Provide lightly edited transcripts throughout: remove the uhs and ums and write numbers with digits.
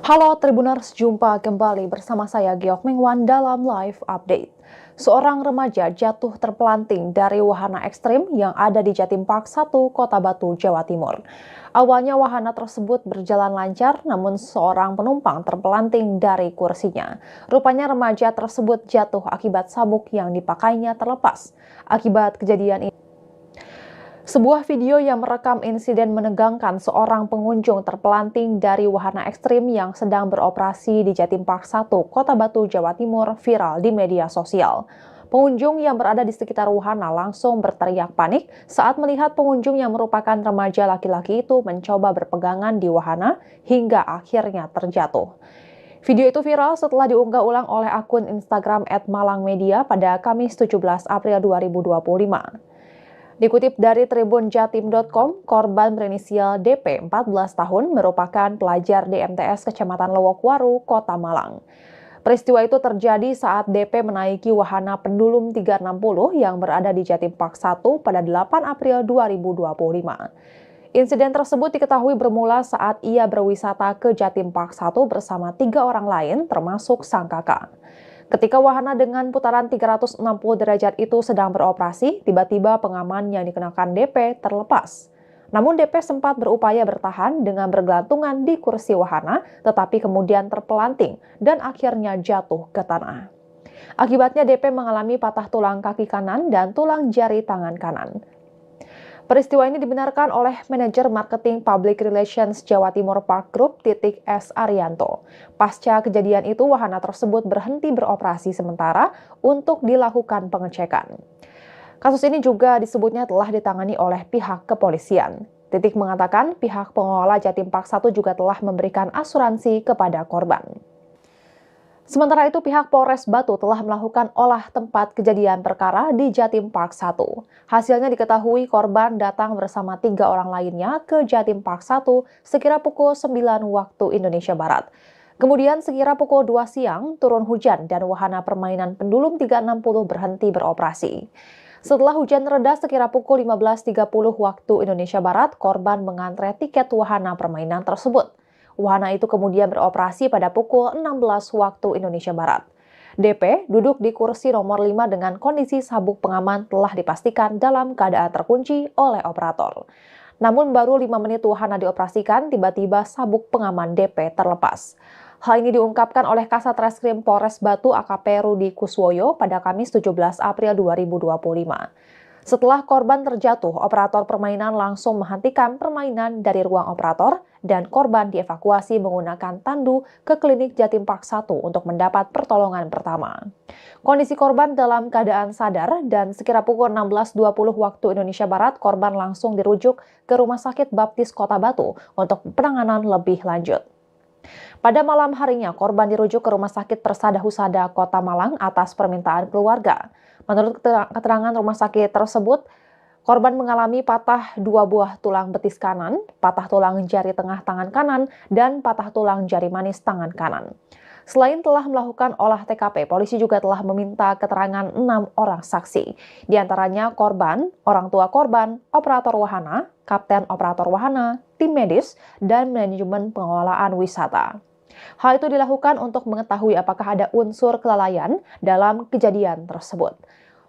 Halo Tribuners, jumpa kembali bersama saya Giok Mingwan dalam live update. Seorang remaja jatuh terpelanting dari wahana ekstrim yang ada di Jatim Park 1, Kota Batu, Jawa Timur. Awalnya wahana tersebut berjalan lancar, namun seorang penumpang terpelanting dari kursinya. Rupanya remaja tersebut jatuh akibat sabuk yang dipakainya terlepas. Akibat kejadian ini, sebuah video yang merekam insiden menegangkan seorang pengunjung terpelanting dari wahana ekstrim yang sedang beroperasi di Jatim Park 1, Kota Batu, Jawa Timur viral di media sosial. Pengunjung yang berada di sekitar wahana langsung berteriak panik saat melihat pengunjung yang merupakan remaja laki-laki itu mencoba berpegangan di wahana hingga akhirnya terjatuh. Video itu viral setelah diunggah ulang oleh akun Instagram @malangmedia pada Kamis 17 April 2025. Dikutip dari tribunjatim.com, korban berinisial DP 14 tahun merupakan pelajar di MTS Kecamatan Lowokwaru, Kota Malang. Peristiwa itu terjadi saat DP menaiki wahana pendulum 360 yang berada di Jatim Park 1 pada 8 April 2025. Insiden tersebut diketahui bermula saat ia berwisata ke Jatim Park 1 bersama 3 orang lain termasuk sang kakak. Ketika wahana dengan putaran 360 derajat itu sedang beroperasi, tiba-tiba pengaman yang dikenakan DP terlepas. Namun DP sempat berupaya bertahan dengan bergelantungan di kursi wahana, tetapi kemudian terpelanting dan akhirnya jatuh ke tanah. Akibatnya DP mengalami patah tulang kaki kanan dan tulang jari tangan kanan. Peristiwa ini dibenarkan oleh manajer marketing public relations Jawa Timur Park Group S. Arianto. Pasca kejadian itu, wahana tersebut berhenti beroperasi sementara untuk dilakukan pengecekan. Kasus ini juga disebutnya telah ditangani oleh pihak kepolisian. Titik mengatakan pihak pengelola Jatim Park 1 juga telah memberikan asuransi kepada korban. Sementara itu, pihak Polres Batu telah melakukan olah tempat kejadian perkara di Jatim Park 1. Hasilnya diketahui korban datang bersama 3 orang lainnya ke Jatim Park 1 sekira pukul 9 waktu Indonesia Barat. Kemudian sekira pukul 2 siang turun hujan dan wahana permainan pendulum 360 berhenti beroperasi. Setelah hujan reda sekira pukul 15.30 waktu Indonesia Barat, korban mengantre tiket wahana permainan tersebut. Wahana itu kemudian beroperasi pada pukul 16 waktu Indonesia Barat. DP duduk di kursi nomor 5 dengan kondisi sabuk pengaman telah dipastikan dalam keadaan terkunci oleh operator. Namun baru 5 menit wahana dioperasikan, tiba-tiba sabuk pengaman DP terlepas. Hal ini diungkapkan oleh Kasat Reskrim Polres Batu AKP Rudi Kuswoyo pada Kamis 17 April 2025. Setelah korban terjatuh, operator permainan langsung menghentikan permainan dari ruang operator dan korban dievakuasi menggunakan tandu ke klinik Jatim Park 1 untuk mendapat pertolongan pertama. Kondisi korban dalam keadaan sadar dan sekira pukul 16.20 waktu Indonesia Barat, korban langsung dirujuk ke Rumah Sakit Baptis Kota Batu untuk penanganan lebih lanjut. Pada malam harinya, korban dirujuk ke Rumah Sakit Persada Husada Kota Malang atas permintaan keluarga. Menurut keterangan rumah sakit tersebut, korban mengalami patah 2 buah tulang betis kanan, patah tulang jari tengah tangan kanan, dan patah tulang jari manis tangan kanan. Selain telah melakukan olah TKP, polisi juga telah meminta keterangan 6 orang saksi. Di antaranya korban, orang tua korban, operator wahana, kapten operator wahana, tim medis, dan manajemen pengelolaan wisata. Hal itu dilakukan untuk mengetahui apakah ada unsur kelalaian dalam kejadian tersebut.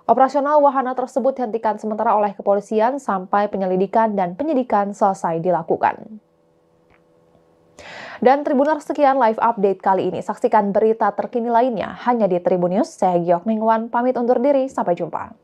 Operasional wahana tersebut dihentikan sementara oleh kepolisian sampai penyelidikan dan penyidikan selesai dilakukan. Dan Tribuners, sekian live update kali ini. Saksikan berita terkini lainnya hanya di Tribun News. Saya Giok Mingwan, pamit undur diri. Sampai jumpa.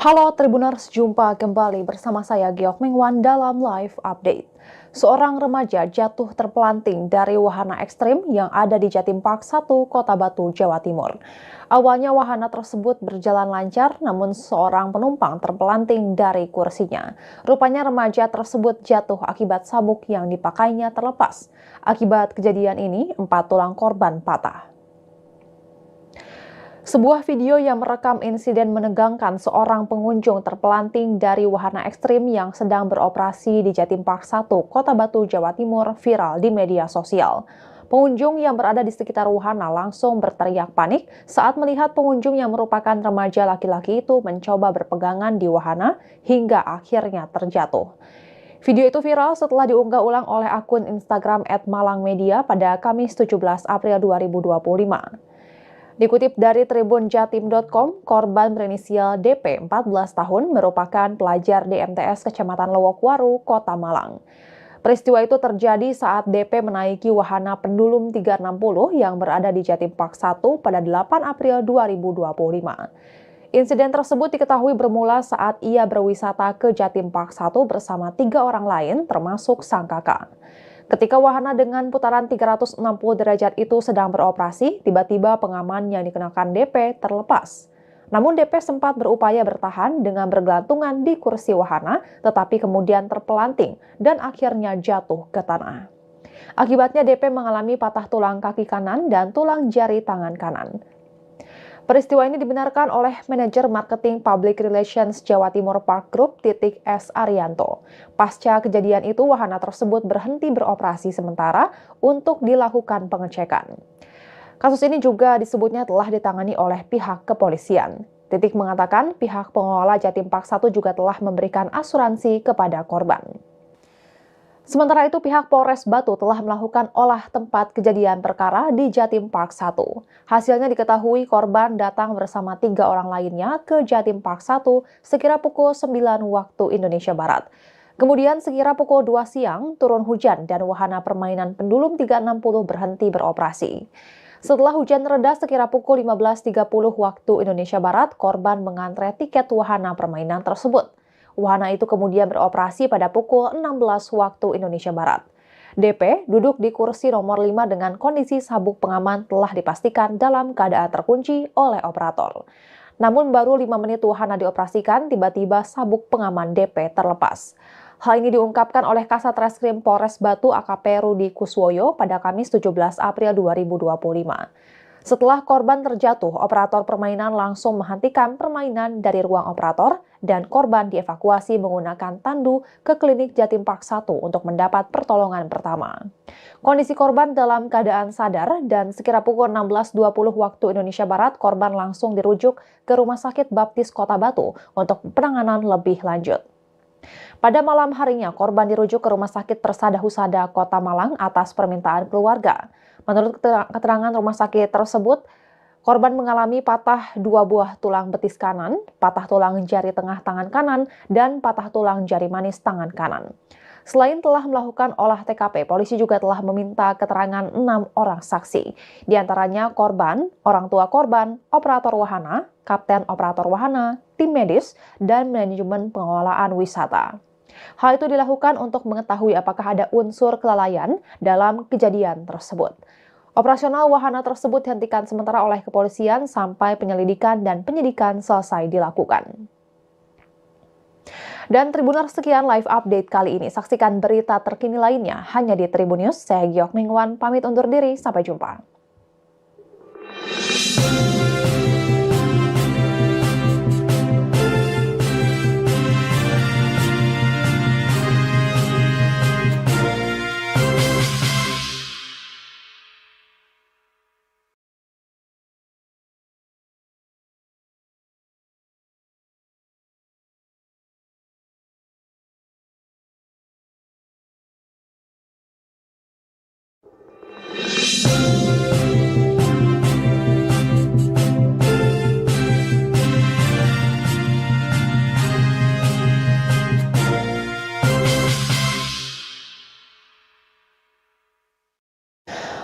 Halo Tribuners, jumpa kembali bersama saya Giok Mingwan dalam live update. Seorang remaja jatuh terpelanting dari wahana ekstrim yang ada di Jatim Park 1, Kota Batu, Jawa Timur. Awalnya wahana tersebut berjalan lancar, namun seorang penumpang terpelanting dari kursinya. Rupanya remaja tersebut jatuh akibat sabuk yang dipakainya terlepas. Akibat kejadian ini, 4 tulang korban patah. Sebuah video yang merekam insiden menegangkan seorang pengunjung terpelanting dari wahana ekstrim yang sedang beroperasi di Jatim Park 1, Kota Batu, Jawa Timur viral di media sosial. Pengunjung yang berada di sekitar wahana langsung berteriak panik saat melihat pengunjung yang merupakan remaja laki-laki itu mencoba berpegangan di wahana hingga akhirnya terjatuh. Video itu viral setelah diunggah ulang oleh akun Instagram @malangmedia pada Kamis 17 April 2025. Dikutip dari tribunjatim.com, korban berinisial DP 14 tahun merupakan pelajar di MTS Kecamatan Lowokwaru, Kota Malang. Peristiwa itu terjadi saat DP menaiki wahana pendulum 360 yang berada di Jatim Park 1 pada 8 April 2025. Insiden tersebut diketahui bermula saat ia berwisata ke Jatim Park 1 bersama 3 orang lain termasuk sang kakak. Ketika wahana dengan putaran 360 derajat itu sedang beroperasi, tiba-tiba pengaman yang dikenakan DP terlepas. Namun DP sempat berupaya bertahan dengan bergelantungan di kursi wahana, tetapi kemudian terpelanting dan akhirnya jatuh ke tanah. Akibatnya DP mengalami patah tulang kaki kanan dan tulang jari tangan kanan. Peristiwa ini dibenarkan oleh manajer marketing public relations Jawa Timur Park Group S. Arianto. Pasca kejadian itu, wahana tersebut berhenti beroperasi sementara untuk dilakukan pengecekan. Kasus ini juga disebutnya telah ditangani oleh pihak kepolisian. Titik mengatakan pihak pengelola Jatim Park 1 juga telah memberikan asuransi kepada korban. Sementara itu, pihak Polres Batu telah melakukan olah tempat kejadian perkara di Jatim Park 1. Hasilnya diketahui korban datang bersama 3 orang lainnya ke Jatim Park 1 sekira pukul 9 waktu Indonesia Barat. Kemudian sekira pukul 2 siang turun hujan dan wahana permainan pendulum 360 berhenti beroperasi. Setelah hujan reda sekira pukul 15.30 waktu Indonesia Barat, korban mengantre tiket wahana permainan tersebut. Wahana itu kemudian beroperasi pada pukul 16 waktu Indonesia Barat. DP duduk di kursi nomor 5 dengan kondisi sabuk pengaman telah dipastikan dalam keadaan terkunci oleh operator. Namun baru 5 menit wahana dioperasikan, tiba-tiba sabuk pengaman DP terlepas. Hal ini diungkapkan oleh Kasat Reskrim Polres Batu AKP Rudi Kuswoyo pada Kamis 17 April 2025. Setelah korban terjatuh, operator permainan langsung menghentikan permainan dari ruang operator dan korban dievakuasi menggunakan tandu ke klinik Jatim Park 1 untuk mendapat pertolongan pertama. Kondisi korban dalam keadaan sadar dan sekira pukul 16.20 waktu Indonesia Barat, korban langsung dirujuk ke Rumah Sakit Baptis Kota Batu untuk penanganan lebih lanjut. Pada malam harinya, korban dirujuk ke Rumah Sakit Persada Husada Kota Malang atas permintaan keluarga. Menurut keterangan rumah sakit tersebut, korban mengalami patah 2 buah tulang betis kanan, patah tulang jari tengah tangan kanan, dan patah tulang jari manis tangan kanan. Selain telah melakukan olah TKP, polisi juga telah meminta keterangan 6 orang saksi. Di antaranya korban, orang tua korban, operator wahana, kapten operator wahana, tim medis, dan manajemen pengelolaan wisata. Hal itu dilakukan untuk mengetahui apakah ada unsur kelalaian dalam kejadian tersebut. Operasional wahana tersebut dihentikan sementara oleh kepolisian sampai penyelidikan dan penyidikan selesai dilakukan. Dan Tribuners, sekian live update kali ini. Saksikan berita terkini lainnya hanya di Tribun News. Saya Giok Mingwan, pamit undur diri. Sampai jumpa.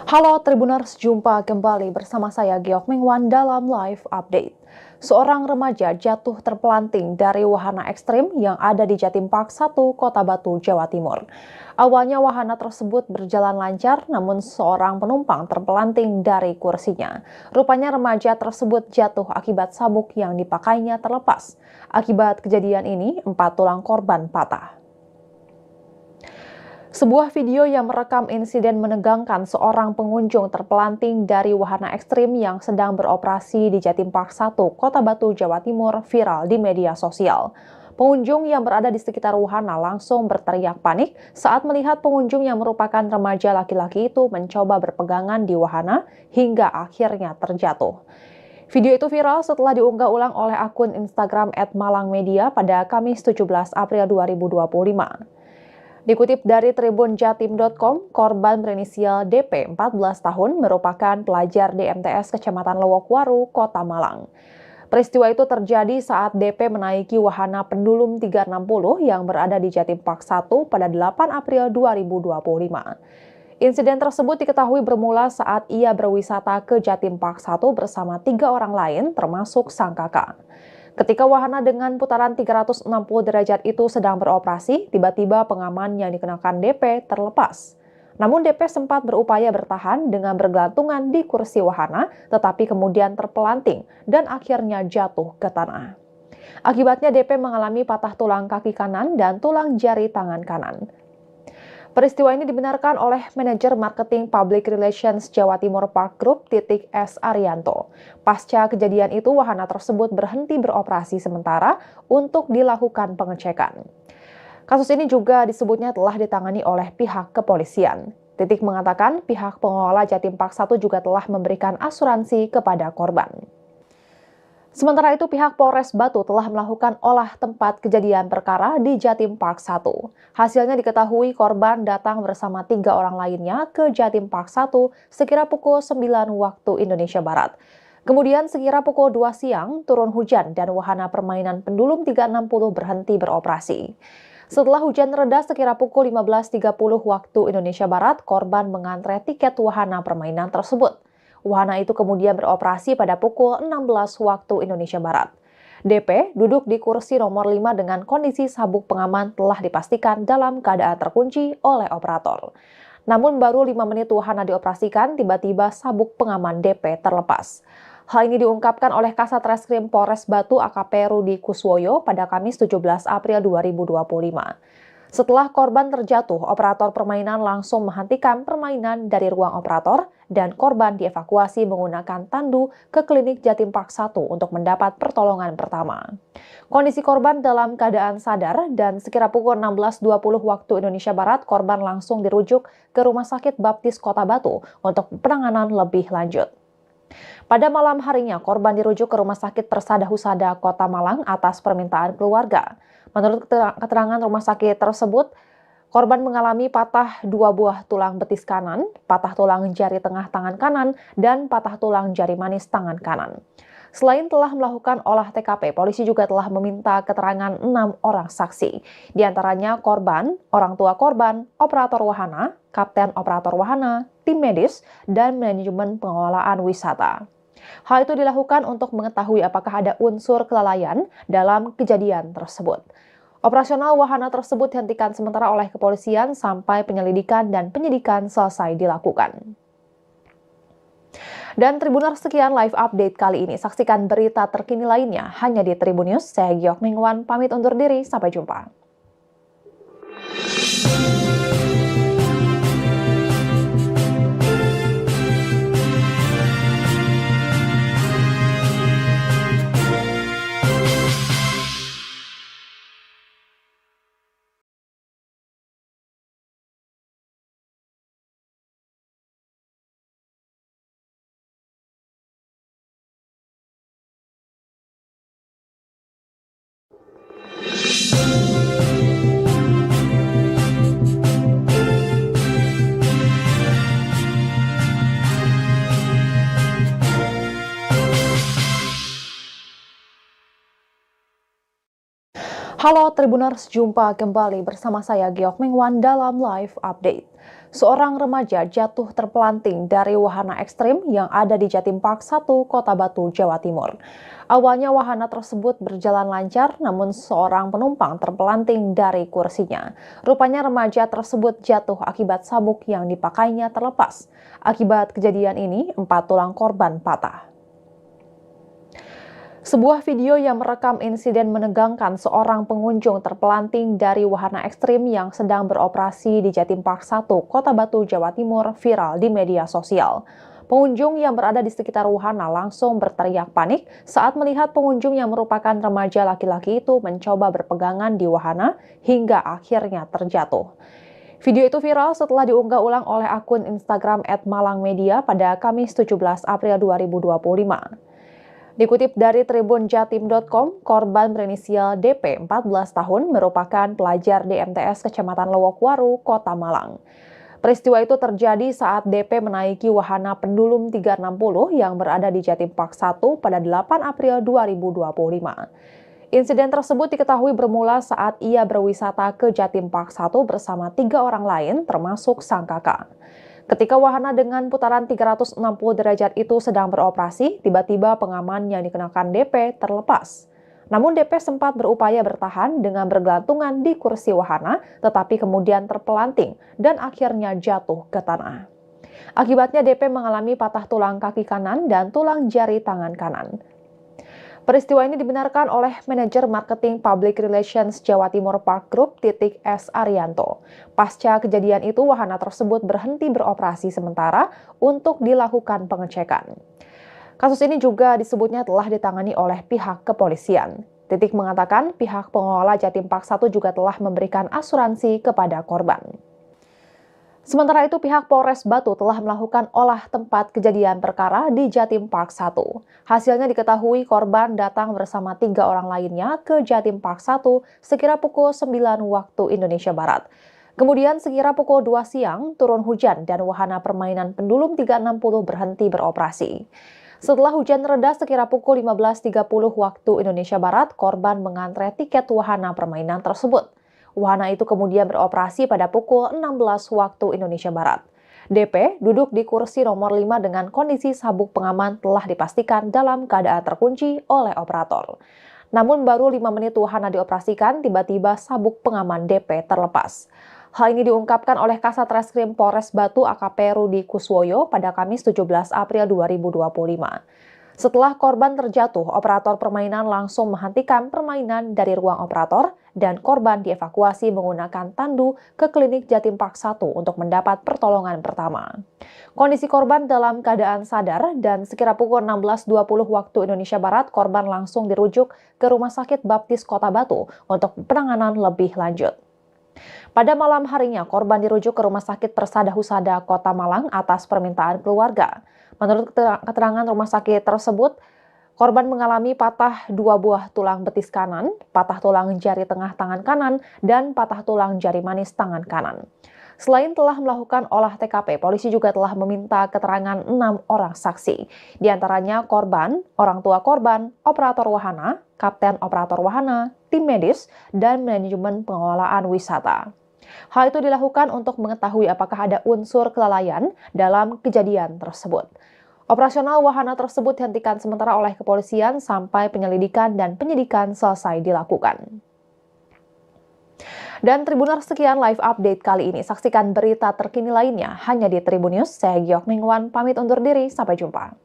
Halo Tribuners, jumpa kembali bersama saya Giok Mingwan dalam live update. Seorang remaja jatuh terpelanting dari wahana ekstrim yang ada di Jatim Park 1, Kota Batu, Jawa Timur. Awalnya wahana tersebut berjalan lancar, namun seorang penumpang terpelanting dari kursinya. Rupanya remaja tersebut jatuh akibat sabuk yang dipakainya terlepas. Akibat kejadian ini, 4 tulang korban patah. Sebuah video yang merekam insiden menegangkan seorang pengunjung terpelanting dari wahana ekstrim yang sedang beroperasi di Jatim Park 1, Kota Batu, Jawa Timur, viral di media sosial. Pengunjung yang berada di sekitar wahana langsung berteriak panik saat melihat pengunjung yang merupakan remaja laki-laki itu mencoba berpegangan di wahana hingga akhirnya terjatuh. Video itu viral setelah diunggah ulang oleh akun Instagram @malangmedia pada Kamis 17 April 2025. Dikutip dari tribunjatim.com, korban berinisial DP 14 tahun merupakan pelajar di MTS Kecamatan Lowokwaru, Kota Malang. Peristiwa itu terjadi saat DP menaiki wahana pendulum 360 yang berada di Jatim Park 1 pada 8 April 2025. Insiden tersebut diketahui bermula saat ia berwisata ke Jatim Park 1 bersama 3 orang lain termasuk sang kakak. Ketika wahana dengan putaran 360 derajat itu sedang beroperasi, tiba-tiba pengaman yang dikenakan DP terlepas. Namun DP sempat berupaya bertahan dengan bergelantungan di kursi wahana, tetapi kemudian terpelanting dan akhirnya jatuh ke tanah. Akibatnya DP mengalami patah tulang kaki kanan dan tulang jari tangan kanan. Peristiwa ini dibenarkan oleh manajer marketing Public Relations Jawa Timur Park Group S. Arianto. Pasca kejadian itu, wahana tersebut berhenti beroperasi sementara untuk dilakukan pengecekan. Kasus ini juga disebutnya telah ditangani oleh pihak kepolisian. Titik mengatakan pihak pengelola Jatim Park 1 juga telah memberikan asuransi kepada korban. Sementara itu, pihak Polres Batu telah melakukan olah tempat kejadian perkara di Jatim Park 1. Hasilnya diketahui korban datang bersama 3 orang lainnya ke Jatim Park 1 sekira pukul 9 waktu Indonesia Barat. Kemudian sekira pukul 2 siang turun hujan dan wahana permainan pendulum 360 berhenti beroperasi. Setelah hujan reda sekira pukul 15.30 waktu Indonesia Barat, korban mengantre tiket wahana permainan tersebut. Wahana itu kemudian beroperasi pada pukul 16 waktu Indonesia Barat. DP duduk di kursi nomor 5 dengan kondisi sabuk pengaman telah dipastikan dalam keadaan terkunci oleh operator. Namun baru 5 menit wahana dioperasikan, tiba-tiba sabuk pengaman DP terlepas. Hal ini diungkapkan oleh Kasat Reskrim Polres Batu AKP Rudi Kuswoyo pada Kamis 17 April 2025. Setelah korban terjatuh, operator permainan langsung menghentikan permainan dari ruang operator dan korban dievakuasi menggunakan tandu ke klinik Jatim Park 1 untuk mendapat pertolongan pertama. Kondisi korban dalam keadaan sadar dan sekira pukul 16.20 waktu Indonesia Barat, korban langsung dirujuk ke Rumah Sakit Baptis Kota Batu untuk penanganan lebih lanjut. Pada malam harinya, korban dirujuk ke Rumah Sakit Persada Husada Kota Malang atas permintaan keluarga. Menurut keterangan rumah sakit tersebut, korban mengalami patah 2 buah tulang betis kanan, patah tulang jari tengah tangan kanan, dan patah tulang jari manis tangan kanan. Selain telah melakukan olah TKP, polisi juga telah meminta keterangan 6 orang saksi. Di antaranya korban, orang tua korban, operator wahana, kapten operator wahana, tim medis, dan manajemen pengelolaan wisata. Hal itu dilakukan untuk mengetahui apakah ada unsur kelalaian dalam kejadian tersebut. Operasional wahana tersebut dihentikan sementara oleh kepolisian sampai penyelidikan dan penyidikan selesai dilakukan. Dan Tribuners, sekian live update kali ini. Saksikan berita terkini lainnya hanya di Tribun News. Saya Giok Mingwan, pamit undur diri. Sampai jumpa. Halo Tribuners, jumpa kembali bersama saya Giok Mingwan dalam live update. Seorang remaja jatuh terpelanting dari wahana ekstrim yang ada di Jatim Park 1, Kota Batu, Jawa Timur. Awalnya wahana tersebut berjalan lancar, namun seorang penumpang terpelanting dari kursinya. Rupanya remaja tersebut jatuh akibat sabuk yang dipakainya terlepas. Akibat kejadian ini, 4 tulang korban patah. Sebuah video yang merekam insiden menegangkan seorang pengunjung terpelanting dari wahana ekstrim yang sedang beroperasi di Jatim Park 1, Kota Batu, Jawa Timur, viral di media sosial. Pengunjung yang berada di sekitar wahana langsung berteriak panik saat melihat pengunjung yang merupakan remaja laki-laki itu mencoba berpegangan di wahana hingga akhirnya terjatuh. Video itu viral setelah diunggah ulang oleh akun Instagram @malangmedia pada Kamis 17 April 2025. Dikutip dari tribunjatim.com, korban berinisial DP 14 tahun merupakan pelajar di MTS Kecamatan Lowokwaru, Kota Malang. Peristiwa itu terjadi saat DP menaiki wahana pendulum 360 yang berada di Jatim Park 1 pada 8 April 2025. Insiden tersebut diketahui bermula saat ia berwisata ke Jatim Park 1 bersama 3 orang lain termasuk sang kakak. Ketika wahana dengan putaran 360 derajat itu sedang beroperasi, tiba-tiba pengaman yang dikenakan DP terlepas. Namun DP sempat berupaya bertahan dengan bergelantungan di kursi wahana, tetapi kemudian terpelanting dan akhirnya jatuh ke tanah. Akibatnya DP mengalami patah tulang kaki kanan dan tulang jari tangan kanan. Peristiwa ini dibenarkan oleh manajer marketing public relations Jawa Timur Park Group S. Arianto. Pasca kejadian itu, wahana tersebut berhenti beroperasi sementara untuk dilakukan pengecekan. Kasus ini juga disebutnya telah ditangani oleh pihak kepolisian. Titik mengatakan pihak pengelola Jatim Park 1 juga telah memberikan asuransi kepada korban. Sementara itu, pihak Polres Batu telah melakukan olah tempat kejadian perkara di Jatim Park 1. Hasilnya diketahui korban datang bersama 3 orang lainnya ke Jatim Park 1 sekira pukul 9 waktu Indonesia Barat. Kemudian sekira pukul 2 siang turun hujan dan wahana permainan pendulum 360 berhenti beroperasi. Setelah hujan reda sekira pukul 15.30 waktu Indonesia Barat, korban mengantre tiket wahana permainan tersebut. Wahana itu kemudian beroperasi pada pukul 16 waktu Indonesia Barat. DP duduk di kursi nomor 5 dengan kondisi sabuk pengaman telah dipastikan dalam keadaan terkunci oleh operator. Namun baru 5 menit wahana dioperasikan, tiba-tiba sabuk pengaman DP terlepas. Hal ini diungkapkan oleh Kasat Reskrim Polres Batu AKP Rudi Kuswoyo pada Kamis 17 April 2025. Setelah korban terjatuh, operator permainan langsung menghentikan permainan dari ruang operator dan korban dievakuasi menggunakan tandu ke klinik Jatim Park 1 untuk mendapat pertolongan pertama. Kondisi korban dalam keadaan sadar dan sekira pukul 16.20 waktu Indonesia Barat, korban langsung dirujuk ke Rumah Sakit Baptis Kota Batu untuk penanganan lebih lanjut. Pada malam harinya, korban dirujuk ke Rumah Sakit Persada Husada Kota Malang atas permintaan keluarga. Menurut keterangan rumah sakit tersebut, korban mengalami patah 2 buah tulang betis kanan, patah tulang jari tengah tangan kanan, dan patah tulang jari manis tangan kanan. Selain telah melakukan olah TKP, polisi juga telah meminta keterangan 6 orang saksi. Di antaranya korban, orang tua korban, operator wahana, kapten operator wahana, tim medis, dan manajemen pengelolaan wisata. Hal itu dilakukan untuk mengetahui apakah ada unsur kelalaian dalam kejadian tersebut. Operasional wahana tersebut dihentikan sementara oleh kepolisian sampai penyelidikan dan penyidikan selesai dilakukan. Dan Tribuners, sekian live update kali ini. Saksikan berita terkini lainnya hanya di Tribun News. Saya Giok Mingwan, pamit undur diri. Sampai jumpa.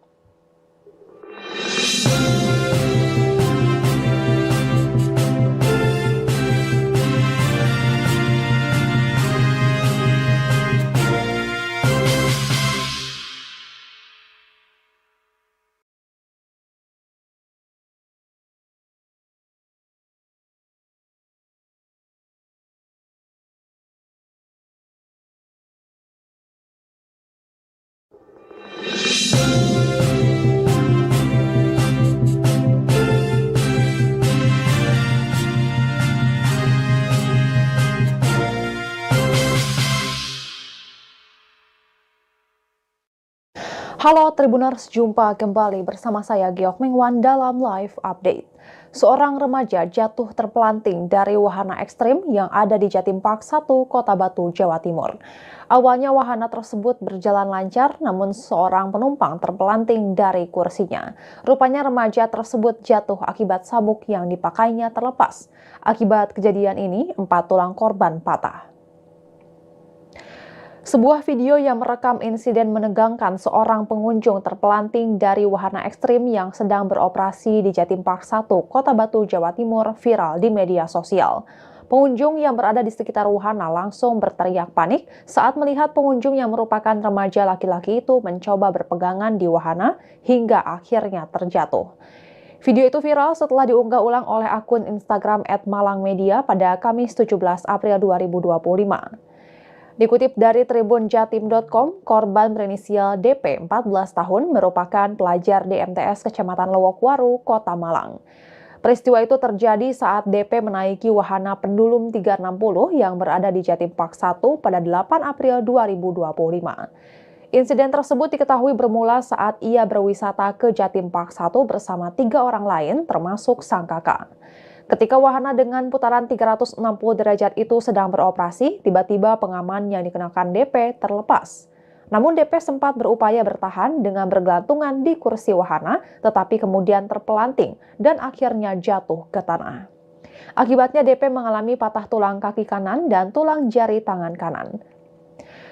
Halo Tribuners, jumpa kembali bersama saya Giok Mingwan dalam live update. Seorang remaja jatuh terpelanting dari wahana ekstrim yang ada di Jatim Park 1, Kota Batu, Jawa Timur. Awalnya wahana tersebut berjalan lancar, namun seorang penumpang terpelanting dari kursinya. Rupanya remaja tersebut jatuh akibat sabuk yang dipakainya terlepas. Akibat kejadian ini, 4 tulang korban patah. Sebuah video yang merekam insiden menegangkan seorang pengunjung terpelanting dari wahana ekstrim yang sedang beroperasi di Jatim Park 1, Kota Batu, Jawa Timur viral di media sosial. Pengunjung yang berada di sekitar wahana langsung berteriak panik saat melihat pengunjung yang merupakan remaja laki-laki itu mencoba berpegangan di wahana hingga akhirnya terjatuh. Video itu viral setelah diunggah ulang oleh akun Instagram @malangmedia pada Kamis 17 April 2025. Dikutip dari tribunjatim.com, korban berinisial DP 14 tahun merupakan pelajar di MTS Kecamatan Lowokwaru, Kota Malang. Peristiwa itu terjadi saat DP menaiki wahana pendulum 360 yang berada di Jatim Park 1 pada 8 April 2025. Insiden tersebut diketahui bermula saat ia berwisata ke Jatim Park 1 bersama 3 orang lain termasuk sang kakak. Ketika wahana dengan putaran 360 derajat itu sedang beroperasi, tiba-tiba pengaman yang dikenakan DP terlepas. Namun DP sempat berupaya bertahan dengan bergelantungan di kursi wahana, tetapi kemudian terpelanting dan akhirnya jatuh ke tanah. Akibatnya DP mengalami patah tulang kaki kanan dan tulang jari tangan kanan.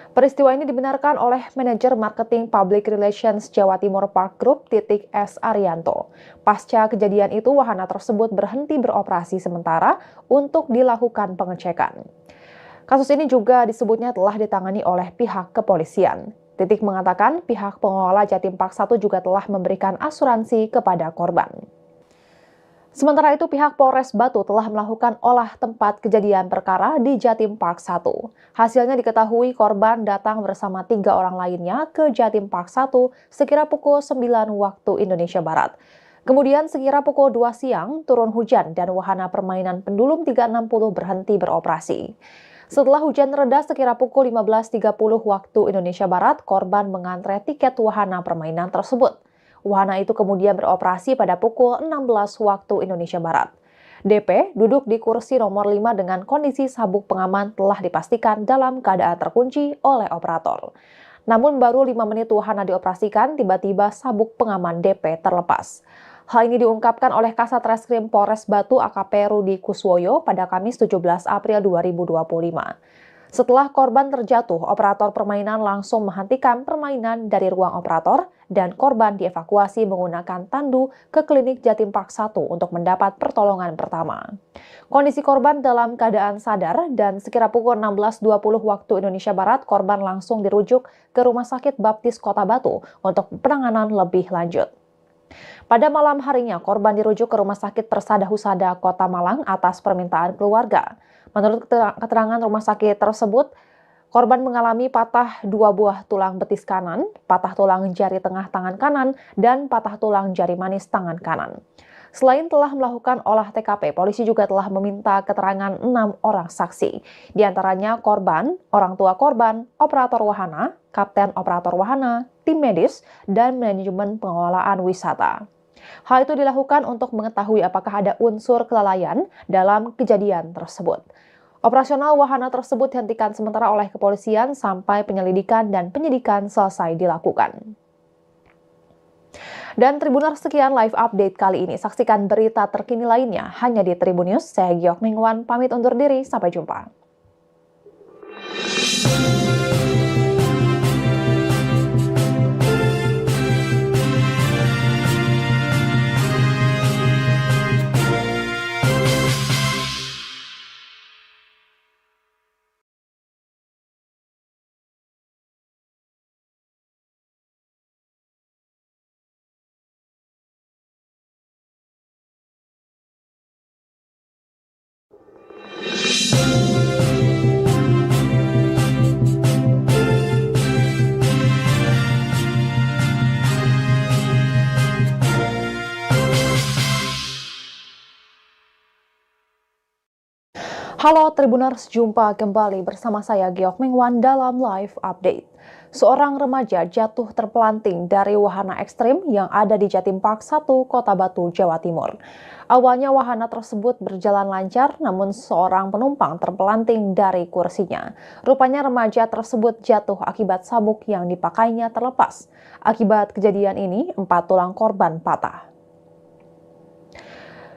Peristiwa ini dibenarkan oleh manajer marketing Public Relations Jawa Timur Park Group S. Arianto. Pasca kejadian itu, wahana tersebut berhenti beroperasi sementara untuk dilakukan pengecekan. Kasus ini juga disebutnya telah ditangani oleh pihak kepolisian. Titik mengatakan pihak pengelola Jatim Park 1 juga telah memberikan asuransi kepada korban. Sementara itu, pihak Polres Batu telah melakukan olah tempat kejadian perkara di Jatim Park 1. Hasilnya diketahui korban datang bersama 3 orang lainnya ke Jatim Park 1 sekira pukul 9 waktu Indonesia Barat. Kemudian sekira pukul 2 siang turun hujan dan wahana permainan pendulum 360 berhenti beroperasi. Setelah hujan reda sekira pukul 15.30 waktu Indonesia Barat, korban mengantre tiket wahana permainan tersebut. Wahana itu kemudian beroperasi pada pukul 16 waktu Indonesia Barat. DP duduk di kursi nomor 5 dengan kondisi sabuk pengaman telah dipastikan dalam keadaan terkunci oleh operator. Namun baru 5 menit wahana dioperasikan, tiba-tiba sabuk pengaman DP terlepas. Hal ini diungkapkan oleh Kasat Reskrim Polres Batu AKP Rudi Kuswoyo pada Kamis 17 April 2025. Setelah korban terjatuh, operator permainan langsung menghentikan permainan dari ruang operator dan korban dievakuasi menggunakan tandu ke klinik Jatim Park 1 untuk mendapat pertolongan pertama. Kondisi korban dalam keadaan sadar dan sekira pukul 16.20 waktu Indonesia Barat, korban langsung dirujuk ke Rumah Sakit Baptis Kota Batu untuk penanganan lebih lanjut. Pada malam harinya, korban dirujuk ke Rumah Sakit Persada Husada Kota Malang atas permintaan keluarga. Menurut keterangan rumah sakit tersebut, korban mengalami patah 2 buah tulang betis kanan, patah tulang jari tengah tangan kanan, dan patah tulang jari manis tangan kanan. Selain telah melakukan olah TKP, polisi juga telah meminta keterangan 6 orang saksi. Di antaranya korban, orang tua korban, operator wahana, kapten operator wahana, tim medis, dan manajemen pengelolaan wisata. Hal itu dilakukan untuk mengetahui apakah ada unsur kelalaian dalam kejadian tersebut. Operasional wahana tersebut dihentikan sementara oleh kepolisian sampai penyelidikan dan penyidikan selesai dilakukan. Dan Tribuners, sekian live update kali ini. Saksikan berita terkini lainnya hanya di Tribun News. Saya Giok Mingwan, pamit undur diri. Sampai jumpa. Halo Tribuners, jumpa kembali bersama saya Giok Mingwan dalam live update. Seorang remaja jatuh terpelanting dari wahana ekstrim yang ada di Jatim Park 1, Kota Batu, Jawa Timur. Awalnya wahana tersebut berjalan lancar, namun seorang penumpang terpelanting dari kursinya. Rupanya remaja tersebut jatuh akibat sabuk yang dipakainya terlepas. Akibat kejadian ini, 4 tulang korban patah.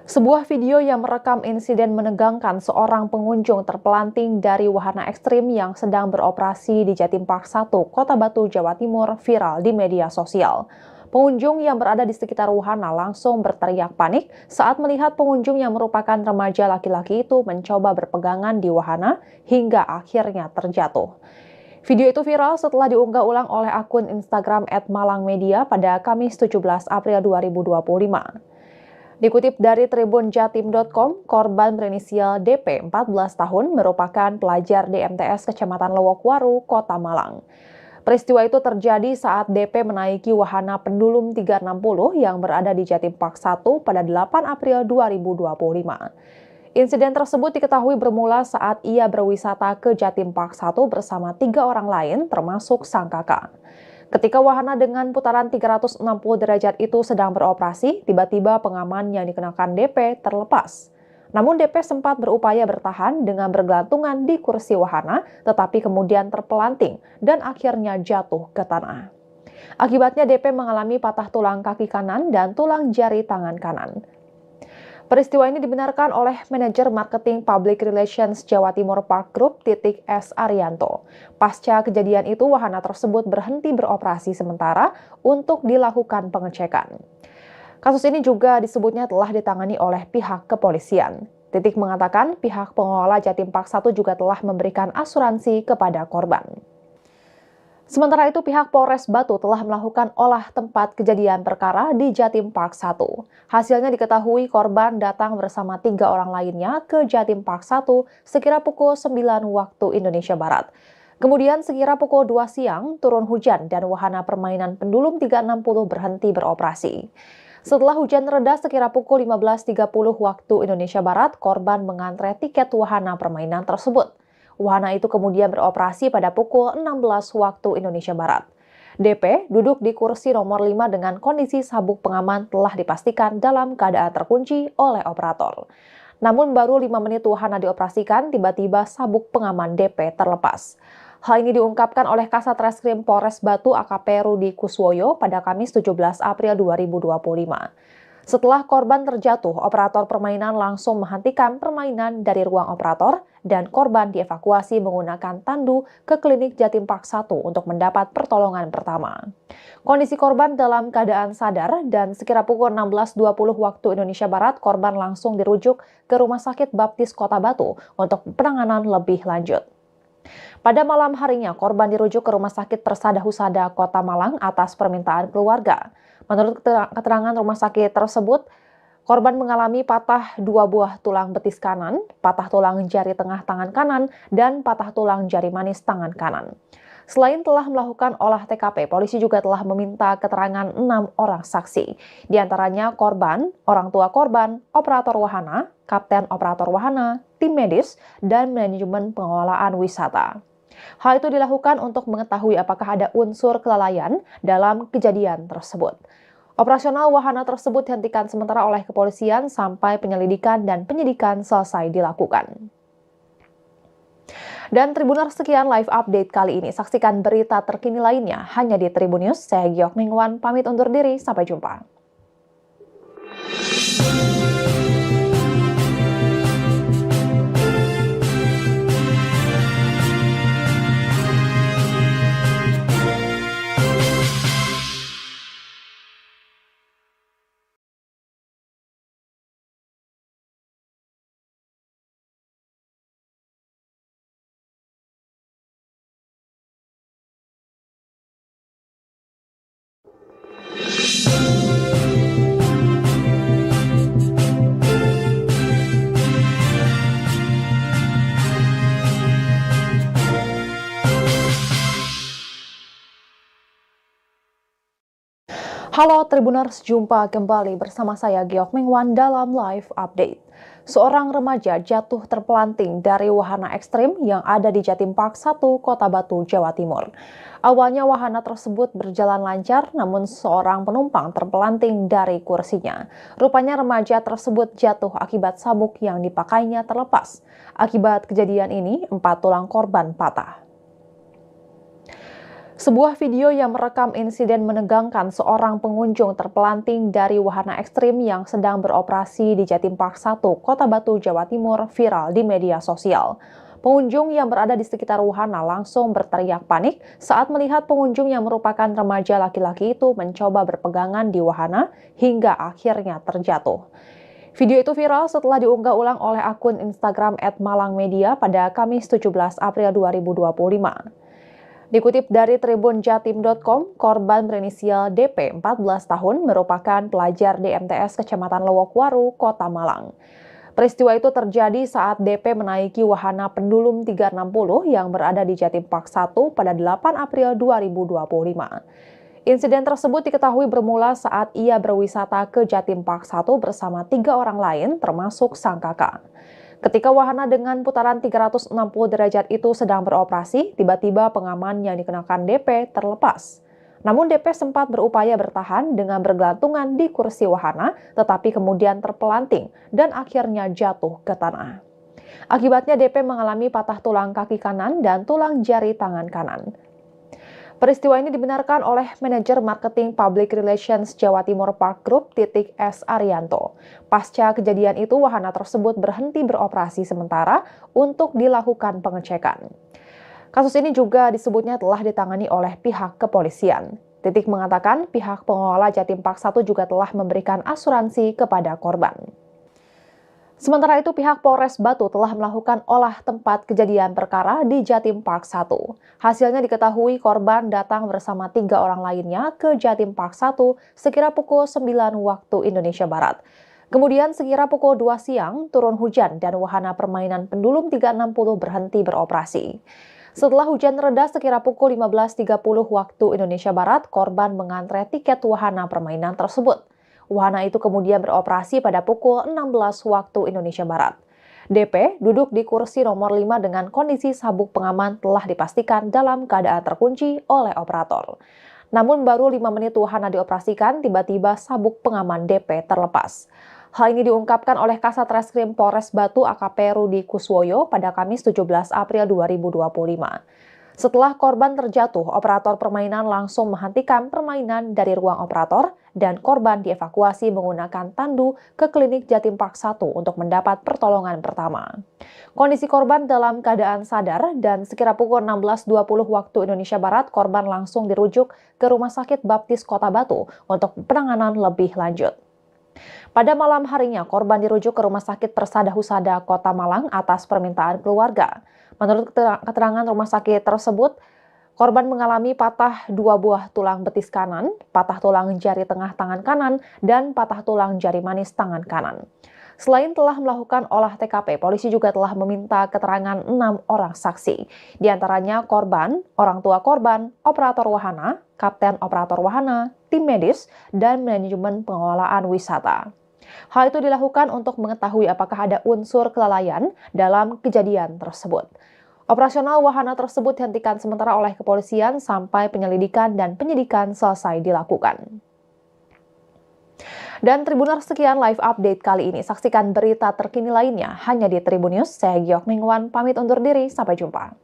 Sebuah video yang merekam insiden menegangkan seorang pengunjung terpelanting dari wahana ekstrim yang sedang beroperasi di Jatim Park 1, Kota Batu, Jawa Timur viral di media sosial. Pengunjung yang berada di sekitar wahana langsung berteriak panik saat melihat pengunjung yang merupakan remaja laki-laki itu mencoba berpegangan di wahana hingga akhirnya terjatuh. Video itu viral setelah diunggah ulang oleh akun Instagram @malangmedia pada Kamis 17 April 2025. Dikutip dari tribunjatim.com, korban berinisial DP 14 tahun merupakan pelajar di MTS Kecamatan Lowokwaru, Kota Malang. Peristiwa itu terjadi saat DP menaiki wahana pendulum 360 yang berada di Jatim Park 1 pada 8 April 2025. Insiden tersebut diketahui bermula saat ia berwisata ke Jatim Park 1 bersama 3 orang lain termasuk sang kakak. Ketika wahana dengan putaran 360 derajat itu sedang beroperasi, tiba-tiba pengaman yang dikenakan DP terlepas. Namun DP sempat berupaya bertahan dengan bergelantungan di kursi wahana, tetapi kemudian terpelanting dan akhirnya jatuh ke tanah. Akibatnya DP mengalami patah tulang kaki kanan dan tulang jari tangan kanan. Peristiwa ini dibenarkan oleh manajer marketing public relations Jawa Timur Park Group S. Arianto. Pasca kejadian itu, wahana tersebut berhenti beroperasi sementara untuk dilakukan pengecekan. Kasus ini juga disebutnya telah ditangani oleh pihak kepolisian. Titik mengatakan pihak pengelola Jatim Park 1 juga telah memberikan asuransi kepada korban. Sementara itu, pihak Polres Batu telah melakukan olah tempat kejadian perkara di Jatim Park 1. Hasilnya diketahui korban datang bersama 3 orang lainnya ke Jatim Park 1 sekira pukul 9 waktu Indonesia Barat. Kemudian sekira pukul 2 siang turun hujan dan wahana permainan pendulum 360 berhenti beroperasi. Setelah hujan reda sekira pukul 15.30 waktu Indonesia Barat, korban mengantre tiket wahana permainan tersebut. Wahana itu kemudian beroperasi pada pukul 16 waktu Indonesia Barat. DP duduk di kursi nomor 5 dengan kondisi sabuk pengaman telah dipastikan dalam keadaan terkunci oleh operator. Namun baru 5 menit wahana dioperasikan, tiba-tiba sabuk pengaman DP terlepas. Hal ini diungkapkan oleh Kasat Reskrim Polres Batu AKP Rudi Kuswoyo pada Kamis 17 April 2025. Setelah korban terjatuh, operator permainan langsung menghentikan permainan dari ruang operator dan korban dievakuasi menggunakan tandu ke klinik Jatim Park 1 untuk mendapat pertolongan pertama. Kondisi korban dalam keadaan sadar dan sekira pukul 16.20 waktu Indonesia Barat, korban langsung dirujuk ke Rumah Sakit Baptis Kota Batu untuk penanganan lebih lanjut. Pada malam harinya, korban dirujuk ke Rumah Sakit Persada Husada Kota Malang atas permintaan keluarga. Menurut keterangan rumah sakit tersebut, korban mengalami patah 2 buah tulang betis kanan, patah tulang jari tengah tangan kanan, dan patah tulang jari manis tangan kanan. Selain telah melakukan olah TKP, polisi juga telah meminta keterangan 6 orang saksi. Di antaranya korban, orang tua korban, operator wahana, kapten operator wahana, tim medis, dan manajemen pengelolaan wisata. Hal itu dilakukan untuk mengetahui apakah ada unsur kelalaian dalam kejadian tersebut. Operasional wahana tersebut dihentikan sementara oleh kepolisian sampai penyelidikan dan penyidikan selesai dilakukan. Dan Tribuners, sekian live update kali ini. Saksikan berita terkini lainnya hanya di Tribun News. Saya Giok Mingwan, pamit undur diri. Sampai jumpa. Halo Tribuners, jumpa kembali bersama saya Giok Mingwan dalam live update. Seorang remaja jatuh terpelanting dari wahana ekstrim yang ada di Jatim Park 1, Kota Batu, Jawa Timur. Awalnya wahana tersebut berjalan lancar, namun seorang penumpang terpelanting dari kursinya. Rupanya remaja tersebut jatuh akibat sabuk yang dipakainya terlepas. Akibat kejadian ini, 4 tulang korban patah. Sebuah video yang merekam insiden menegangkan seorang pengunjung terpelanting dari wahana ekstrim yang sedang beroperasi di Jatim Park 1, Kota Batu, Jawa Timur, viral di media sosial. Pengunjung yang berada di sekitar wahana langsung berteriak panik saat melihat pengunjung yang merupakan remaja laki-laki itu mencoba berpegangan di wahana hingga akhirnya terjatuh. Video itu viral setelah diunggah ulang oleh akun Instagram @malangmedia pada Kamis 17 April 2025. Dikutip dari tribunjatim.com, korban berinisial DP 14 tahun merupakan pelajar di MTS Kecamatan Lowokwaru, Kota Malang. Peristiwa itu terjadi saat DP menaiki wahana pendulum 360 yang berada di Jatim Park 1 pada 8 April 2025. Insiden tersebut diketahui bermula saat ia berwisata ke Jatim Park 1 bersama 3 orang lain termasuk sang kakak. Ketika wahana dengan putaran 360 derajat itu sedang beroperasi, tiba-tiba pengaman yang dikenakan DP terlepas. Namun DP sempat berupaya bertahan dengan bergelantungan di kursi wahana, tetapi kemudian terpelanting dan akhirnya jatuh ke tanah. Akibatnya DP mengalami patah tulang kaki kanan dan tulang jari tangan kanan. Peristiwa ini dibenarkan oleh manajer marketing public relations Jawa Timur Park Group S. Arianto. Pasca kejadian itu, wahana tersebut berhenti beroperasi sementara untuk dilakukan pengecekan. Kasus ini juga disebutnya telah ditangani oleh pihak kepolisian. Titik mengatakan pihak pengelola Jatim Park 1 juga telah memberikan asuransi kepada korban. Sementara itu, pihak Polres Batu telah melakukan olah tempat kejadian perkara di Jatim Park 1. Hasilnya diketahui korban datang bersama 3 orang lainnya ke Jatim Park 1 sekira pukul 9 waktu Indonesia Barat. Kemudian sekira pukul 2 siang turun hujan dan wahana permainan pendulum 360 berhenti beroperasi. Setelah hujan reda sekira pukul 15.30 waktu Indonesia Barat, korban mengantre tiket wahana permainan tersebut. Wahana itu kemudian beroperasi pada pukul 16 waktu Indonesia Barat. DP duduk di kursi nomor 5 dengan kondisi sabuk pengaman telah dipastikan dalam keadaan terkunci oleh operator. Namun baru 5 menit wahana dioperasikan, tiba-tiba sabuk pengaman DP terlepas. Hal ini diungkapkan oleh Kasat Reskrim Polres Batu AKP Rudi Kuswoyo pada Kamis 17 April 2025. Setelah korban terjatuh, operator permainan langsung menghentikan permainan dari ruang operator dan korban dievakuasi menggunakan tandu ke klinik Jatim Park 1 untuk mendapat pertolongan pertama. Kondisi korban dalam keadaan sadar dan sekira pukul 16.20 waktu Indonesia Barat, korban langsung dirujuk ke Rumah Sakit Baptis Kota Batu untuk penanganan lebih lanjut. Pada malam harinya, korban dirujuk ke Rumah Sakit Persada Husada Kota Malang atas permintaan keluarga. Menurut keterangan rumah sakit tersebut, korban mengalami patah 2 buah tulang betis kanan, patah tulang jari tengah tangan kanan, dan patah tulang jari manis tangan kanan. Selain telah melakukan olah TKP, polisi juga telah meminta keterangan 6 orang saksi. Di antaranya korban, orang tua korban, operator wahana, kapten operator wahana, tim medis, dan manajemen pengelolaan wisata. Hal itu dilakukan untuk mengetahui apakah ada unsur kelalaian dalam kejadian tersebut. Operasional wahana tersebut dihentikan sementara oleh kepolisian sampai penyelidikan dan penyidikan selesai dilakukan. Dan Tribuners, sekian live update kali ini. Saksikan berita terkini lainnya hanya di Tribun News. Saya Giok Mingwan, pamit undur diri. Sampai jumpa.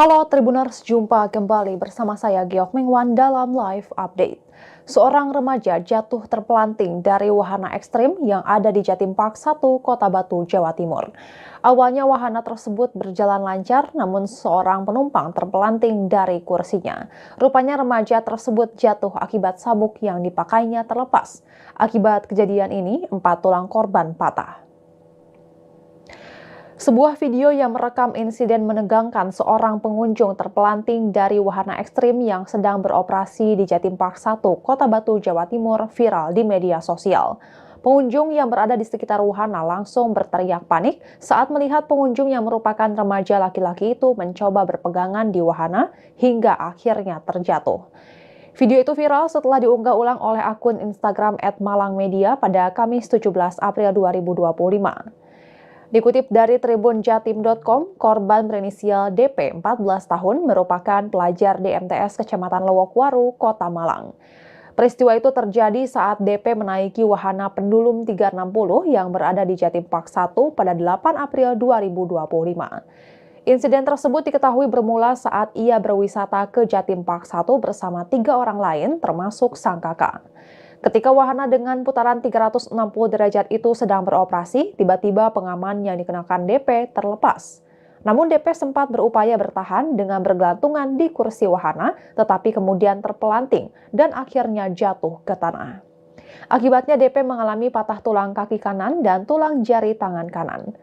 Halo Tribuners, jumpa kembali bersama saya Giok Mingwan dalam live update. Seorang remaja jatuh terpelanting dari wahana ekstrim yang ada di Jatim Park 1, Kota Batu, Jawa Timur. Awalnya wahana tersebut berjalan lancar, namun seorang penumpang terpelanting dari kursinya. Rupanya remaja tersebut jatuh akibat sabuk yang dipakainya terlepas. Akibat kejadian ini, 4 tulang korban patah. Sebuah video yang merekam insiden menegangkan seorang pengunjung terpelanting dari wahana ekstrim yang sedang beroperasi di Jatim Park 1, Kota Batu, Jawa Timur viral di media sosial. Pengunjung yang berada di sekitar wahana langsung berteriak panik saat melihat pengunjung yang merupakan remaja laki-laki itu mencoba berpegangan di wahana hingga akhirnya terjatuh. Video itu viral setelah diunggah ulang oleh akun Instagram @malangmedia pada Kamis 17 April 2025. Dikutip dari tribunjatim.com, korban berinisial DP 14 tahun merupakan pelajar di MTS Kecamatan Lowokwaru, Kota Malang. Peristiwa itu terjadi saat DP menaiki wahana pendulum 360 yang berada di Jatim Park 1 pada 8 April 2025. Insiden tersebut diketahui bermula saat ia berwisata ke Jatim Park 1 bersama 3 orang lain termasuk sang kakak. Ketika wahana dengan putaran 360 derajat itu sedang beroperasi, tiba-tiba pengaman yang dikenakan DP terlepas. Namun DP sempat berupaya bertahan dengan bergelantungan di kursi wahana, tetapi kemudian terpelanting dan akhirnya jatuh ke tanah. Akibatnya DP mengalami patah tulang kaki kanan dan tulang jari tangan kanan.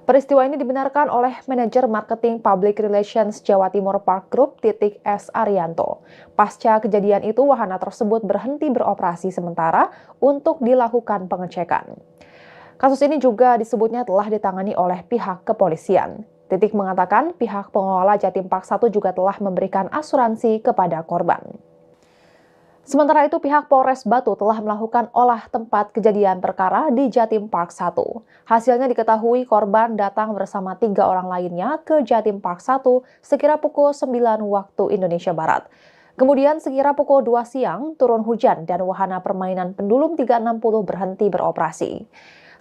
Peristiwa ini dibenarkan oleh manajer marketing public relations Jawa Timur Park Group S. Arianto. Pasca kejadian itu, wahana tersebut berhenti beroperasi sementara untuk dilakukan pengecekan. Kasus ini juga disebutnya telah ditangani oleh pihak kepolisian. Titik mengatakan pihak pengelola Jatim Park 1 juga telah memberikan asuransi kepada korban. Sementara itu, pihak Polres Batu telah melakukan olah tempat kejadian perkara di Jatim Park 1. Hasilnya diketahui korban datang bersama 3 orang lainnya ke Jatim Park 1 sekira pukul 9 waktu Indonesia Barat. Kemudian sekira pukul 2 siang turun hujan dan wahana permainan pendulum 360 berhenti beroperasi.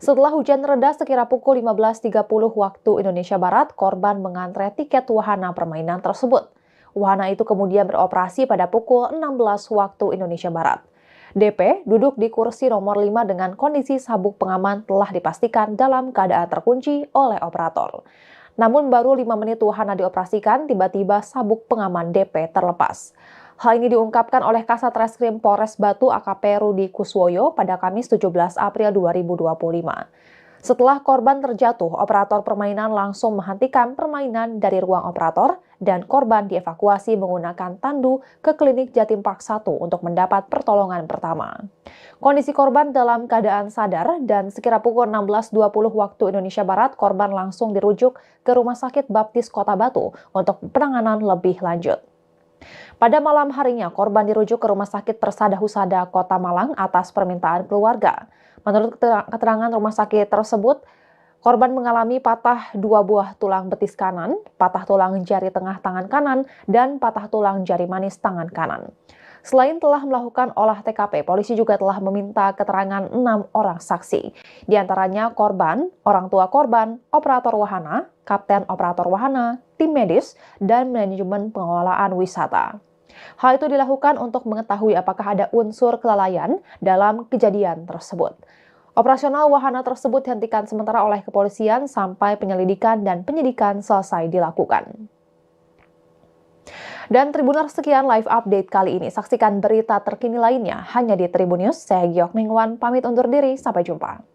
Setelah hujan reda sekira pukul 15.30 waktu Indonesia Barat, korban mengantre tiket wahana permainan tersebut. Wahana itu kemudian beroperasi pada pukul 16 waktu Indonesia Barat. DP duduk di kursi nomor 5 dengan kondisi sabuk pengaman telah dipastikan dalam keadaan terkunci oleh operator. Namun baru 5 menit wahana dioperasikan, tiba-tiba sabuk pengaman DP terlepas. Hal ini diungkapkan oleh Kasat Reskrim Polres Batu AKP Rudi Kuswoyo pada Kamis 17 April 2025. Setelah korban terjatuh, operator permainan langsung menghentikan permainan dari ruang operator dan korban dievakuasi menggunakan tandu ke klinik Jatim Park 1 untuk mendapat pertolongan pertama. Kondisi korban dalam keadaan sadar dan sekira pukul 16.20 waktu Indonesia Barat, korban langsung dirujuk ke Rumah Sakit Baptis Kota Batu untuk penanganan lebih lanjut. Pada malam harinya, korban dirujuk ke Rumah Sakit Persada Husada Kota Malang atas permintaan keluarga. Menurut keterangan rumah sakit tersebut, korban mengalami patah 2 buah tulang betis kanan, patah tulang jari tengah tangan kanan, dan patah tulang jari manis tangan kanan. Selain telah melakukan olah TKP, polisi juga telah meminta keterangan 6 orang saksi. Di antaranya korban, orang tua korban, operator wahana, kapten operator wahana, tim medis, dan manajemen pengelolaan wisata. Hal itu dilakukan untuk mengetahui apakah ada unsur kelalaian dalam kejadian tersebut. Operasional wahana tersebut dihentikan sementara oleh kepolisian sampai penyelidikan dan penyidikan selesai dilakukan. Dan Tribuners, sekian live update kali ini. Saksikan berita terkini lainnya hanya di Tribun News. Saya Giok Mingwan, pamit undur diri. Sampai jumpa.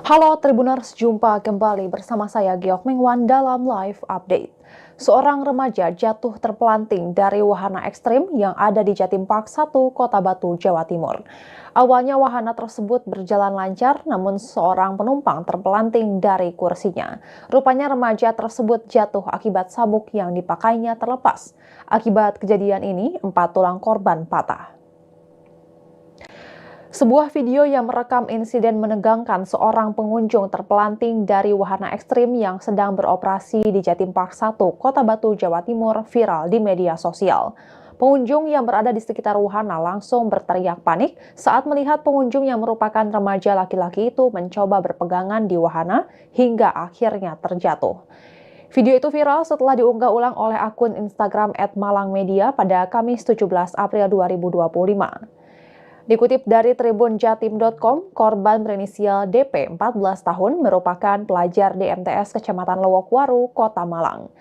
Halo Tribuners, jumpa kembali bersama saya Giok Mingwan dalam live update. Seorang remaja jatuh terpelanting dari wahana ekstrim yang ada di Jatim Park 1, Kota Batu, Jawa Timur. Awalnya wahana tersebut berjalan lancar, namun seorang penumpang terpelanting dari kursinya. Rupanya remaja tersebut jatuh akibat sabuk yang dipakainya terlepas. Akibat kejadian ini, 4 tulang korban patah. Sebuah video yang merekam insiden menegangkan seorang pengunjung terpelanting dari wahana ekstrim yang sedang beroperasi di Jatim Park 1, Kota Batu, Jawa Timur viral di media sosial. Pengunjung yang berada di sekitar wahana langsung berteriak panik saat melihat pengunjung yang merupakan remaja laki-laki itu mencoba berpegangan di wahana hingga akhirnya terjatuh. Video itu viral setelah diunggah ulang oleh akun Instagram @malangmedia pada Kamis 17 April 2025. Dikutip dari tribunjatim.com, korban berinisial DP 14 tahun merupakan pelajar di MTS Kecamatan Lowokwaru, Kota Malang.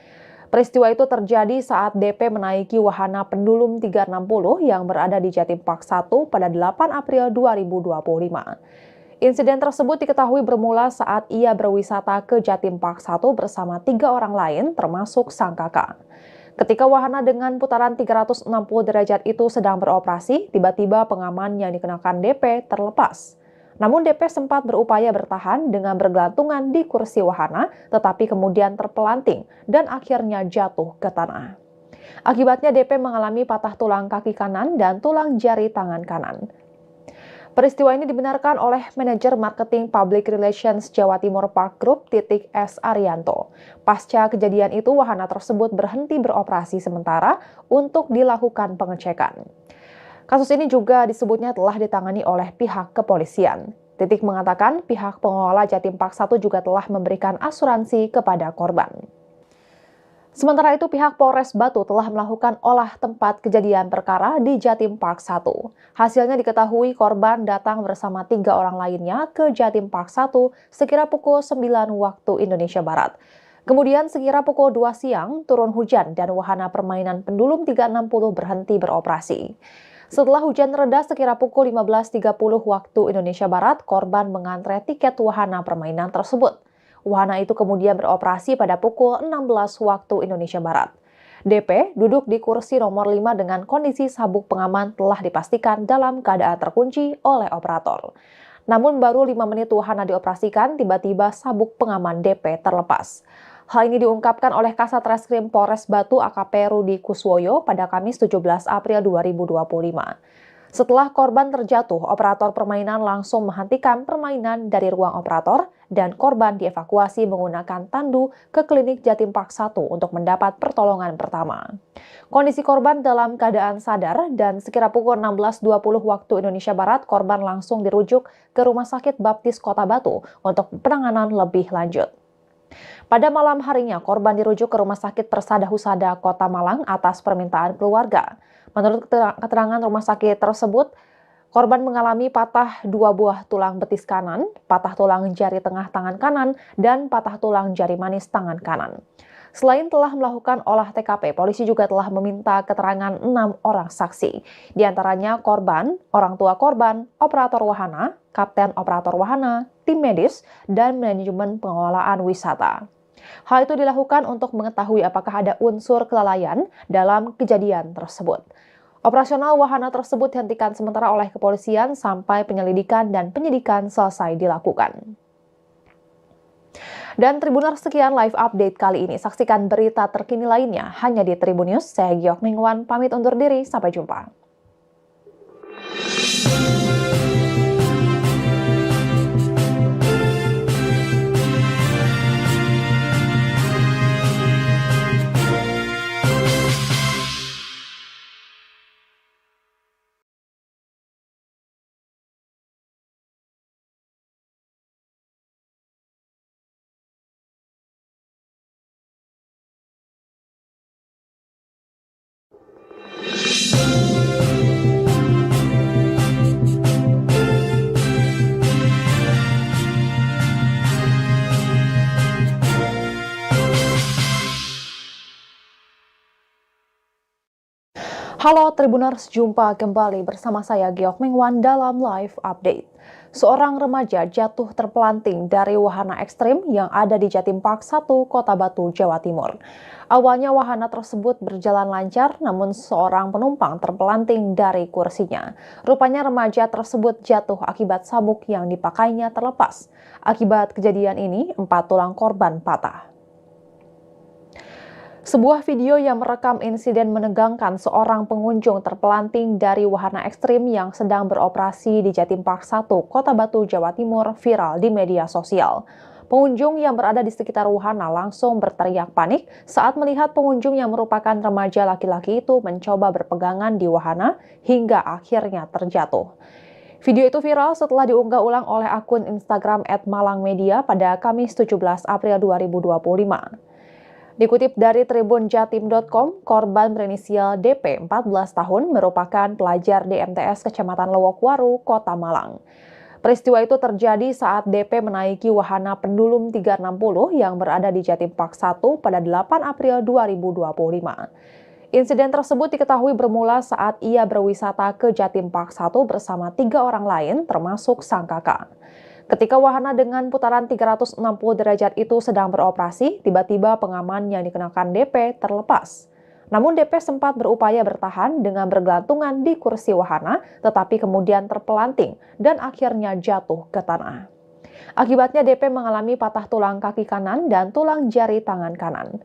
Peristiwa itu terjadi saat DP menaiki wahana pendulum 360 yang berada di Jatim Park 1 pada 8 April 2025. Insiden tersebut diketahui bermula saat ia berwisata ke Jatim Park 1 bersama 3 orang lain termasuk sang kakak. Ketika wahana dengan putaran 360 derajat itu sedang beroperasi, tiba-tiba pengaman yang dikenakan DP terlepas. Namun DP sempat berupaya bertahan dengan bergelantungan di kursi wahana, tetapi kemudian terpelanting dan akhirnya jatuh ke tanah. Akibatnya DP mengalami patah tulang kaki kanan dan tulang jari tangan kanan. Peristiwa ini dibenarkan oleh manajer marketing public relations Jawa Timur Park Group S. Arianto. Pasca kejadian itu, wahana tersebut berhenti beroperasi sementara untuk dilakukan pengecekan. Kasus ini juga disebutnya telah ditangani oleh pihak kepolisian. Titik mengatakan pihak pengelola Jatim Park 1 juga telah memberikan asuransi kepada korban. Sementara itu, pihak Polres Batu telah melakukan olah tempat kejadian perkara di Jatim Park 1. Hasilnya diketahui korban datang bersama 3 orang lainnya ke Jatim Park 1 sekira pukul 9 waktu Indonesia Barat. Kemudian sekira pukul 2 siang turun hujan dan wahana permainan pendulum 360 berhenti beroperasi. Setelah hujan reda sekira pukul 15.30 waktu Indonesia Barat, korban mengantre tiket wahana permainan tersebut. Wahana itu kemudian beroperasi pada pukul 16 waktu Indonesia Barat. DP duduk di kursi nomor 5 dengan kondisi sabuk pengaman telah dipastikan dalam keadaan terkunci oleh operator. Namun baru 5 menit wahana dioperasikan, tiba-tiba sabuk pengaman DP terlepas. Hal ini diungkapkan oleh Kasat Reskrim Polres Batu AKP Rudi Kuswoyo pada Kamis 17 April 2025. Setelah korban terjatuh, operator permainan langsung menghentikan permainan dari ruang operator dan korban dievakuasi menggunakan tandu ke klinik Jatim Park 1 untuk mendapat pertolongan pertama. Kondisi korban dalam keadaan sadar dan sekira pukul 16.20 waktu Indonesia Barat, korban langsung dirujuk ke Rumah Sakit Baptis Kota Batu untuk penanganan lebih lanjut. Pada malam harinya, korban dirujuk ke Rumah Sakit Persada Husada Kota Malang atas permintaan keluarga. Menurut keterangan rumah sakit tersebut, korban mengalami patah 2 buah tulang betis kanan, patah tulang jari tengah tangan kanan, dan patah tulang jari manis tangan kanan. Selain telah melakukan olah TKP, polisi juga telah meminta keterangan 6 orang saksi. Di antaranya korban, orang tua korban, operator wahana, kapten operator wahana, tim medis, dan manajemen pengelolaan wisata. Hal itu dilakukan untuk mengetahui apakah ada unsur kelalaian dalam kejadian tersebut. Operasional wahana tersebut dihentikan sementara oleh kepolisian sampai penyelidikan dan penyidikan selesai dilakukan. Dan Tribuners, sekian live update kali ini. Saksikan berita terkini lainnya hanya di Tribun News. Saya Giok Mingwan, pamit undur diri. Sampai jumpa. Halo Tribuners, jumpa kembali bersama saya Giok Mingwan dalam live update. Seorang remaja jatuh terpelanting dari wahana ekstrim yang ada di Jatim Park 1, Kota Batu, Jawa Timur. Awalnya wahana tersebut berjalan lancar, namun seorang penumpang terpelanting dari kursinya. Rupanya remaja tersebut jatuh akibat sabuk yang dipakainya terlepas. Akibat kejadian ini, 4 tulang korban patah. Sebuah video yang merekam insiden menegangkan seorang pengunjung terpelanting dari wahana ekstrim yang sedang beroperasi di Jatim Park 1, Kota Batu, Jawa Timur, viral di media sosial. Pengunjung yang berada di sekitar wahana langsung berteriak panik saat melihat pengunjung yang merupakan remaja laki-laki itu mencoba berpegangan di wahana hingga akhirnya terjatuh. Video itu viral setelah diunggah ulang oleh akun Instagram @malangmedia pada Kamis 17 April 2025. Dikutip dari tribunjatim.com, korban berinisial DP 14 tahun merupakan pelajar di MTS Kecamatan Lowokwaru, Kota Malang. Peristiwa itu terjadi saat DP menaiki wahana pendulum 360 yang berada di Jatim Park 1 pada 8 April 2025. Insiden tersebut diketahui bermula saat ia berwisata ke Jatim Park 1 bersama 3 orang lain termasuk sang kakak. Ketika wahana dengan putaran 360 derajat itu sedang beroperasi, tiba-tiba pengaman yang dikenakan DP terlepas. Namun DP sempat berupaya bertahan dengan bergelantungan di kursi wahana, tetapi kemudian terpelanting dan akhirnya jatuh ke tanah. Akibatnya DP mengalami patah tulang kaki kanan dan tulang jari tangan kanan.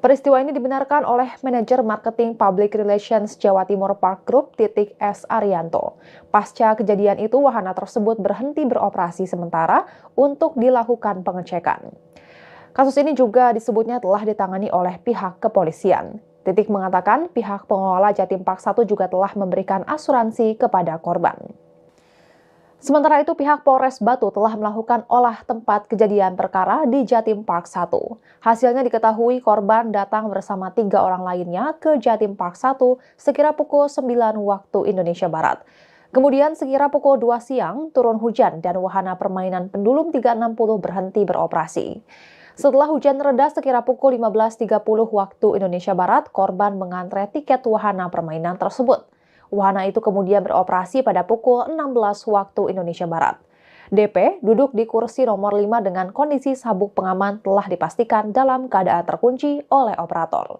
Peristiwa ini dibenarkan oleh manajer marketing Public Relations Jawa Timur Park Group S. Arianto. Pasca kejadian itu, wahana tersebut berhenti beroperasi sementara untuk dilakukan pengecekan. Kasus ini juga disebutnya telah ditangani oleh pihak kepolisian. Titik mengatakan pihak pengelola Jatim Park 1 juga telah memberikan asuransi kepada korban. Sementara itu, pihak Polres Batu telah melakukan olah tempat kejadian perkara di Jatim Park 1. Hasilnya diketahui korban datang bersama 3 orang lainnya ke Jatim Park 1 sekira pukul 9 waktu Indonesia Barat. Kemudian sekira pukul 2 siang turun hujan dan wahana permainan pendulum 360 berhenti beroperasi. Setelah hujan reda sekira pukul 15.30 waktu Indonesia Barat, korban mengantre tiket wahana permainan tersebut. Wahana itu kemudian beroperasi pada pukul 16 waktu Indonesia Barat. DP duduk di kursi nomor 5 dengan kondisi sabuk pengaman telah dipastikan dalam keadaan terkunci oleh operator.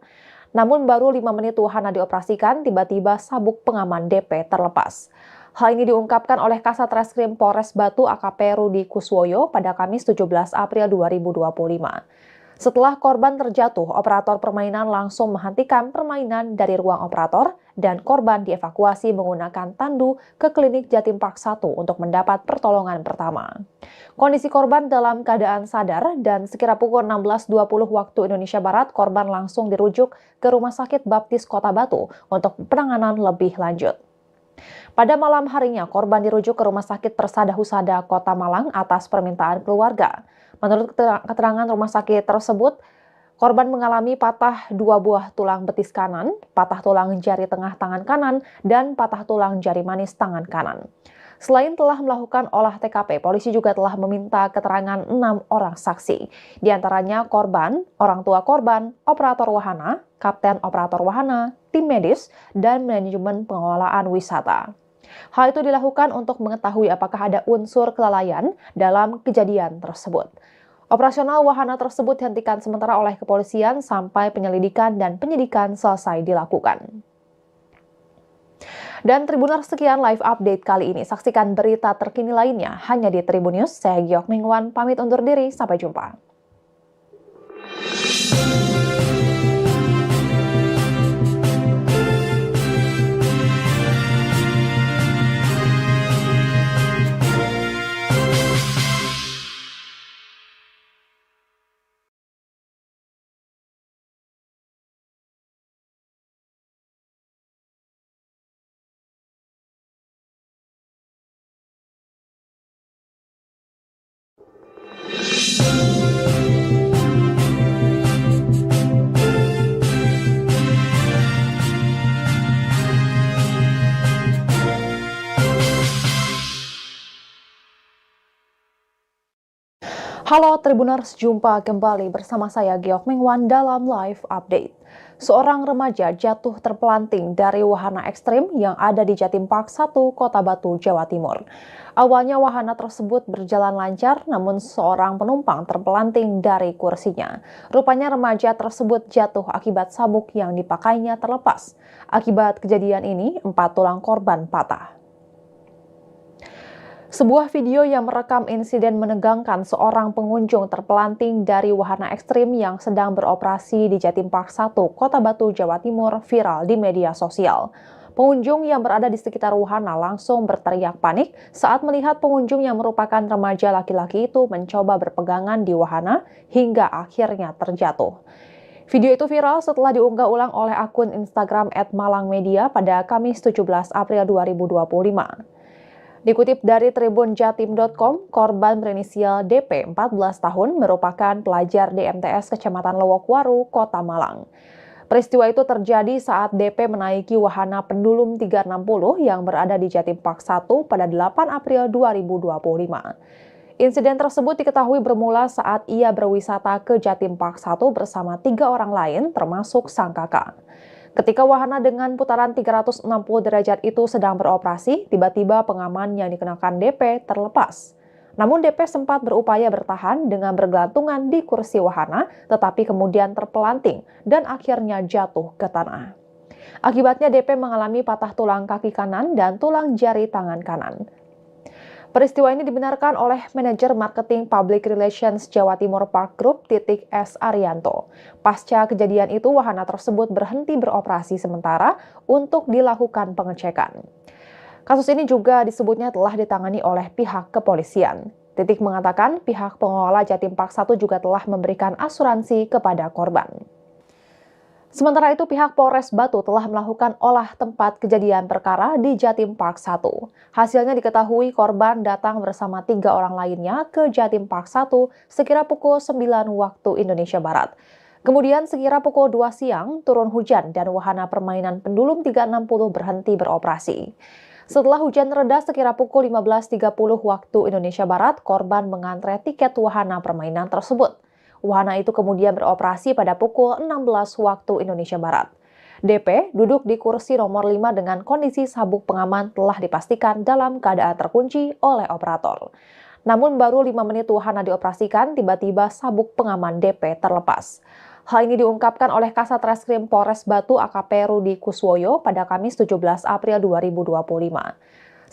Namun baru 5 menit wahana dioperasikan, tiba-tiba sabuk pengaman DP terlepas. Hal ini diungkapkan oleh Kasat Reskrim Polres Batu AKP Rudi Kuswoyo pada Kamis 17 April 2025. Setelah korban terjatuh, operator permainan langsung menghentikan permainan dari ruang operator dan korban dievakuasi menggunakan tandu ke klinik Jatim Park 1 untuk mendapat pertolongan pertama. Kondisi korban dalam keadaan sadar dan sekira pukul 16.20 waktu Indonesia Barat, korban langsung dirujuk ke Rumah Sakit Baptis Kota Batu untuk penanganan lebih lanjut. Pada malam harinya, korban dirujuk ke Rumah Sakit Persada Husada Kota Malang atas permintaan keluarga. Menurut keterangan rumah sakit tersebut, korban mengalami patah 2 buah tulang betis kanan, patah tulang jari tengah tangan kanan, dan patah tulang jari manis tangan kanan. Selain telah melakukan olah TKP, polisi juga telah meminta keterangan 6 orang saksi. Di antaranya korban, orang tua korban, operator wahana, kapten operator wahana, tim medis, dan manajemen pengelolaan wisata. Hal itu dilakukan untuk mengetahui apakah ada unsur kelalaian dalam kejadian tersebut. Operasional wahana tersebut dihentikan sementara oleh kepolisian sampai penyelidikan dan penyidikan selesai dilakukan. Dan Tribuners, sekian live update kali ini. Saksikan berita terkini lainnya hanya di Tribun News. Saya Giok Mingwan, pamit undur diri. Sampai jumpa. Halo Tribuners, jumpa kembali bersama saya Giok Mingwan dalam live update. Seorang remaja jatuh terpelanting dari wahana ekstrim yang ada di Jatim Park 1, Kota Batu, Jawa Timur. Awalnya wahana tersebut berjalan lancar, namun seorang penumpang terpelanting dari kursinya. Rupanya remaja tersebut jatuh akibat sabuk yang dipakainya terlepas. Akibat kejadian ini, 4 tulang korban patah. Sebuah video yang merekam insiden menegangkan seorang pengunjung terpelanting dari wahana ekstrim yang sedang beroperasi di Jatim Park 1, Kota Batu, Jawa Timur, viral di media sosial. Pengunjung yang berada di sekitar wahana langsung berteriak panik saat melihat pengunjung yang merupakan remaja laki-laki itu mencoba berpegangan di wahana hingga akhirnya terjatuh. Video itu viral setelah diunggah ulang oleh akun Instagram @malangmedia pada Kamis 17 April 2025. Dikutip dari tribunjatim.com, korban berinisial DP 14 tahun merupakan pelajar di MTS Kecamatan Lowokwaru, Kota Malang. Peristiwa itu terjadi saat DP menaiki wahana pendulum 360 yang berada di Jatim Park 1 pada 8 April 2025. Insiden tersebut diketahui bermula saat ia berwisata ke Jatim Park 1 bersama 3 orang lain termasuk sang kakak. Ketika wahana dengan putaran 360 derajat itu sedang beroperasi, tiba-tiba pengaman yang dikenakan DP terlepas. Namun DP sempat berupaya bertahan dengan bergelantungan di kursi wahana, tetapi kemudian terpelanting dan akhirnya jatuh ke tanah. Akibatnya DP mengalami patah tulang kaki kanan dan tulang jari tangan kanan. Peristiwa ini dibenarkan oleh manajer marketing public relations Jawa Timur Park Group S. Arianto. Pasca kejadian itu, wahana tersebut berhenti beroperasi sementara untuk dilakukan pengecekan. Kasus ini juga disebutnya telah ditangani oleh pihak kepolisian. Titik mengatakan pihak pengelola Jatim Park 1 juga telah memberikan asuransi kepada korban. Sementara itu, pihak Polres Batu telah melakukan olah tempat kejadian perkara di Jatim Park 1. Hasilnya diketahui korban datang bersama 3 orang lainnya ke Jatim Park 1 sekira pukul 9 waktu Indonesia Barat. Kemudian sekira pukul 2 siang turun hujan dan wahana permainan pendulum 360 berhenti beroperasi. Setelah hujan reda sekira pukul 15.30 waktu Indonesia Barat, korban mengantre tiket wahana permainan tersebut. Wahana itu kemudian beroperasi pada pukul 16 waktu Indonesia Barat. DP duduk di kursi nomor 5 dengan kondisi sabuk pengaman telah dipastikan dalam keadaan terkunci oleh operator. Namun baru 5 menit wahana dioperasikan, tiba-tiba sabuk pengaman DP terlepas. Hal ini diungkapkan oleh Kasat Reskrim Polres Batu AKP Rudi Kuswoyo pada Kamis 17 April 2025.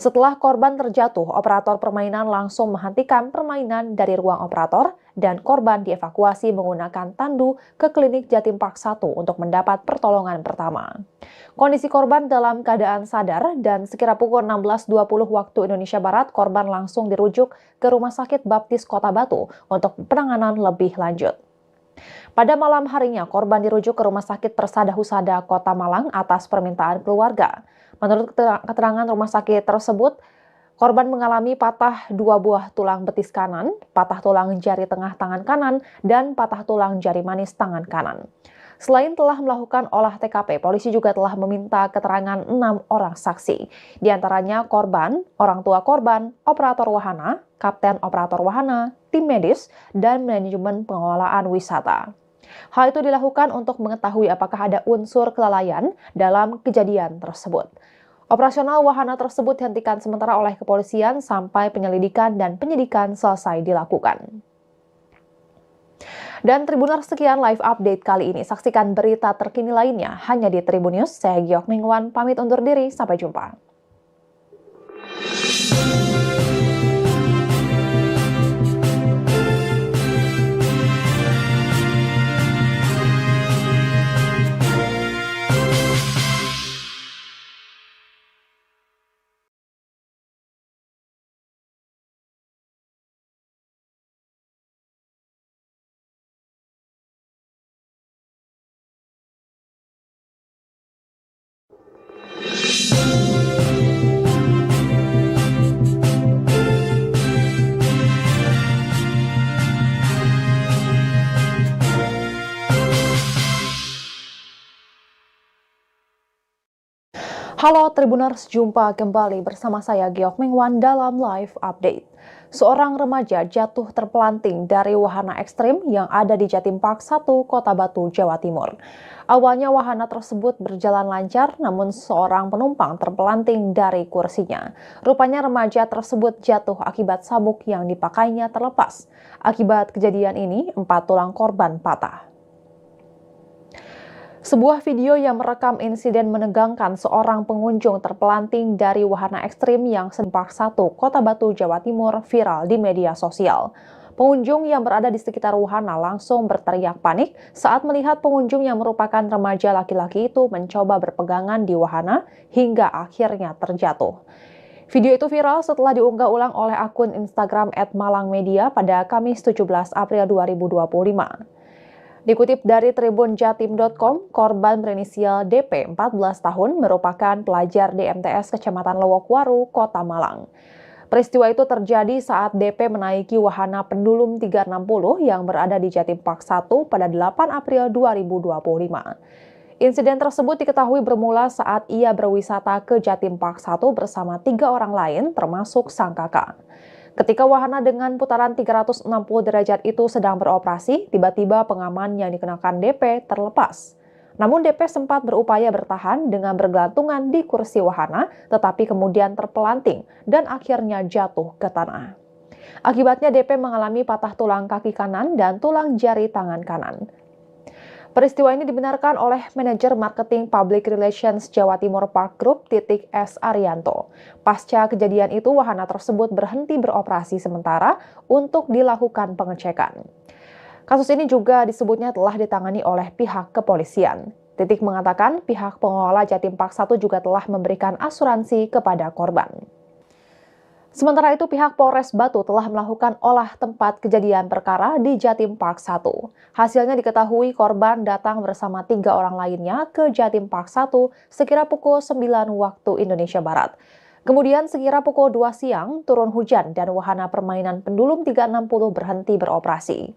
Setelah korban terjatuh, operator permainan langsung menghentikan permainan dari ruang operator dan korban dievakuasi menggunakan tandu ke klinik Jatim Park 1 untuk mendapat pertolongan pertama. Kondisi korban dalam keadaan sadar dan sekira pukul 16.20 waktu Indonesia Barat, korban langsung dirujuk ke Rumah Sakit Baptis Kota Batu untuk penanganan lebih lanjut. Pada malam harinya, korban dirujuk ke Rumah Sakit Persada Husada Kota Malang atas permintaan keluarga. Menurut keterangan rumah sakit tersebut, korban mengalami patah 2 buah tulang betis kanan, patah tulang jari tengah tangan kanan, dan patah tulang jari manis tangan kanan. Selain telah melakukan olah TKP, polisi juga telah meminta keterangan 6 orang saksi. Di antaranya korban, orang tua korban, operator wahana, kapten operator wahana, tim medis, dan manajemen pengelolaan wisata. Hal itu dilakukan untuk mengetahui apakah ada unsur kelalaian dalam kejadian tersebut. Operasional wahana tersebut dihentikan sementara oleh kepolisian sampai penyelidikan dan penyidikan selesai dilakukan. Dan Tribuners, sekian live update kali ini. Saksikan berita terkini lainnya hanya di Tribun News. Saya Giok Mingwan, pamit undur diri. Sampai jumpa. Halo Tribuners, jumpa kembali bersama saya Giok Mingwan dalam live update. Seorang remaja jatuh terpelanting dari wahana ekstrim yang ada di Jatim Park 1, Kota Batu, Jawa Timur. Awalnya wahana tersebut berjalan lancar, namun seorang penumpang terpelanting dari kursinya. Rupanya remaja tersebut jatuh akibat sabuk yang dipakainya terlepas. Akibat kejadian ini, 4 tulang korban patah. Sebuah video yang merekam insiden menegangkan seorang pengunjung terpelanting dari wahana ekstrim yang Park 1, Kota Batu, Jawa Timur viral di media sosial. Pengunjung yang berada di sekitar wahana langsung berteriak panik saat melihat pengunjung yang merupakan remaja laki-laki itu mencoba berpegangan di wahana hingga akhirnya terjatuh. Video itu viral setelah diunggah ulang oleh akun Instagram @malangmedia pada Kamis 17 April 2025. Dikutip dari tribunjatim.com, korban berinisial DP 14 tahun merupakan pelajar di MTS Kecamatan Lowokwaru, Kota Malang. Peristiwa itu terjadi saat DP menaiki wahana pendulum 360 yang berada di Jatim Park 1 pada 8 April 2025. Insiden tersebut diketahui bermula saat ia berwisata ke Jatim Park 1 bersama 3 orang lain termasuk sang kakak. Ketika wahana dengan putaran 360 derajat itu sedang beroperasi, tiba-tiba pengaman yang dikenakan DP terlepas. Namun DP sempat berupaya bertahan dengan bergelantungan di kursi wahana, tetapi kemudian terpelanting dan akhirnya jatuh ke tanah. Akibatnya DP mengalami patah tulang kaki kanan dan tulang jari tangan kanan. Peristiwa ini dibenarkan oleh manajer marketing Public Relations Jawa Timur Park Group S. Arianto. Pasca kejadian itu, wahana tersebut berhenti beroperasi sementara untuk dilakukan pengecekan. Kasus ini juga disebutnya telah ditangani oleh pihak kepolisian. Mengatakan pihak pengelola Jatim Park 1 juga telah memberikan asuransi kepada korban. Sementara itu, pihak Polres Batu telah melakukan olah tempat kejadian perkara di Jatim Park 1. Hasilnya diketahui korban datang bersama 3 orang lainnya ke Jatim Park 1 sekira pukul 9 waktu Indonesia Barat. Kemudian sekira pukul 2 siang turun hujan dan wahana permainan pendulum 360 berhenti beroperasi.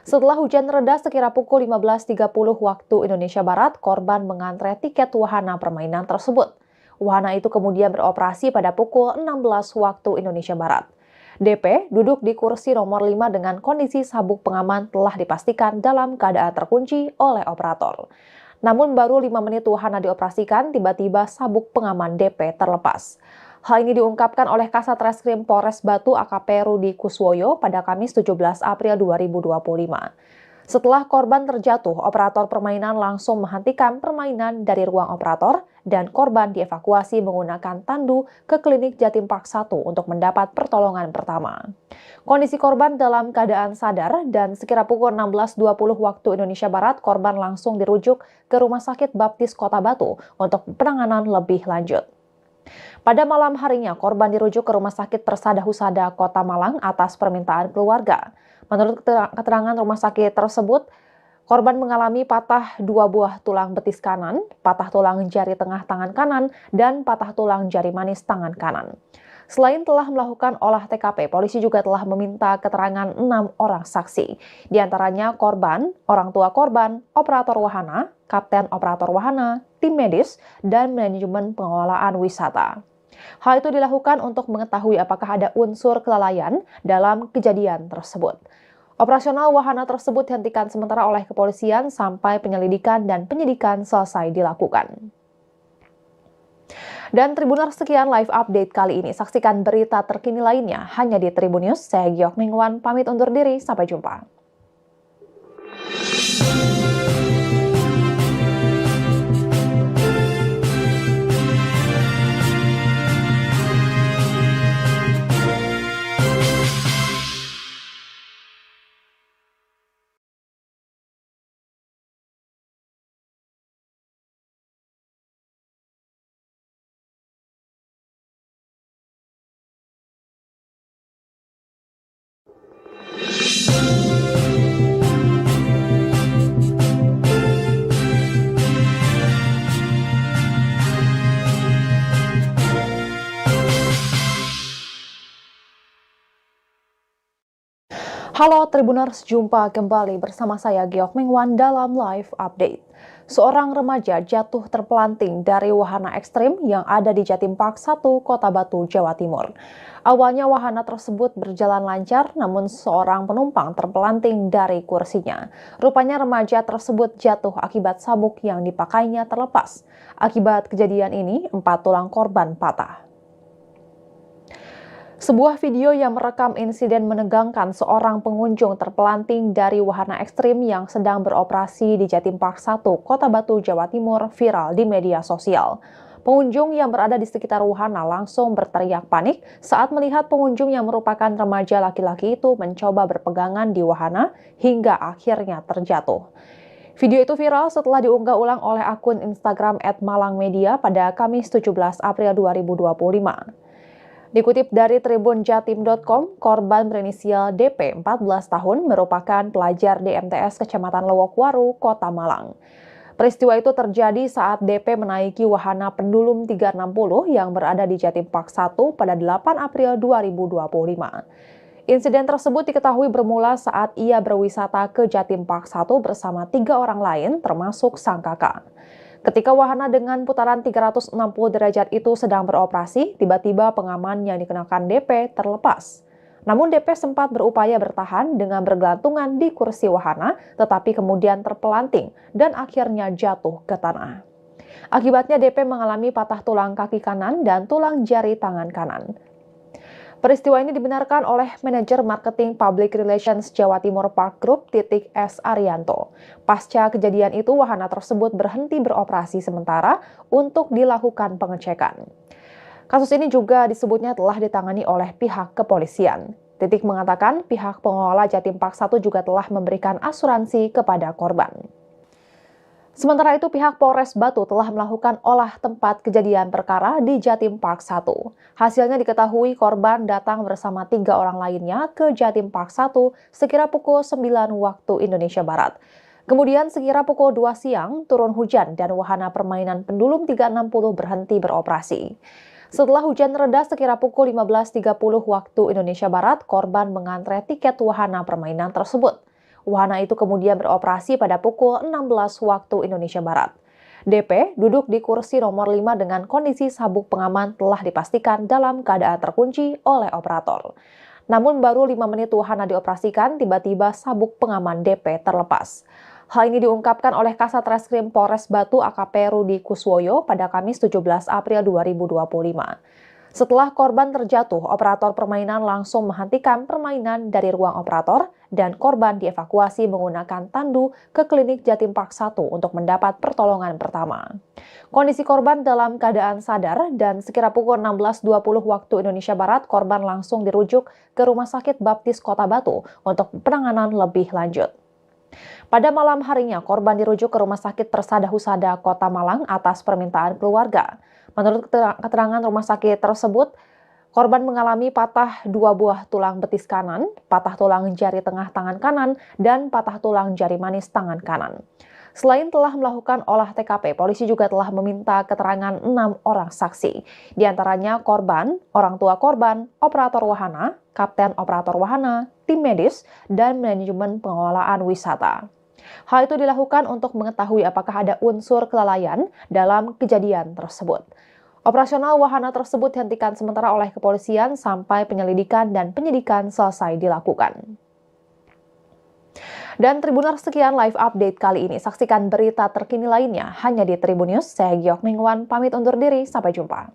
Setelah hujan reda sekira pukul 15.30 waktu Indonesia Barat, korban mengantre tiket wahana permainan tersebut. Wahana itu kemudian beroperasi pada pukul 16 waktu Indonesia Barat. DP duduk di kursi nomor 5 dengan kondisi sabuk pengaman telah dipastikan dalam keadaan terkunci oleh operator. Namun baru 5 menit wahana dioperasikan, tiba-tiba sabuk pengaman DP terlepas. Hal ini diungkapkan oleh Kasat Reskrim Polres Batu AKP Rudi Kuswoyo pada Kamis 17 April 2025. Setelah korban terjatuh, operator permainan langsung menghentikan permainan dari ruang operator dan korban dievakuasi menggunakan tandu ke klinik Jatim Park 1 untuk mendapat pertolongan pertama. Kondisi korban dalam keadaan sadar dan sekira pukul 16.20 waktu Indonesia Barat, korban langsung dirujuk ke Rumah Sakit Baptis Kota Batu untuk penanganan lebih lanjut. Pada malam harinya, korban dirujuk ke Rumah Sakit Persada Husada Kota Malang atas permintaan keluarga. Menurut keterangan rumah sakit tersebut, korban mengalami patah 2 buah tulang betis kanan, patah tulang jari tengah tangan kanan, dan patah tulang jari manis tangan kanan. Selain telah melakukan olah TKP, polisi juga telah meminta keterangan 6 orang saksi. Di antaranya korban, orang tua korban, operator wahana, kapten operator wahana, tim medis, dan manajemen pengelolaan wisata. Hal itu dilakukan untuk mengetahui apakah ada unsur kelalaian dalam kejadian tersebut. Operasional wahana tersebut dihentikan sementara oleh kepolisian sampai penyelidikan dan penyidikan selesai dilakukan. Dan Tribuners, sekian live update kali ini. Saksikan berita terkini lainnya hanya di Tribun News. Saya Giok Mingwan, pamit undur diri. Sampai jumpa. Halo Tribuners, jumpa kembali bersama saya Giok Mingwan dalam live update. Seorang remaja jatuh terpelanting dari wahana ekstrim yang ada di Jatim Park 1, Kota Batu, Jawa Timur. Awalnya wahana tersebut berjalan lancar, namun seorang penumpang terpelanting dari kursinya. Rupanya remaja tersebut jatuh akibat sabuk yang dipakainya terlepas. Akibat kejadian ini, 4 tulang korban patah. Sebuah video yang merekam insiden menegangkan seorang pengunjung terpelanting dari wahana ekstrim yang sedang beroperasi di Jatim Park 1, Kota Batu, Jawa Timur, viral di media sosial. Pengunjung yang berada di sekitar wahana langsung berteriak panik saat melihat pengunjung yang merupakan remaja laki-laki itu mencoba berpegangan di wahana hingga akhirnya terjatuh. Video itu viral setelah diunggah ulang oleh akun Instagram @malangmedia pada Kamis 17 April 2025. Dikutip dari tribunjatim.com, korban berinisial DP 14 tahun merupakan pelajar di MTS Kecamatan Lowokwaru, Kota Malang. Peristiwa itu terjadi saat DP menaiki wahana pendulum 360 yang berada di Jatim Park 1 pada 8 April 2025. Insiden tersebut diketahui bermula saat ia berwisata ke Jatim Park 1 bersama 3 orang lain termasuk sang kakak. Ketika wahana dengan putaran 360 derajat itu sedang beroperasi, tiba-tiba pengaman yang dikenakan DP terlepas. Namun DP sempat berupaya bertahan dengan bergelantungan di kursi wahana, tetapi kemudian terpelanting dan akhirnya jatuh ke tanah. Akibatnya DP mengalami patah tulang kaki kanan dan tulang jari tangan kanan. Peristiwa ini dibenarkan oleh manajer marketing Public Relations Jawa Timur Park Group S. Arianto. Pasca kejadian itu, wahana tersebut berhenti beroperasi sementara untuk dilakukan pengecekan. Kasus ini juga disebutnya telah ditangani oleh pihak kepolisian. Titik mengatakan pihak pengelola Jatim Park 1 juga telah memberikan asuransi kepada korban. Sementara itu, pihak Polres Batu telah melakukan olah tempat kejadian perkara di Jatim Park 1. Hasilnya diketahui korban datang bersama 3 orang lainnya ke Jatim Park 1 sekira pukul 9 waktu Indonesia Barat. Kemudian sekira pukul 2 siang turun hujan dan wahana permainan pendulum 360 berhenti beroperasi. Setelah hujan reda sekira pukul 15.30 waktu Indonesia Barat, korban mengantre tiket wahana permainan tersebut. Wahana itu kemudian beroperasi pada pukul 16 waktu Indonesia Barat. DP duduk di kursi nomor 5 dengan kondisi sabuk pengaman telah dipastikan dalam keadaan terkunci oleh operator. Namun baru 5 menit wahana dioperasikan, tiba-tiba sabuk pengaman DP terlepas. Hal ini diungkapkan oleh Kasat Reskrim Polres Batu AKP Rudi Kuswoyo pada Kamis 17 April 2025. Setelah korban terjatuh, operator permainan langsung menghentikan permainan dari ruang operator dan korban dievakuasi menggunakan tandu ke klinik Jatim Park 1 untuk mendapat pertolongan pertama. Kondisi korban dalam keadaan sadar dan sekira pukul 16.20 waktu Indonesia Barat, korban langsung dirujuk ke Rumah Sakit Baptis Kota Batu untuk penanganan lebih lanjut. Pada malam harinya, korban dirujuk ke Rumah Sakit Persada Husada Kota Malang atas permintaan keluarga. Menurut keterangan rumah sakit tersebut, korban mengalami patah 2 buah tulang betis kanan, patah tulang jari tengah tangan kanan, dan patah tulang jari manis tangan kanan. Selain telah melakukan olah TKP, polisi juga telah meminta keterangan 6 orang saksi. Di antaranya korban, orang tua korban, operator wahana, kapten operator wahana, tim medis, dan manajemen pengelolaan wisata. Hal itu dilakukan untuk mengetahui apakah ada unsur kelalaian dalam kejadian tersebut. Operasional wahana tersebut dihentikan sementara oleh kepolisian sampai penyelidikan dan penyidikan selesai dilakukan. Dan Tribuners, sekian live update kali ini. Saksikan berita terkini lainnya hanya di Tribun News. Saya Giok Mingwan, pamit undur diri. Sampai jumpa.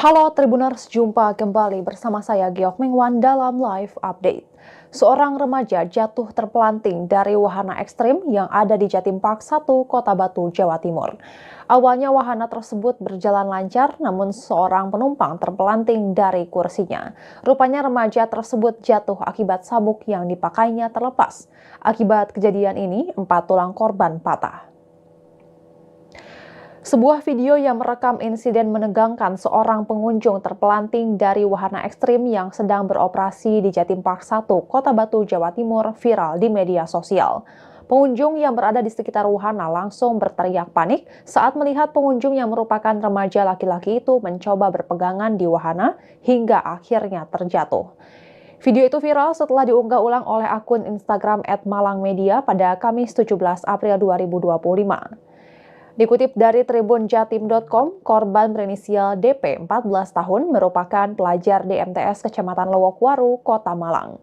Halo Tribuners, jumpa kembali bersama saya Giok Mingwan dalam live update. Seorang remaja jatuh terpelanting dari wahana ekstrim yang ada di Jatim Park 1, Kota Batu, Jawa Timur. Awalnya wahana tersebut berjalan lancar, namun seorang penumpang terpelanting dari kursinya. Rupanya remaja tersebut jatuh akibat sabuk yang dipakainya terlepas. Akibat kejadian ini, 4 tulang korban patah. Sebuah video yang merekam insiden menegangkan seorang pengunjung terpelanting dari wahana ekstrim yang sedang beroperasi di Jatim Park 1, Kota Batu, Jawa Timur, viral di media sosial. Pengunjung yang berada di sekitar wahana langsung berteriak panik saat melihat pengunjung yang merupakan remaja laki-laki itu mencoba berpegangan di wahana hingga akhirnya terjatuh. Video itu viral setelah diunggah ulang oleh akun Instagram @malangmedia pada Kamis 17 April 2025. Dikutip dari tribunjatim.com, korban berinisial DP 14 tahun merupakan pelajar di MTS Kecamatan Lowokwaru, Kota Malang.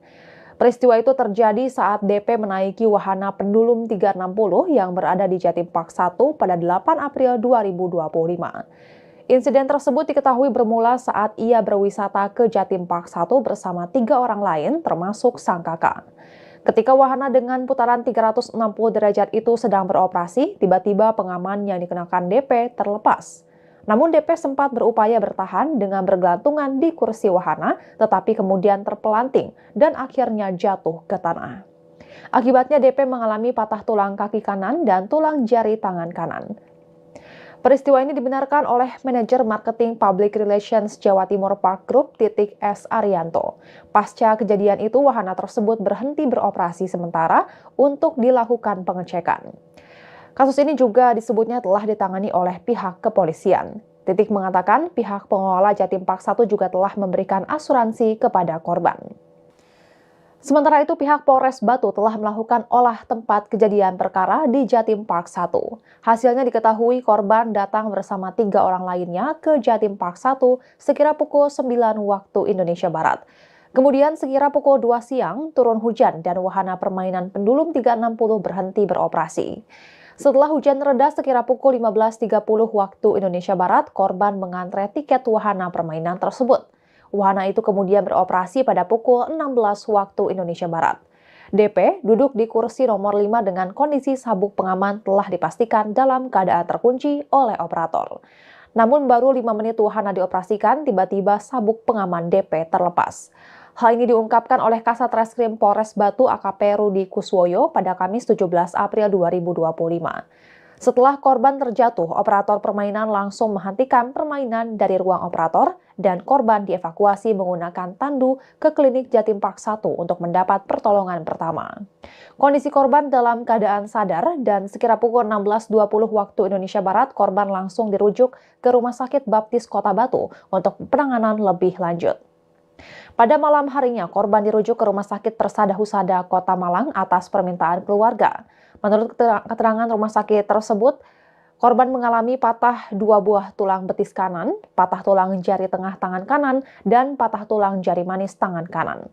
Peristiwa itu terjadi saat DP menaiki wahana pendulum 360 yang berada di Jatim Park 1 pada 8 April 2025. Insiden tersebut diketahui bermula saat ia berwisata ke Jatim Park 1 bersama 3 orang lain termasuk sang kakak. Ketika wahana dengan putaran 360 derajat itu sedang beroperasi, tiba-tiba pengaman yang dikenakan DP terlepas. Namun DP sempat berupaya bertahan dengan bergelantungan di kursi wahana, tetapi kemudian terpelanting dan akhirnya jatuh ke tanah. Akibatnya DP mengalami patah tulang kaki kanan dan tulang jari tangan kanan. Peristiwa ini dibenarkan oleh manajer marketing public relations Jawa Timur Park Group S. Arianto. Pasca kejadian itu, wahana tersebut berhenti beroperasi sementara untuk dilakukan pengecekan. Kasus ini juga disebutnya telah ditangani oleh pihak kepolisian. Titik mengatakan pihak pengelola Jatim Park 1 juga telah memberikan asuransi kepada korban. Sementara itu, pihak Polres Batu telah melakukan olah tempat kejadian perkara di Jatim Park 1. Hasilnya diketahui korban datang bersama 3 orang lainnya ke Jatim Park 1 sekira pukul 9 waktu Indonesia Barat. Kemudian sekira pukul 2 siang, turun hujan dan wahana permainan pendulum 360 berhenti beroperasi. Setelah hujan reda sekira pukul 15.30 waktu Indonesia Barat, korban mengantre tiket wahana permainan tersebut. Wahana itu kemudian beroperasi pada pukul 16 waktu Indonesia Barat. DP duduk di kursi nomor 5 dengan kondisi sabuk pengaman telah dipastikan dalam keadaan terkunci oleh operator. Namun baru 5 menit wahana dioperasikan, tiba-tiba sabuk pengaman DP terlepas. Hal ini diungkapkan oleh Kasat Reskrim Polres Batu AKP Rudi Kuswoyo pada Kamis 17 April 2025. Setelah korban terjatuh, operator permainan langsung menghentikan permainan dari ruang operator dan korban dievakuasi menggunakan tandu ke klinik Jatim Park 1 untuk mendapat pertolongan pertama. Kondisi korban dalam keadaan sadar dan sekira pukul 16.20 waktu Indonesia Barat, korban langsung dirujuk ke Rumah Sakit Baptis Kota Batu untuk penanganan lebih lanjut. Pada malam harinya, korban dirujuk ke Rumah Sakit Persada Husada Kota Malang atas permintaan keluarga. Menurut keterangan rumah sakit tersebut, korban mengalami patah 2 buah tulang betis kanan, patah tulang jari tengah tangan kanan, dan patah tulang jari manis tangan kanan.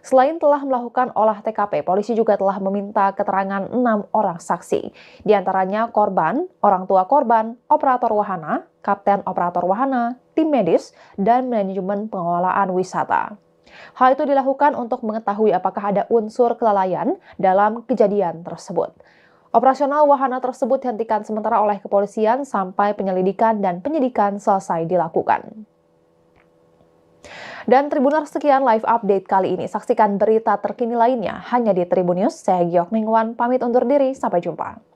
Selain telah melakukan olah TKP, polisi juga telah meminta keterangan 6 orang saksi. Di antaranya korban, orang tua korban, operator wahana, kapten operator wahana, tim medis, dan manajemen pengelolaan wisata. Hal itu dilakukan untuk mengetahui apakah ada unsur kelalaian dalam kejadian tersebut. Operasional wahana tersebut dihentikan sementara oleh kepolisian sampai penyelidikan dan penyidikan selesai dilakukan. Dan Tribuners, sekian live update kali ini. Saksikan berita terkini lainnya hanya di Tribun News. Saya Giok Mingwan, pamit undur diri. Sampai jumpa.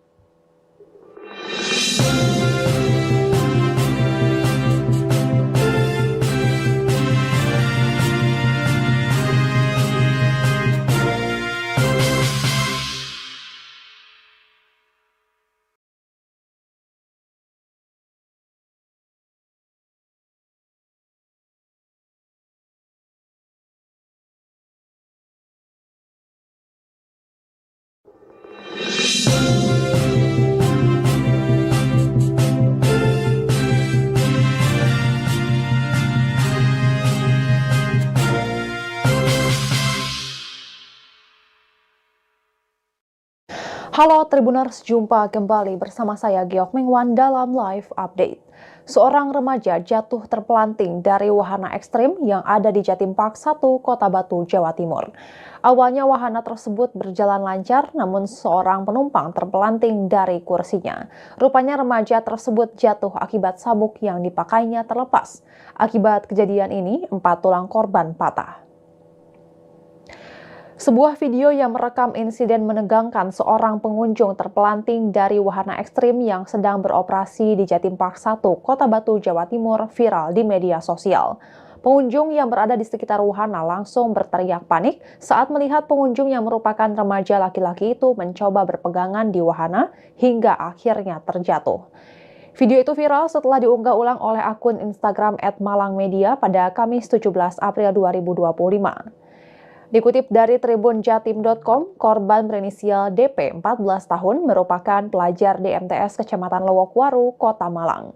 Halo Tribuners, jumpa kembali bersama saya Giok Mingwan dalam live update. Seorang remaja jatuh terpelanting dari wahana ekstrim yang ada di Jatim Park 1, Kota Batu, Jawa Timur. Awalnya wahana tersebut berjalan lancar, namun seorang penumpang terpelanting dari kursinya. Rupanya remaja tersebut jatuh akibat sabuk yang dipakainya terlepas. Akibat kejadian ini, 4 tulang korban patah. Sebuah video yang merekam insiden menegangkan seorang pengunjung terpelanting dari wahana ekstrim yang sedang beroperasi di Jatim Park 1, Kota Batu, Jawa Timur viral di media sosial. Pengunjung yang berada di sekitar wahana langsung berteriak panik saat melihat pengunjung yang merupakan remaja laki-laki itu mencoba berpegangan di wahana hingga akhirnya terjatuh. Video itu viral setelah diunggah ulang oleh akun Instagram @malangmedia pada Kamis 17 April 2025. Dikutip dari tribunjatim.com, korban berinisial DP 14 tahun merupakan pelajar di MTS Kecamatan Lowokwaru, Kota Malang.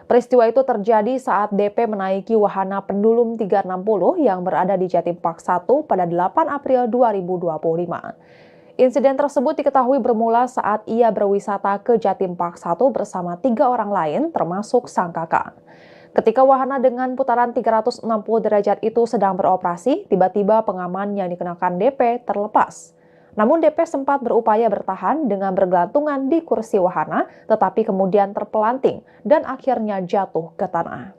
Peristiwa itu terjadi saat DP menaiki wahana pendulum 360 yang berada di Jatim Park 1 pada 8 April 2025. Insiden tersebut diketahui bermula saat ia berwisata ke Jatim Park 1 bersama 3 orang lain termasuk sang kakak. Ketika wahana dengan putaran 360 derajat itu sedang beroperasi, tiba-tiba pengaman yang dikenakan DP terlepas. Namun DP sempat berupaya bertahan dengan bergelantungan di kursi wahana, tetapi kemudian terpelanting dan akhirnya jatuh ke tanah.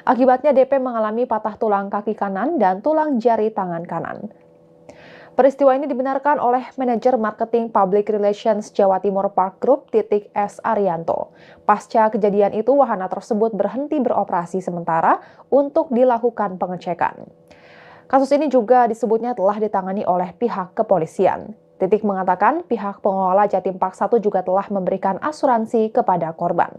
Akibatnya DP mengalami patah tulang kaki kanan dan tulang jari tangan kanan. Peristiwa ini dibenarkan oleh manajer marketing Public Relations Jawa Timur Park Group S. Arianto. Pasca kejadian itu, wahana tersebut berhenti beroperasi sementara untuk dilakukan pengecekan. Kasus ini juga disebutnya telah ditangani oleh pihak kepolisian. Mengatakan pihak pengelola Jatim Park 1 juga telah memberikan asuransi kepada korban.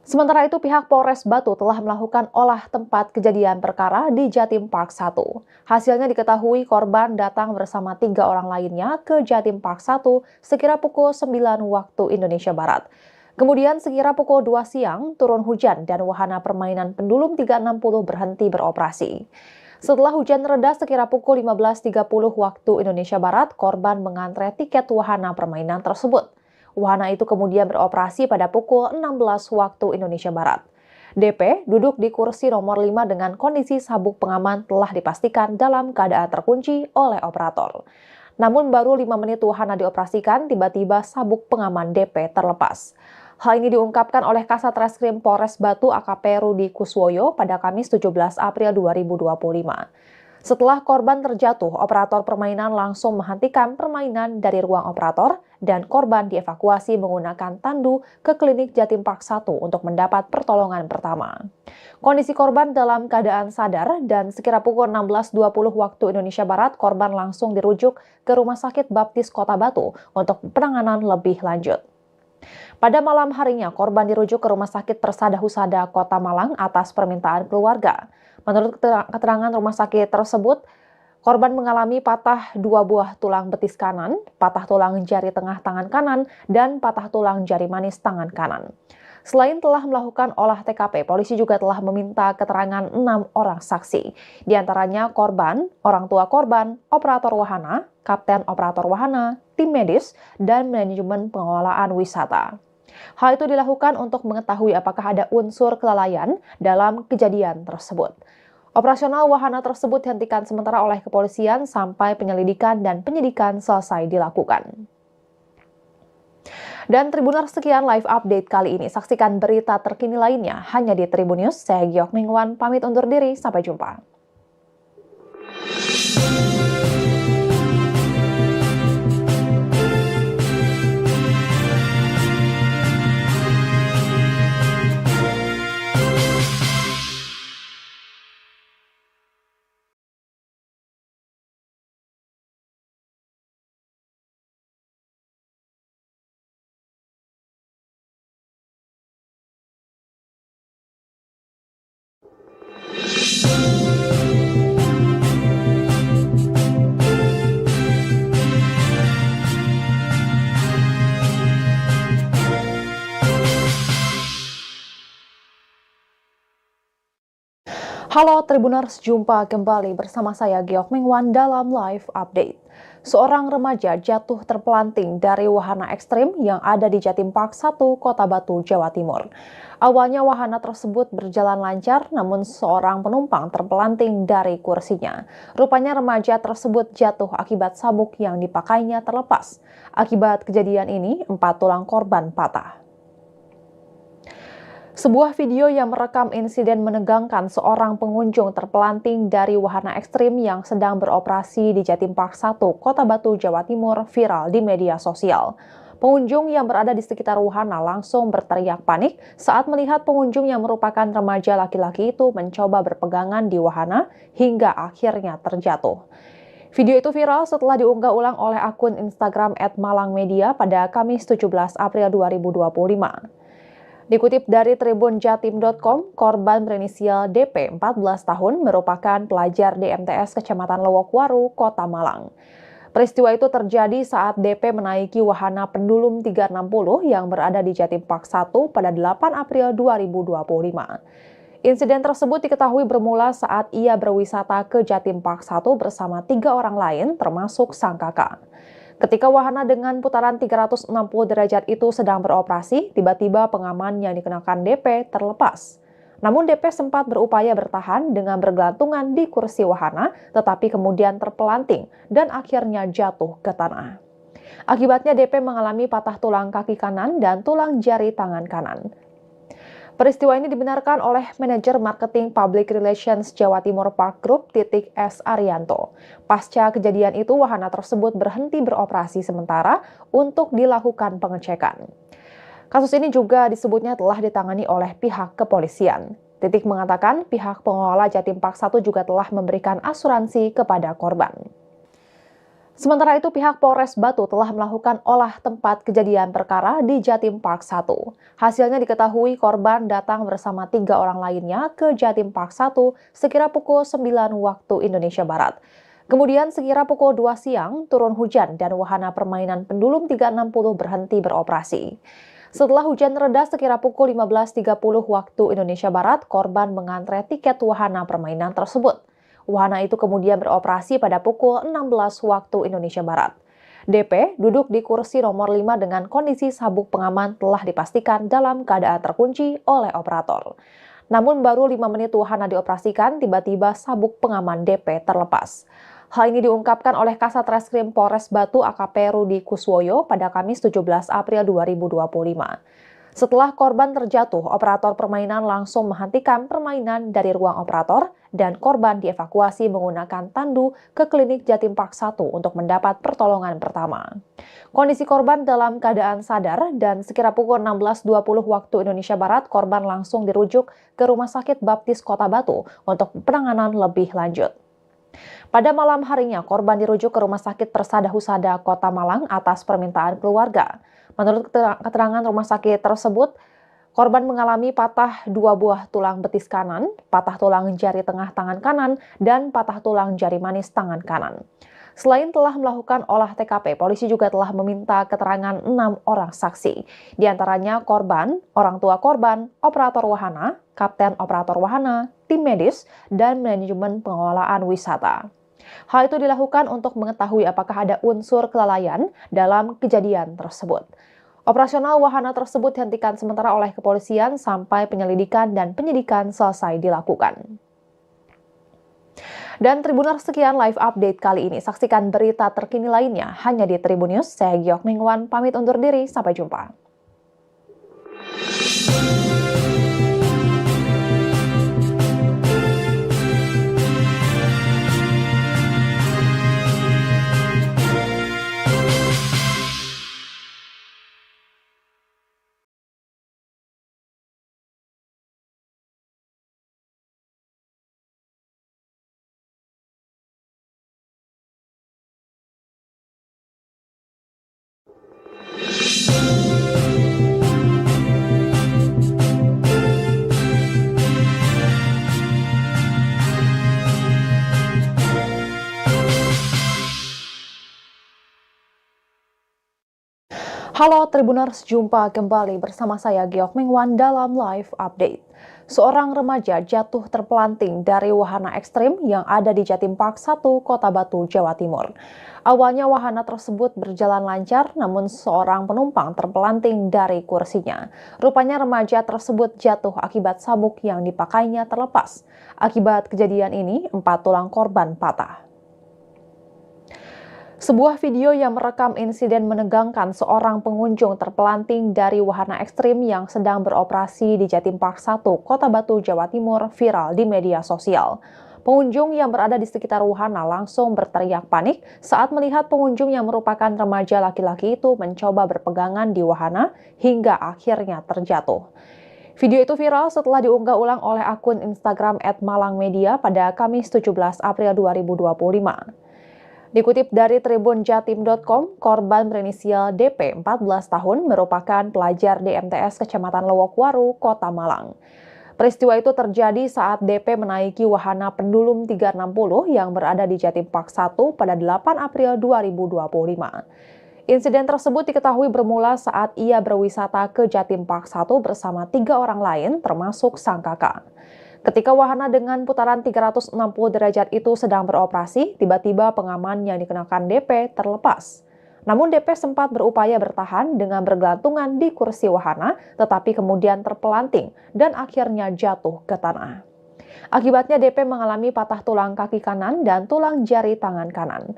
Sementara itu, pihak Polres Batu telah melakukan olah tempat kejadian perkara di Jatim Park 1. Hasilnya diketahui korban datang bersama 3 orang lainnya ke Jatim Park 1 sekira pukul 9 waktu Indonesia Barat. Kemudian sekira pukul 2 siang turun hujan dan wahana permainan pendulum 360 berhenti beroperasi. Setelah hujan reda sekira pukul 15.30 waktu Indonesia Barat, korban mengantre tiket wahana permainan tersebut. Wahana itu kemudian beroperasi pada pukul 16 waktu Indonesia Barat. DP duduk di kursi nomor 5 dengan kondisi sabuk pengaman telah dipastikan dalam keadaan terkunci oleh operator. Namun baru 5 menit wahana dioperasikan, tiba-tiba sabuk pengaman DP terlepas. Hal ini diungkapkan oleh Kasat Reskrim Polres Batu AKP Rudi Kuswoyo pada Kamis 17 April 2025. Setelah korban terjatuh, operator permainan langsung menghentikan permainan dari ruang operator dan korban dievakuasi menggunakan tandu ke klinik Jatim Park 1 untuk mendapat pertolongan pertama. Kondisi korban dalam keadaan sadar dan sekira pukul 16.20 waktu Indonesia Barat, korban langsung dirujuk ke Rumah Sakit Baptis Kota Batu untuk penanganan lebih lanjut. Pada malam harinya, korban dirujuk ke Rumah Sakit Persada Husada Kota Malang atas permintaan keluarga. Menurut keterangan rumah sakit tersebut, korban mengalami patah 2 buah tulang betis kanan, patah tulang jari tengah tangan kanan, dan patah tulang jari manis tangan kanan. Selain telah melakukan olah TKP, polisi juga telah meminta keterangan 6 orang saksi. Di antaranya korban, orang tua korban, operator wahana, kapten operator wahana, tim medis, dan manajemen pengelolaan wisata. Hal itu dilakukan untuk mengetahui apakah ada unsur kelalaian dalam kejadian tersebut. Operasional wahana tersebut dihentikan sementara oleh kepolisian sampai penyelidikan dan penyidikan selesai dilakukan. Dan Tribuners, sekian live update kali ini. Saksikan berita terkini lainnya hanya di Tribun News. Saya Giok Mingwan, pamit undur diri. Sampai jumpa. Halo Tribuners, jumpa kembali bersama saya Giok Mingwan dalam live update. Seorang remaja jatuh terpelanting dari wahana ekstrim yang ada di Jatim Park 1, Kota Batu, Jawa Timur. Awalnya wahana tersebut berjalan lancar, namun seorang penumpang terpelanting dari kursinya. Rupanya remaja tersebut jatuh akibat sabuk yang dipakainya terlepas. Akibat kejadian ini, 4 tulang korban patah. Sebuah video yang merekam insiden menegangkan seorang pengunjung terpelanting dari wahana ekstrim yang sedang beroperasi di Jatim Park 1, Kota Batu, Jawa Timur viral di media sosial. Pengunjung yang berada di sekitar wahana langsung berteriak panik saat melihat pengunjung yang merupakan remaja laki-laki itu mencoba berpegangan di wahana hingga akhirnya terjatuh. Video itu viral setelah diunggah ulang oleh akun Instagram @malangmedia pada Kamis 17 April 2025. Dikutip dari tribunjatim.com, korban berinisial DP 14 tahun merupakan pelajar di MTS Kecamatan Lowokwaru, Kota Malang. Peristiwa itu terjadi saat DP menaiki wahana pendulum 360 yang berada di Jatim Park 1 pada 8 April 2025. Insiden tersebut diketahui bermula saat ia berwisata ke Jatim Park 1 bersama 3 orang lain termasuk sang kakak. Ketika wahana dengan putaran 360 derajat itu sedang beroperasi, tiba-tiba pengaman yang dikenakan DP terlepas. Namun DP sempat berupaya bertahan dengan bergelantungan di kursi wahana, tetapi kemudian terpelanting dan akhirnya jatuh ke tanah. Akibatnya DP mengalami patah tulang kaki kanan dan tulang jari tangan kanan. Peristiwa ini dibenarkan oleh manajer marketing Public Relations Jawa Timur Park Group S. Arianto. Pasca kejadian itu, wahana tersebut berhenti beroperasi sementara untuk dilakukan pengecekan. Kasus ini juga disebutnya telah ditangani oleh pihak kepolisian. Titik mengatakan pihak pengelola Jatim Park 1 juga telah memberikan asuransi kepada korban. Sementara itu, pihak Polres Batu telah melakukan olah tempat kejadian perkara di Jatim Park 1. Hasilnya diketahui korban datang bersama 3 orang lainnya ke Jatim Park 1 sekira pukul 9 waktu Indonesia Barat. Kemudian sekira pukul 2 siang turun hujan dan wahana permainan pendulum 360 berhenti beroperasi. Setelah hujan reda sekira pukul 15.30 waktu Indonesia Barat, korban mengantre tiket wahana permainan tersebut. Wahana itu kemudian beroperasi pada pukul 16 waktu Indonesia Barat. DP duduk di kursi nomor 5 dengan kondisi sabuk pengaman telah dipastikan dalam keadaan terkunci oleh operator. Namun baru 5 menit wahana dioperasikan, tiba-tiba sabuk pengaman DP terlepas. Hal ini diungkapkan oleh Kasat Reskrim Polres Batu AKP Rudi Kuswoyo pada Kamis 17 April 2025. Setelah korban terjatuh, operator permainan langsung menghentikan permainan dari ruang operator dan korban dievakuasi menggunakan tandu ke klinik Jatim Park 1 untuk mendapat pertolongan pertama. Kondisi korban dalam keadaan sadar dan sekira pukul 16.20 waktu Indonesia Barat, korban langsung dirujuk ke Rumah Sakit Baptis Kota Batu untuk penanganan lebih lanjut. Pada malam harinya, korban dirujuk ke Rumah Sakit Persada Husada Kota Malang atas permintaan keluarga. Menurut keterangan rumah sakit tersebut, korban mengalami patah 2 buah tulang betis kanan, patah tulang jari tengah tangan kanan, dan patah tulang jari manis tangan kanan. Selain telah melakukan olah TKP, polisi juga telah meminta keterangan 6 orang saksi. Di antaranya korban, orang tua korban, operator wahana, kapten operator wahana, tim medis, dan manajemen pengelolaan wisata. Hal itu dilakukan untuk mengetahui apakah ada unsur kelalaian dalam kejadian tersebut. Operasional wahana tersebut dihentikan sementara oleh kepolisian sampai penyelidikan dan penyidikan selesai dilakukan. Dan Tribuners, sekian live update kali ini. Saksikan berita terkini lainnya hanya di Tribun News. Saya Giok Mingwan, pamit undur diri. Sampai jumpa. Halo Tribuners, jumpa kembali bersama saya Giok Mingwan dalam live update. Seorang remaja jatuh terpelanting dari wahana ekstrim yang ada di Jatim Park 1, Kota Batu, Jawa Timur. Awalnya wahana tersebut berjalan lancar, namun seorang penumpang terpelanting dari kursinya. Rupanya remaja tersebut jatuh akibat sabuk yang dipakainya terlepas. Akibat kejadian ini, 4 tulang korban patah. Sebuah video yang merekam insiden menegangkan seorang pengunjung terpelanting dari wahana ekstrim yang sedang beroperasi di Jatim Park 1, Kota Batu, Jawa Timur, viral di media sosial. Pengunjung yang berada di sekitar wahana langsung berteriak panik saat melihat pengunjung yang merupakan remaja laki-laki itu mencoba berpegangan di wahana hingga akhirnya terjatuh. Video itu viral setelah diunggah ulang oleh akun Instagram @malangmedia pada Kamis 17 April 2025. Dikutip dari tribunjatim.com, korban berinisial DP 14 tahun merupakan pelajar di MTS Kecamatan Lowokwaru, Kota Malang. Peristiwa itu terjadi saat DP menaiki wahana pendulum 360 yang berada di Jatim Park 1 pada 8 April 2025. Insiden tersebut diketahui bermula saat ia berwisata ke Jatim Park 1 bersama 3 orang lain termasuk sang kakak. Ketika wahana dengan putaran 360 derajat itu sedang beroperasi, tiba-tiba pengaman yang dikenakan DP terlepas. Namun DP sempat berupaya bertahan dengan bergelantungan di kursi wahana, tetapi kemudian terpelanting dan akhirnya jatuh ke tanah. Akibatnya DP mengalami patah tulang kaki kanan dan tulang jari tangan kanan.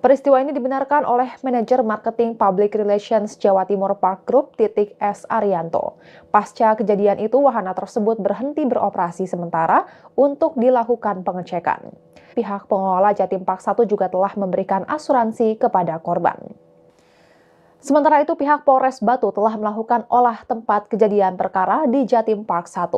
Peristiwa ini dibenarkan oleh manajer marketing Public Relations Jawa Timur Park Group S. Arianto. Pasca kejadian itu, wahana tersebut berhenti beroperasi sementara untuk dilakukan pengecekan. Pihak pengelola Jatim Park 1 juga telah memberikan asuransi kepada korban. Sementara itu, pihak Polres Batu telah melakukan olah tempat kejadian perkara di Jatim Park 1.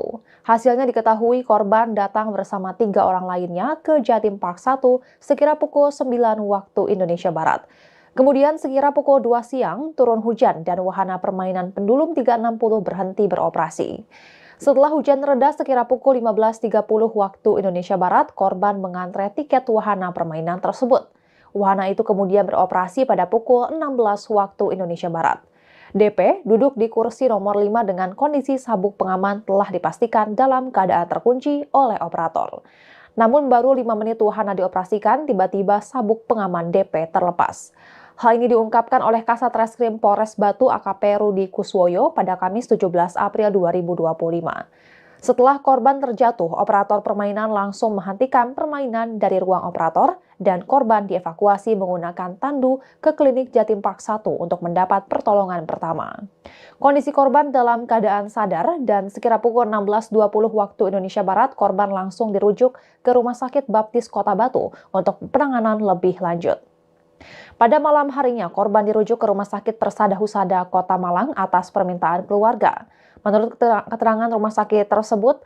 Hasilnya diketahui korban datang bersama 3 orang lainnya ke Jatim Park 1 sekira pukul 9 waktu Indonesia Barat. Kemudian sekira pukul 2 siang turun hujan dan wahana permainan pendulum 360 berhenti beroperasi. Setelah hujan reda sekira pukul 15.30 waktu Indonesia Barat, korban mengantre tiket wahana permainan tersebut. Wahana itu kemudian beroperasi pada pukul 16 waktu Indonesia Barat. DP duduk di kursi nomor 5 dengan kondisi sabuk pengaman telah dipastikan dalam keadaan terkunci oleh operator. Namun baru 5 menit wahana dioperasikan, tiba-tiba sabuk pengaman DP terlepas. Hal ini diungkapkan oleh Kasat Reskrim Polres Batu AKP Rudi Kuswoyo pada Kamis 17 April 2025. Setelah korban terjatuh, operator permainan langsung menghentikan permainan dari ruang operator dan korban dievakuasi menggunakan tandu ke klinik Jatim Park 1 untuk mendapat pertolongan pertama. Kondisi korban dalam keadaan sadar dan sekira pukul 16.20 waktu Indonesia Barat, korban langsung dirujuk ke Rumah Sakit Baptis Kota Batu untuk penanganan lebih lanjut. Pada malam harinya, korban dirujuk ke Rumah Sakit Persada Husada Kota Malang atas permintaan keluarga. Menurut keterangan rumah sakit tersebut,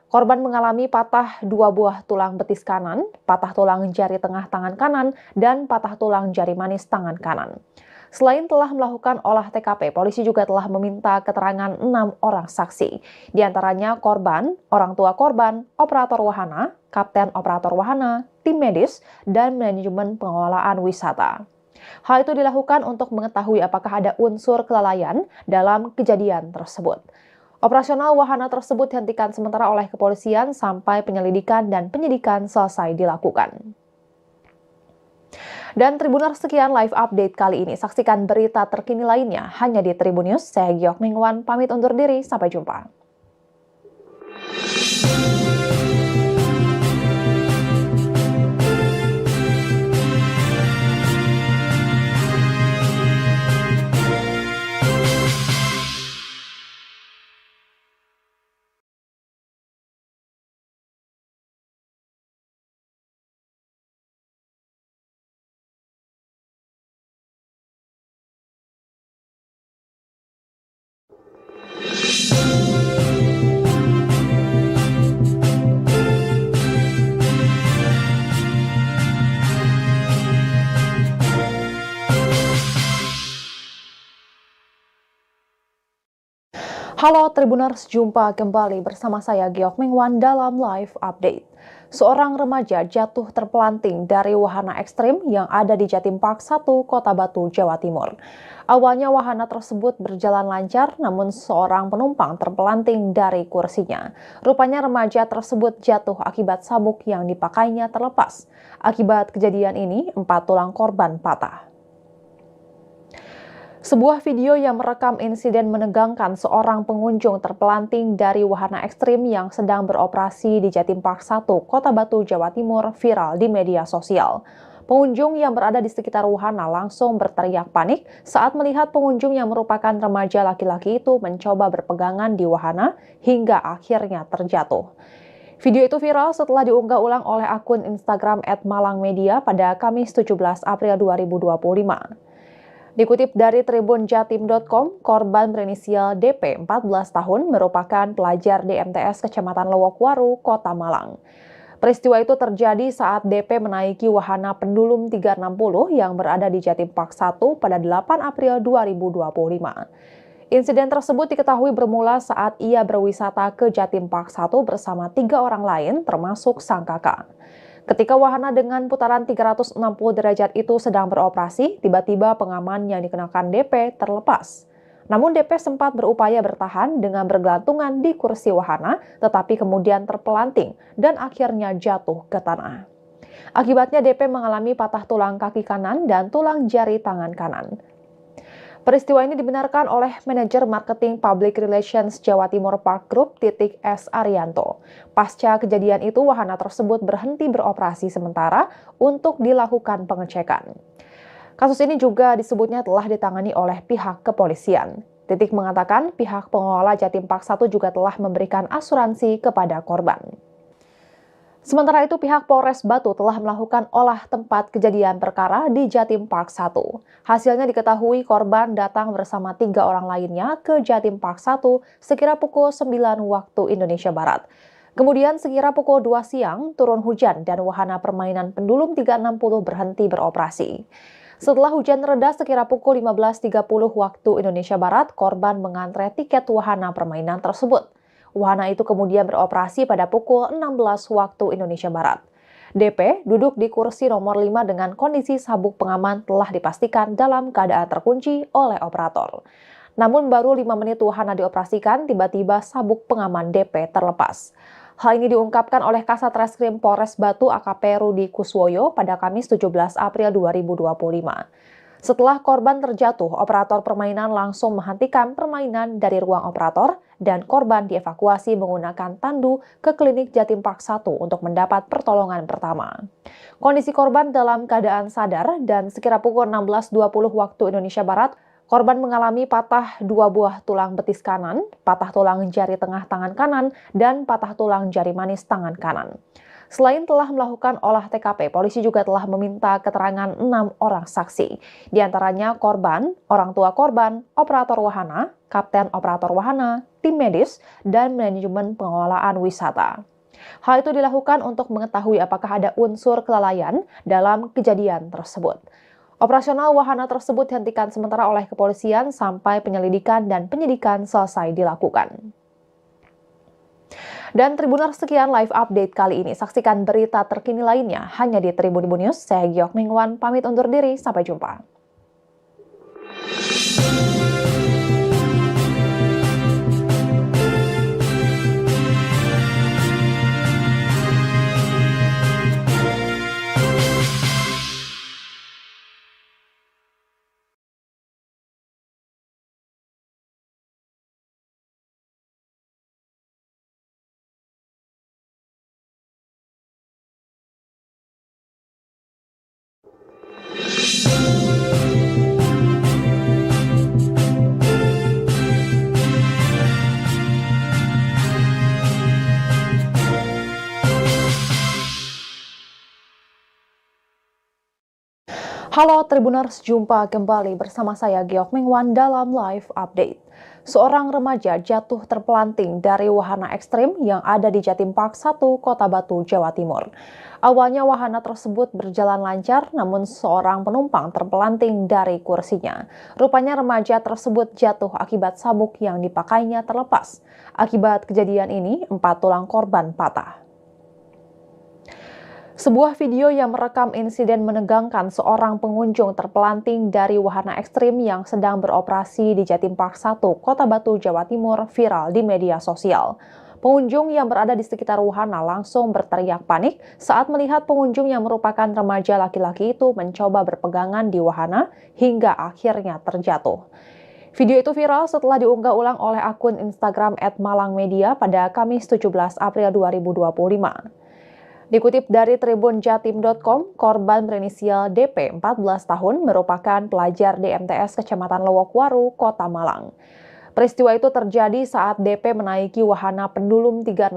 korban mengalami patah 2 buah tulang betis kanan, patah tulang jari tengah tangan kanan, dan patah tulang jari manis tangan kanan. Selain telah melakukan olah TKP, polisi juga telah meminta keterangan 6 orang saksi. Di antaranya korban, orang tua korban, operator wahana, kapten operator wahana, tim medis, dan manajemen pengelolaan wisata. Hal itu dilakukan untuk mengetahui apakah ada unsur kelalaian dalam kejadian tersebut. Operasional wahana tersebut dihentikan sementara oleh kepolisian sampai penyelidikan dan penyidikan selesai dilakukan. Dan Tribuners, sekian live update kali ini. Saksikan berita terkini lainnya hanya di Tribun News. Saya Giok Mingwan, pamit undur diri. Sampai jumpa. Halo Tribuners, jumpa kembali bersama saya Giok Mingwan dalam live update. Seorang remaja jatuh terpelanting dari wahana ekstrim yang ada di Jatim Park 1, Kota Batu, Jawa Timur. Awalnya wahana tersebut berjalan lancar, namun seorang penumpang terpelanting dari kursinya. Rupanya remaja tersebut jatuh akibat sabuk yang dipakainya terlepas. Akibat kejadian ini, 4 tulang korban patah. Sebuah video yang merekam insiden menegangkan seorang pengunjung terpelanting dari wahana ekstrim yang sedang beroperasi di Jatim Park 1, Kota Batu, Jawa Timur, viral di media sosial. Pengunjung yang berada di sekitar wahana langsung berteriak panik saat melihat pengunjung yang merupakan remaja laki-laki itu mencoba berpegangan di wahana hingga akhirnya terjatuh. Video itu viral setelah diunggah ulang oleh akun Instagram @malangmedia pada Kamis 17 April 2025. Dikutip dari tribunjatim.com, korban berinisial DP 14 tahun merupakan pelajar di MTS Kecamatan Lowokwaru, Kota Malang. Peristiwa itu terjadi saat DP menaiki wahana pendulum 360 yang berada di Jatim Park 1 pada 8 April 2025. Insiden tersebut diketahui bermula saat ia berwisata ke Jatim Park 1 bersama 3 orang lain termasuk sang kakak. Ketika wahana dengan putaran 360 derajat itu sedang beroperasi, tiba-tiba pengaman yang dikenakan DP terlepas. Namun DP sempat berupaya bertahan dengan bergelantungan di kursi wahana, tetapi kemudian terpelanting dan akhirnya jatuh ke tanah. Akibatnya DP mengalami patah tulang kaki kanan dan tulang jari tangan kanan. Peristiwa ini dibenarkan oleh manajer marketing public relations Jawa Timur Park Group S. Arianto. Pasca kejadian itu, wahana tersebut berhenti beroperasi sementara untuk dilakukan pengecekan. Kasus ini juga disebutnya telah ditangani oleh pihak kepolisian. Titik mengatakan pihak pengelola Jatim Park 1 juga telah memberikan asuransi kepada korban. Sementara itu, pihak Polres Batu telah melakukan olah tempat kejadian perkara di Jatim Park 1. Hasilnya diketahui korban datang bersama 3 orang lainnya ke Jatim Park 1 sekira pukul 9 waktu Indonesia Barat. Kemudian sekira pukul 2 siang turun hujan dan wahana permainan pendulum 360 berhenti beroperasi. Setelah hujan reda sekira pukul 15.30 waktu Indonesia Barat, korban mengantre tiket wahana permainan tersebut. Wahana itu kemudian beroperasi pada pukul 16 waktu Indonesia Barat. DP duduk di kursi nomor 5 dengan kondisi sabuk pengaman telah dipastikan dalam keadaan terkunci oleh operator. Namun baru 5 menit wahana dioperasikan, tiba-tiba sabuk pengaman DP terlepas. Hal ini diungkapkan oleh Kasat Reskrim Polres Batu AKP Rudi Kuswoyo pada Kamis 17 April 2025. Setelah korban terjatuh, operator permainan langsung menghentikan permainan dari ruang operator dan korban dievakuasi menggunakan tandu ke klinik Jatim Park 1 untuk mendapat pertolongan pertama. Kondisi korban dalam keadaan sadar dan sekira pukul 16.20 waktu Indonesia Barat, korban mengalami patah 2 buah tulang betis kanan, patah tulang jari tengah tangan kanan, dan patah tulang jari manis tangan kanan. Selain telah melakukan olah TKP, polisi juga telah meminta keterangan 6 orang saksi. Di antaranya korban, orang tua korban, operator wahana, kapten operator wahana, tim medis, dan manajemen pengelolaan wisata. Hal itu dilakukan untuk mengetahui apakah ada unsur kelalaian dalam kejadian tersebut. Operasional wahana tersebut dihentikan sementara oleh kepolisian sampai penyelidikan dan penyidikan selesai dilakukan. Dan Tribuners, sekian live update kali ini. Saksikan berita terkini lainnya hanya di Tribun News. Saya Giok Mingwan, pamit undur diri. Sampai jumpa. Halo Tribuners, jumpa kembali bersama saya Giok Mingwan dalam live update. Seorang remaja jatuh terpelanting dari wahana ekstrim yang ada di Jatim Park 1, Kota Batu, Jawa Timur. Awalnya wahana tersebut berjalan lancar, namun seorang penumpang terpelanting dari kursinya. Rupanya remaja tersebut jatuh akibat sabuk yang dipakainya terlepas. Akibat kejadian ini, 4 tulang korban patah. Sebuah video yang merekam insiden menegangkan seorang pengunjung terpelanting dari wahana ekstrim yang sedang beroperasi di Jatim Park 1, Kota Batu, Jawa Timur viral di media sosial. Pengunjung yang berada di sekitar wahana langsung berteriak panik saat melihat pengunjung yang merupakan remaja laki-laki itu mencoba berpegangan di wahana hingga akhirnya terjatuh. Video itu viral setelah diunggah ulang oleh akun Instagram @malangmedia pada Kamis 17 April 2025. Dikutip dari tribunjatim.com, korban berinisial DP 14 tahun merupakan pelajar di MTS Kecamatan Lowokwaru, Kota Malang. Peristiwa itu terjadi saat DP menaiki wahana pendulum 360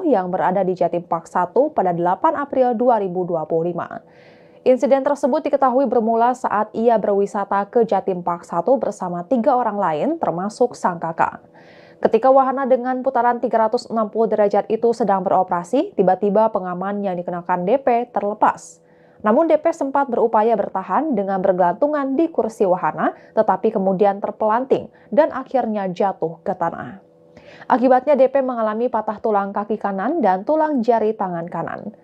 yang berada di Jatim Park 1 pada 8 April 2025. Insiden tersebut diketahui bermula saat ia berwisata ke Jatim Park 1 bersama 3 orang lain termasuk sang kakak. Ketika wahana dengan putaran 360 derajat itu sedang beroperasi, tiba-tiba pengaman yang dikenakan DP terlepas. Namun DP sempat berupaya bertahan dengan bergelantungan di kursi wahana, tetapi kemudian terpelanting dan akhirnya jatuh ke tanah. Akibatnya DP mengalami patah tulang kaki kanan dan tulang jari tangan kanan.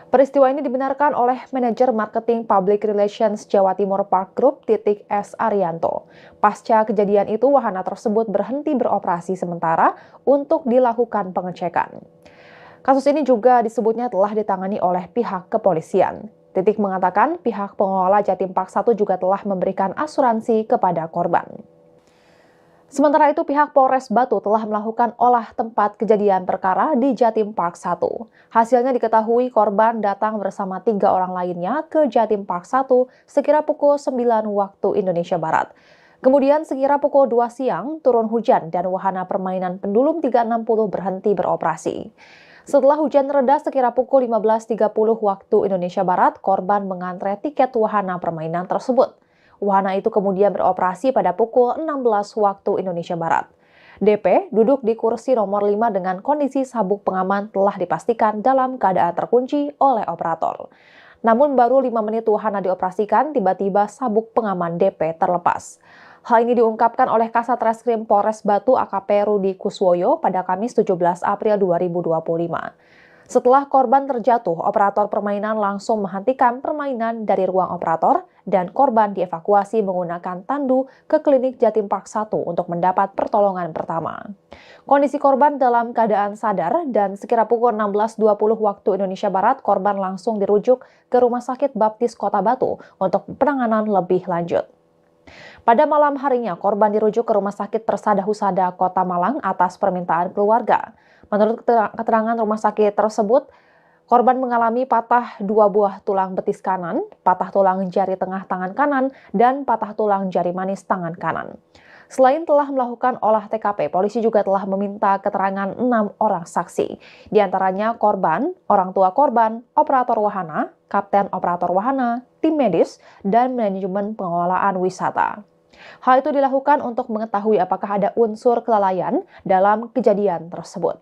Peristiwa ini dibenarkan oleh manajer marketing Public Relations Jawa Timur Park Group S. Arianto. Pasca kejadian itu, wahana tersebut berhenti beroperasi sementara untuk dilakukan pengecekan. Kasus ini juga disebutnya telah ditangani oleh pihak kepolisian. Mengatakan pihak pengelola Jatim Park 1 juga telah memberikan asuransi kepada korban. Sementara itu, pihak Polres Batu telah melakukan olah tempat kejadian perkara di Jatim Park 1. Hasilnya diketahui korban datang bersama 3 orang lainnya ke Jatim Park 1 sekira pukul 9 waktu Indonesia Barat. Kemudian sekira pukul 2 siang turun hujan dan wahana permainan pendulum 360 berhenti beroperasi. Setelah hujan reda sekira pukul 15.30 waktu Indonesia Barat, korban mengantre tiket wahana permainan tersebut. Wahana itu kemudian beroperasi pada pukul 16 waktu Indonesia Barat. DP duduk di kursi nomor 5 dengan kondisi sabuk pengaman telah dipastikan dalam keadaan terkunci oleh operator. Namun baru 5 menit wahana dioperasikan, tiba-tiba sabuk pengaman DP terlepas. Hal ini diungkapkan oleh Kasat Reskrim Polres Batu AKP Rudi Kuswoyo pada Kamis 17 April 2025. Setelah korban terjatuh, operator permainan langsung menghentikan permainan dari ruang operator dan korban dievakuasi menggunakan tandu ke klinik Jatim Park 1 untuk mendapat pertolongan pertama. Kondisi korban dalam keadaan sadar dan sekira pukul 16.20 waktu Indonesia Barat, korban langsung dirujuk ke Rumah Sakit Baptis Kota Batu untuk penanganan lebih lanjut. Pada malam harinya, korban dirujuk ke Rumah Sakit Persada Husada Kota Malang atas permintaan keluarga. Menurut keterangan rumah sakit tersebut, korban mengalami patah 2 buah tulang betis kanan, patah tulang jari tengah tangan kanan, dan patah tulang jari manis tangan kanan. Selain telah melakukan olah TKP, polisi juga telah meminta keterangan 6 orang saksi. Di antaranya korban, orang tua korban, operator wahana, kapten operator wahana, tim medis, dan manajemen pengelolaan wisata. Hal itu dilakukan untuk mengetahui apakah ada unsur kelalaian dalam kejadian tersebut.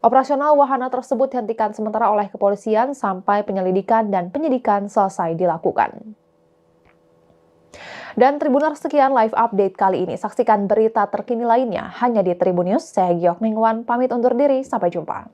Operasional wahana tersebut dihentikan sementara oleh kepolisian sampai penyelidikan dan penyidikan selesai dilakukan. Dan Tribuners, sekian live update kali ini. Saksikan berita terkini lainnya hanya di Tribun News. Saya Giok Mingwan, pamit undur diri. Sampai jumpa.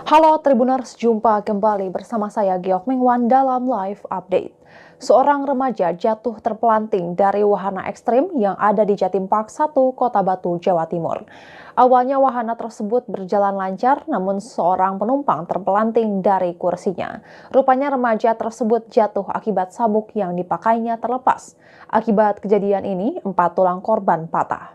Halo Tribuners, jumpa kembali bersama saya Giok Mingwan dalam live update. Seorang remaja jatuh terpelanting dari wahana ekstrim yang ada di Jatim Park 1, Kota Batu, Jawa Timur. Awalnya wahana tersebut berjalan lancar, namun seorang penumpang terpelanting dari kursinya. Rupanya remaja tersebut jatuh akibat sabuk yang dipakainya terlepas. Akibat kejadian ini, 4 tulang korban patah.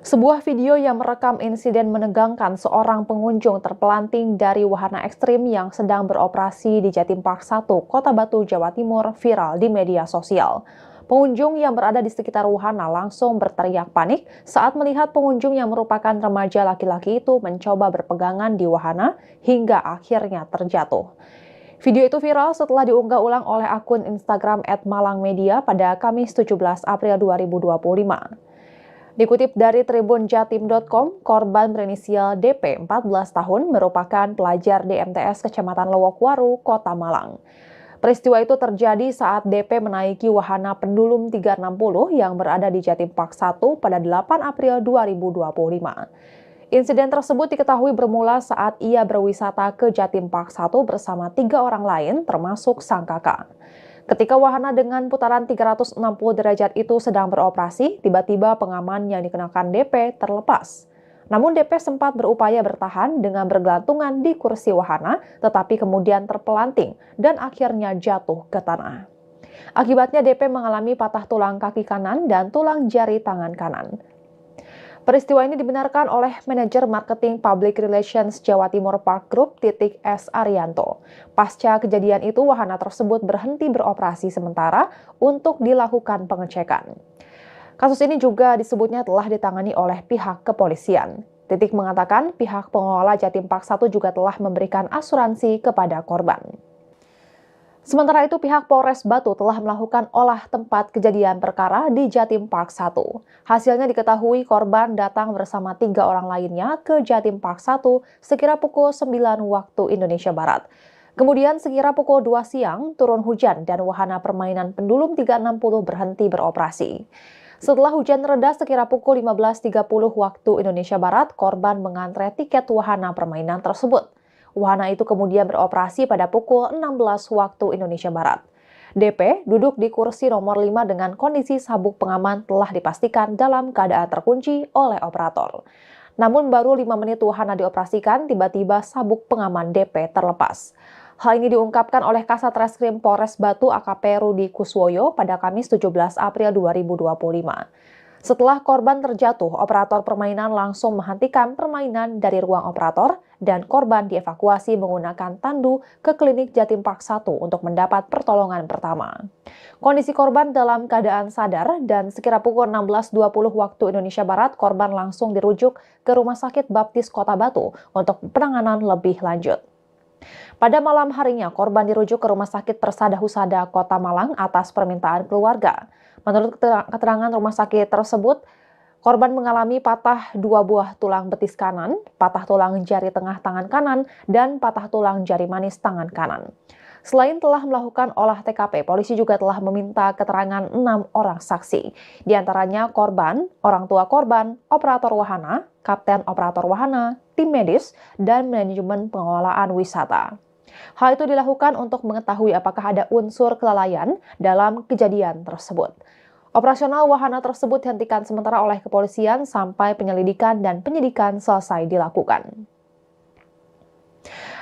Sebuah video yang merekam insiden menegangkan seorang pengunjung terpelanting dari wahana ekstrim yang sedang beroperasi di Jatim Park 1, Kota Batu, Jawa Timur, viral di media sosial. Pengunjung yang berada di sekitar wahana langsung berteriak panik saat melihat pengunjung yang merupakan remaja laki-laki itu mencoba berpegangan di wahana hingga akhirnya terjatuh. Video itu viral setelah diunggah ulang oleh akun Instagram @malangmedia pada Kamis 17 April 2025. Dikutip dari tribunjatim.com, korban berinisial DP 14 tahun merupakan pelajar di MTS Kecamatan Lowokwaru, Kota Malang. Peristiwa itu terjadi saat DP menaiki wahana pendulum 360 yang berada di Jatim Park 1 pada 8 April 2025. Insiden tersebut diketahui bermula saat ia berwisata ke Jatim Park 1 bersama 3 orang lain termasuk sang kakak. Ketika wahana dengan putaran 360 derajat itu sedang beroperasi, tiba-tiba pengaman yang dikenakan DP terlepas. Namun DP sempat berupaya bertahan dengan bergelantungan di kursi wahana, tetapi kemudian terpelanting dan akhirnya jatuh ke tanah. Akibatnya DP mengalami patah tulang kaki kanan dan tulang jari tangan kanan. Peristiwa ini dibenarkan oleh manajer marketing Public Relations Jawa Timur Park Group S. Arianto. Pasca kejadian itu, wahana tersebut berhenti beroperasi sementara untuk dilakukan pengecekan. Kasus ini juga disebutnya telah ditangani oleh pihak kepolisian. Titik mengatakan pihak pengelola Jatim Park 1 juga telah memberikan asuransi kepada korban. Sementara itu, pihak Polres Batu telah melakukan olah tempat kejadian perkara di Jatim Park 1. Hasilnya diketahui korban datang bersama 3 orang lainnya ke Jatim Park 1 sekira pukul 9 waktu Indonesia Barat. Kemudian sekira pukul 2 siang turun hujan dan wahana permainan pendulum 360 berhenti beroperasi. Setelah hujan reda sekira pukul 15.30 waktu Indonesia Barat, korban mengantre tiket wahana permainan tersebut. Wahana itu kemudian beroperasi pada pukul 16 waktu Indonesia Barat. DP duduk di kursi nomor 5 dengan kondisi sabuk pengaman telah dipastikan dalam keadaan terkunci oleh operator. Namun baru 5 menit wahana dioperasikan, tiba-tiba sabuk pengaman DP terlepas. Hal ini diungkapkan oleh Kasat Reskrim Polres Batu AKP Rudi Kuswoyo pada Kamis 17 April 2025. Setelah korban terjatuh, operator permainan langsung menghentikan permainan dari ruang operator dan korban dievakuasi menggunakan tandu ke klinik Jatim Park 1 untuk mendapat pertolongan pertama. Kondisi korban dalam keadaan sadar dan sekira pukul 16.20 waktu Indonesia Barat, korban langsung dirujuk ke Rumah Sakit Baptis Kota Batu untuk penanganan lebih lanjut. Pada malam harinya, korban dirujuk ke Rumah Sakit Persada Husada Kota Malang atas permintaan keluarga. Menurut keterangan rumah sakit tersebut, korban mengalami patah 2 buah tulang betis kanan, patah tulang jari tengah tangan kanan, dan patah tulang jari manis tangan kanan. Selain telah melakukan olah TKP, polisi juga telah meminta keterangan 6 orang saksi. Di antaranya korban, orang tua korban, operator wahana, kapten operator wahana, tim medis, dan manajemen pengelolaan wisata. Hal itu dilakukan untuk mengetahui apakah ada unsur kelalaian dalam kejadian tersebut. Operasional wahana tersebut dihentikan sementara oleh kepolisian sampai penyelidikan dan penyidikan selesai dilakukan.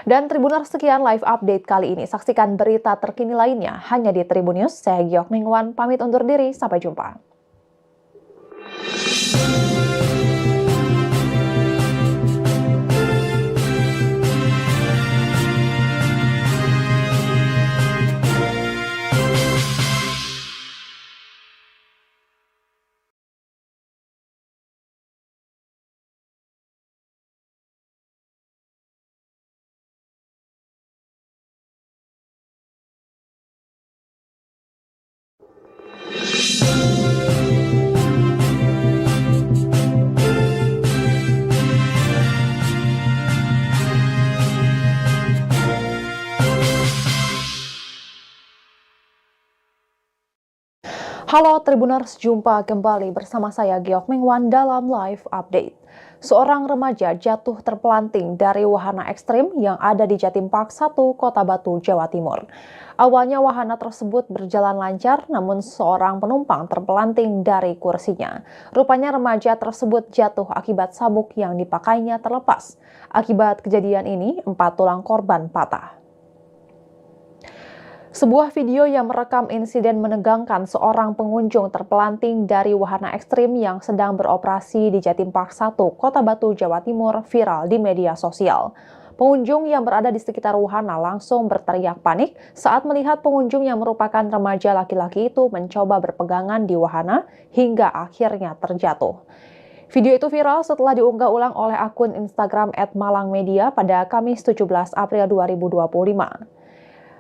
Dan Tribuners, sekian live update kali ini. Saksikan berita terkini lainnya hanya di Tribun News. Saya Giok Mingwan, pamit undur diri. Sampai jumpa. Halo Tribuners, jumpa kembali bersama saya Giok Mingwan dalam live update. Seorang remaja jatuh terpelanting dari wahana ekstrim yang ada di Jatim Park 1, Kota Batu, Jawa Timur. Awalnya wahana tersebut berjalan lancar, namun seorang penumpang terpelanting dari kursinya. Rupanya remaja tersebut jatuh akibat sabuk yang dipakainya terlepas. Akibat kejadian ini, 4 tulang korban patah. Sebuah video yang merekam insiden menegangkan seorang pengunjung terpelanting dari wahana ekstrim yang sedang beroperasi di Jatim Park 1, Kota Batu, Jawa Timur, viral di media sosial. Pengunjung yang berada di sekitar wahana langsung berteriak panik saat melihat pengunjung yang merupakan remaja laki-laki itu mencoba berpegangan di wahana hingga akhirnya terjatuh. Video itu viral setelah diunggah ulang oleh akun Instagram @malangmedia pada Kamis 17 April 2025.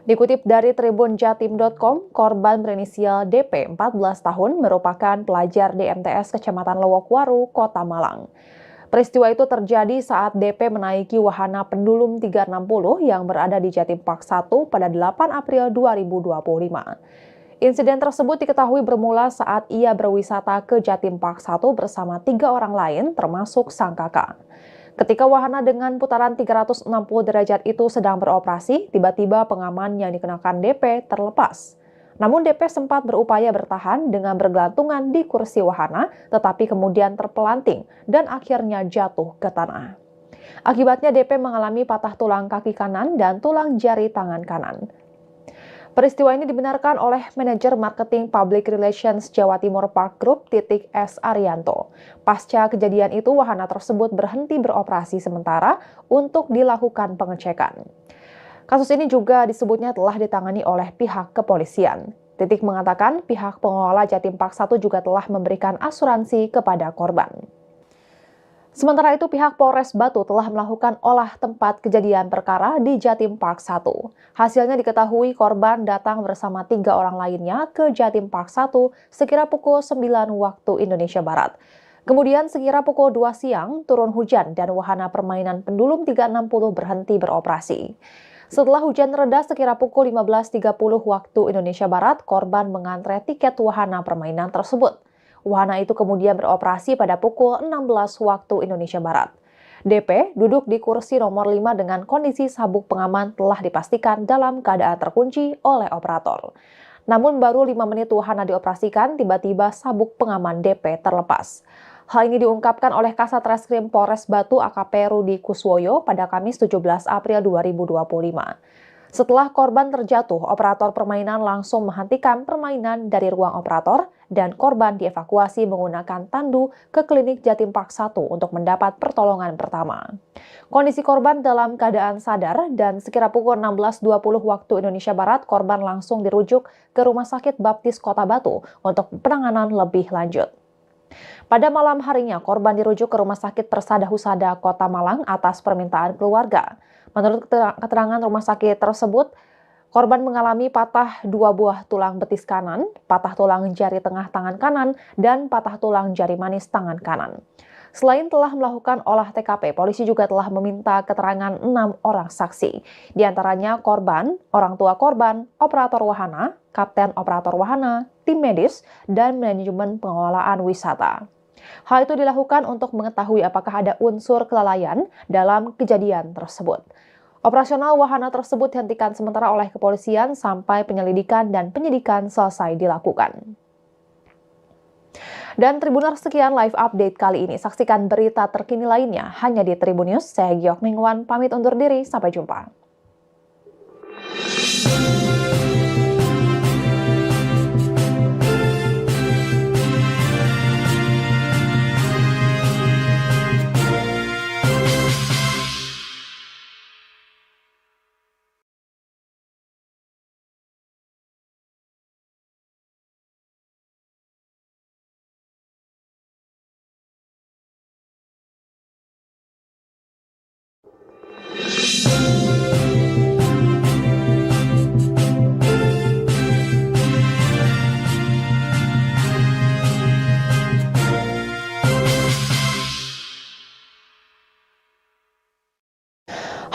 Dikutip dari tribunjatim.com, korban berinisial DP 14 tahun merupakan pelajar di MTS Kecamatan Lowokwaru, Kota Malang. Peristiwa itu terjadi saat DP menaiki wahana pendulum 360 yang berada di Jatim Park 1 pada 8 April 2025. Insiden tersebut diketahui bermula saat ia berwisata ke Jatim Park 1 bersama 3 orang lain termasuk sang kakak. Ketika wahana dengan putaran 360 derajat itu sedang beroperasi, tiba-tiba pengaman yang dikenakan DP terlepas. Namun DP sempat berupaya bertahan dengan bergelantungan di kursi wahana, tetapi kemudian terpelanting dan akhirnya jatuh ke tanah. Akibatnya DP mengalami patah tulang kaki kanan dan tulang jari tangan kanan. Peristiwa ini dibenarkan oleh manajer marketing public relations Jawa Timur Park Group S. Arianto. Pasca kejadian itu, wahana tersebut berhenti beroperasi sementara untuk dilakukan pengecekan. Kasus ini juga disebutnya telah ditangani oleh pihak kepolisian. Titik mengatakan pihak pengelola Jatim Park 1 juga telah memberikan asuransi kepada korban. Sementara itu, pihak Polres Batu telah melakukan olah tempat kejadian perkara di Jatim Park 1. Hasilnya diketahui korban datang bersama 3 orang lainnya ke Jatim Park 1 sekira pukul 9 waktu Indonesia Barat. Kemudian sekira pukul 2 siang turun hujan dan wahana permainan pendulum 360 berhenti beroperasi. Setelah hujan reda sekira pukul 15.30 waktu Indonesia Barat, korban mengantre tiket wahana permainan tersebut. Wahana itu kemudian beroperasi pada pukul 16 waktu Indonesia Barat. DP duduk di kursi nomor 5 dengan kondisi sabuk pengaman telah dipastikan dalam keadaan terkunci oleh operator. Namun baru 5 menit wahana dioperasikan, tiba-tiba sabuk pengaman DP terlepas. Hal ini diungkapkan oleh Kasat Reskrim Polres Batu AKP Rudi Kuswoyo pada Kamis 17 April 2025. Setelah korban terjatuh, operator permainan langsung menghentikan permainan dari ruang operator dan korban dievakuasi menggunakan tandu ke klinik Jatim Park 1 untuk mendapat pertolongan pertama. Kondisi korban dalam keadaan sadar dan sekira pukul 16.20 waktu Indonesia Barat, korban langsung dirujuk ke Rumah Sakit Baptis Kota Batu untuk penanganan lebih lanjut. Pada malam harinya, korban dirujuk ke Rumah Sakit Persada Husada Kota Malang atas permintaan keluarga. Menurut keterangan rumah sakit tersebut, korban mengalami patah 2 buah tulang betis kanan, patah tulang jari tengah tangan kanan, dan patah tulang jari manis tangan kanan. Selain telah melakukan olah TKP, polisi juga telah meminta keterangan 6 orang saksi. Di antaranya korban, orang tua korban, operator wahana, kapten operator wahana, tim medis, dan manajemen pengelolaan wisata. Hal itu dilakukan untuk mengetahui apakah ada unsur kelalaian dalam kejadian tersebut. Operasional wahana tersebut dihentikan sementara oleh kepolisian sampai penyelidikan dan penyidikan selesai dilakukan. Dan Tribuners, sekian live update kali ini. Saksikan berita terkini lainnya hanya di Tribun News. Saya Giok Mingwan, pamit undur diri. Sampai jumpa.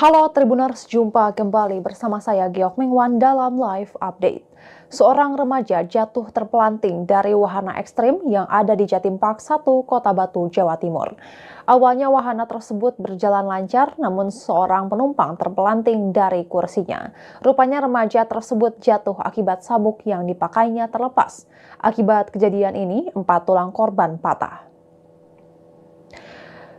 Halo Tribuners, jumpa kembali bersama saya Giok Mingwan dalam live update. Seorang remaja jatuh terpelanting dari wahana ekstrim yang ada di Jatim Park 1, Kota Batu, Jawa Timur. Awalnya wahana tersebut berjalan lancar, namun seorang penumpang terpelanting dari kursinya. Rupanya remaja tersebut jatuh akibat sabuk yang dipakainya terlepas. Akibat kejadian ini, 4 tulang korban patah.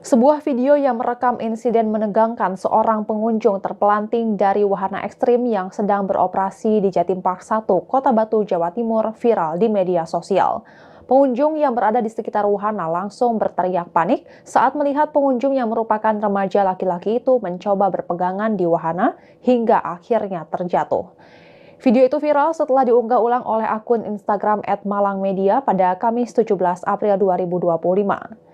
Sebuah video yang merekam insiden menegangkan seorang pengunjung terpelanting dari wahana ekstrim yang sedang beroperasi di Jatim Park 1, Kota Batu, Jawa Timur, viral di media sosial. Pengunjung yang berada di sekitar wahana langsung berteriak panik saat melihat pengunjung yang merupakan remaja laki-laki itu mencoba berpegangan di wahana hingga akhirnya terjatuh. Video itu viral setelah diunggah ulang oleh akun Instagram @malangmedia pada Kamis 17 April 2025.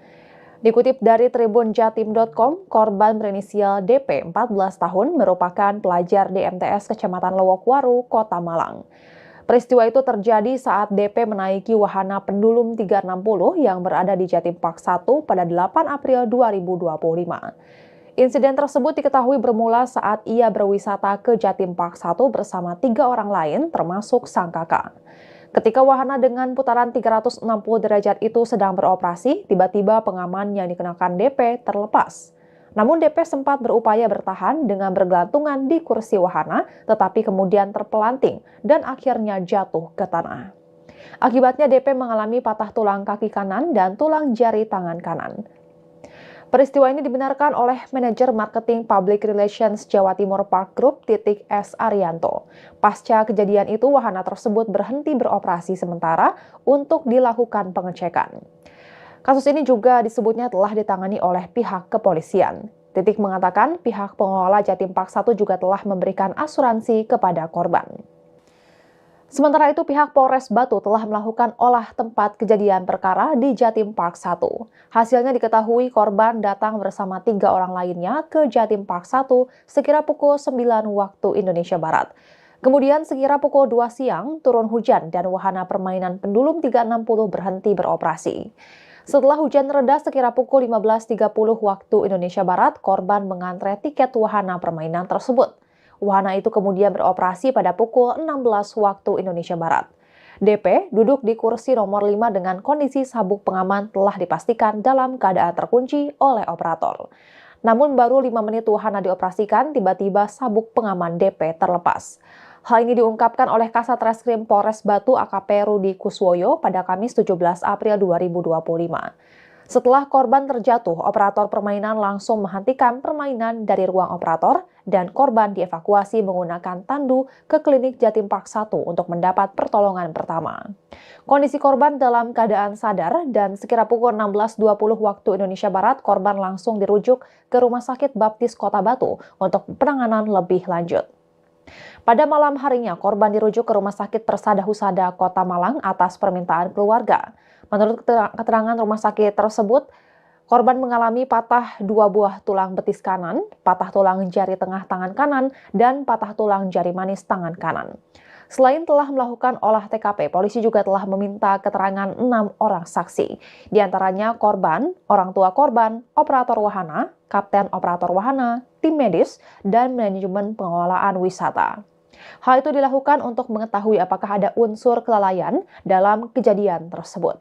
Dikutip dari tribunjatim.com, korban berinisial DP 14 tahun merupakan pelajar di MTS Kecamatan Lowokwaru, Kota Malang. Peristiwa itu terjadi saat DP menaiki wahana pendulum 360 yang berada di Jatim Park 1 pada 8 April 2025. Insiden tersebut diketahui bermula saat ia berwisata ke Jatim Park 1 bersama 3 orang lain termasuk sang kakak. Ketika wahana dengan putaran 360 derajat itu sedang beroperasi, tiba-tiba pengaman yang dikenakan DP terlepas. Namun DP sempat berupaya bertahan dengan bergelantungan di kursi wahana, tetapi kemudian terpelanting dan akhirnya jatuh ke tanah. Akibatnya DP mengalami patah tulang kaki kanan dan tulang jari tangan kanan. Peristiwa ini dibenarkan oleh manajer marketing public relations Jawa Timur Park Group S. Arianto. Pasca kejadian itu, wahana tersebut berhenti beroperasi sementara untuk dilakukan pengecekan. Kasus ini juga disebutnya telah ditangani oleh pihak kepolisian. Titik mengatakan pihak pengelola Jatim Park 1 juga telah memberikan asuransi kepada korban. Sementara itu, pihak Polres Batu telah melakukan olah tempat kejadian perkara di Jatim Park 1. Hasilnya diketahui korban datang bersama 3 orang lainnya ke Jatim Park 1 sekira pukul 9 waktu Indonesia Barat. Kemudian sekira pukul 2 siang, turun hujan dan wahana permainan pendulum 360 berhenti beroperasi. Setelah hujan reda sekira pukul 15.30 waktu Indonesia Barat, korban mengantre tiket wahana permainan tersebut. Wahana itu kemudian beroperasi pada pukul 16 waktu Indonesia Barat. DP duduk di kursi nomor 5 dengan kondisi sabuk pengaman telah dipastikan dalam keadaan terkunci oleh operator. Namun baru 5 menit wahana dioperasikan, tiba-tiba sabuk pengaman DP terlepas. Hal ini diungkapkan oleh Kasat Reskrim Polres Batu AKP Rudi Kuswoyo pada Kamis 17 April 2025. Setelah korban terjatuh, operator permainan langsung menghentikan permainan dari ruang operator dan korban dievakuasi menggunakan tandu ke klinik Jatim Park 1 untuk mendapat pertolongan pertama. Kondisi korban dalam keadaan sadar dan sekira pukul 16.20 waktu Indonesia Barat, korban langsung dirujuk ke Rumah Sakit Baptis Kota Batu untuk penanganan lebih lanjut. Pada malam harinya, korban dirujuk ke Rumah Sakit Persada Husada Kota Malang atas permintaan keluarga. Menurut keterangan rumah sakit tersebut, korban mengalami patah 2 buah tulang betis kanan, patah tulang jari tengah tangan kanan, dan patah tulang jari manis tangan kanan. Selain telah melakukan olah TKP, polisi juga telah meminta keterangan 6 orang saksi. Di antaranya korban, orang tua korban, operator wahana, kapten operator wahana, tim medis, dan manajemen pengelolaan wisata. Hal itu dilakukan untuk mengetahui apakah ada unsur kelalaian dalam kejadian tersebut.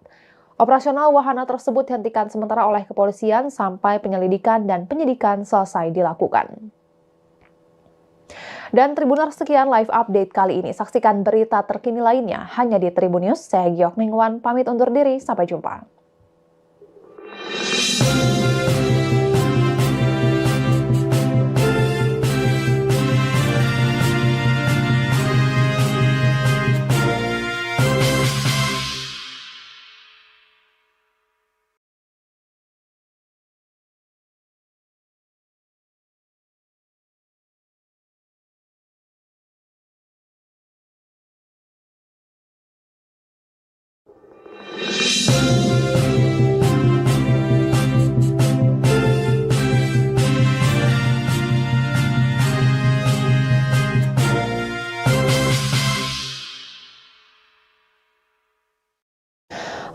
Operasional wahana tersebut dihentikan sementara oleh kepolisian sampai penyelidikan dan penyidikan selesai dilakukan. Dan Tribuners, sekian live update kali ini. Saksikan berita terkini lainnya hanya di Tribun News. Saya Giok Mingwan, pamit undur diri. Sampai jumpa.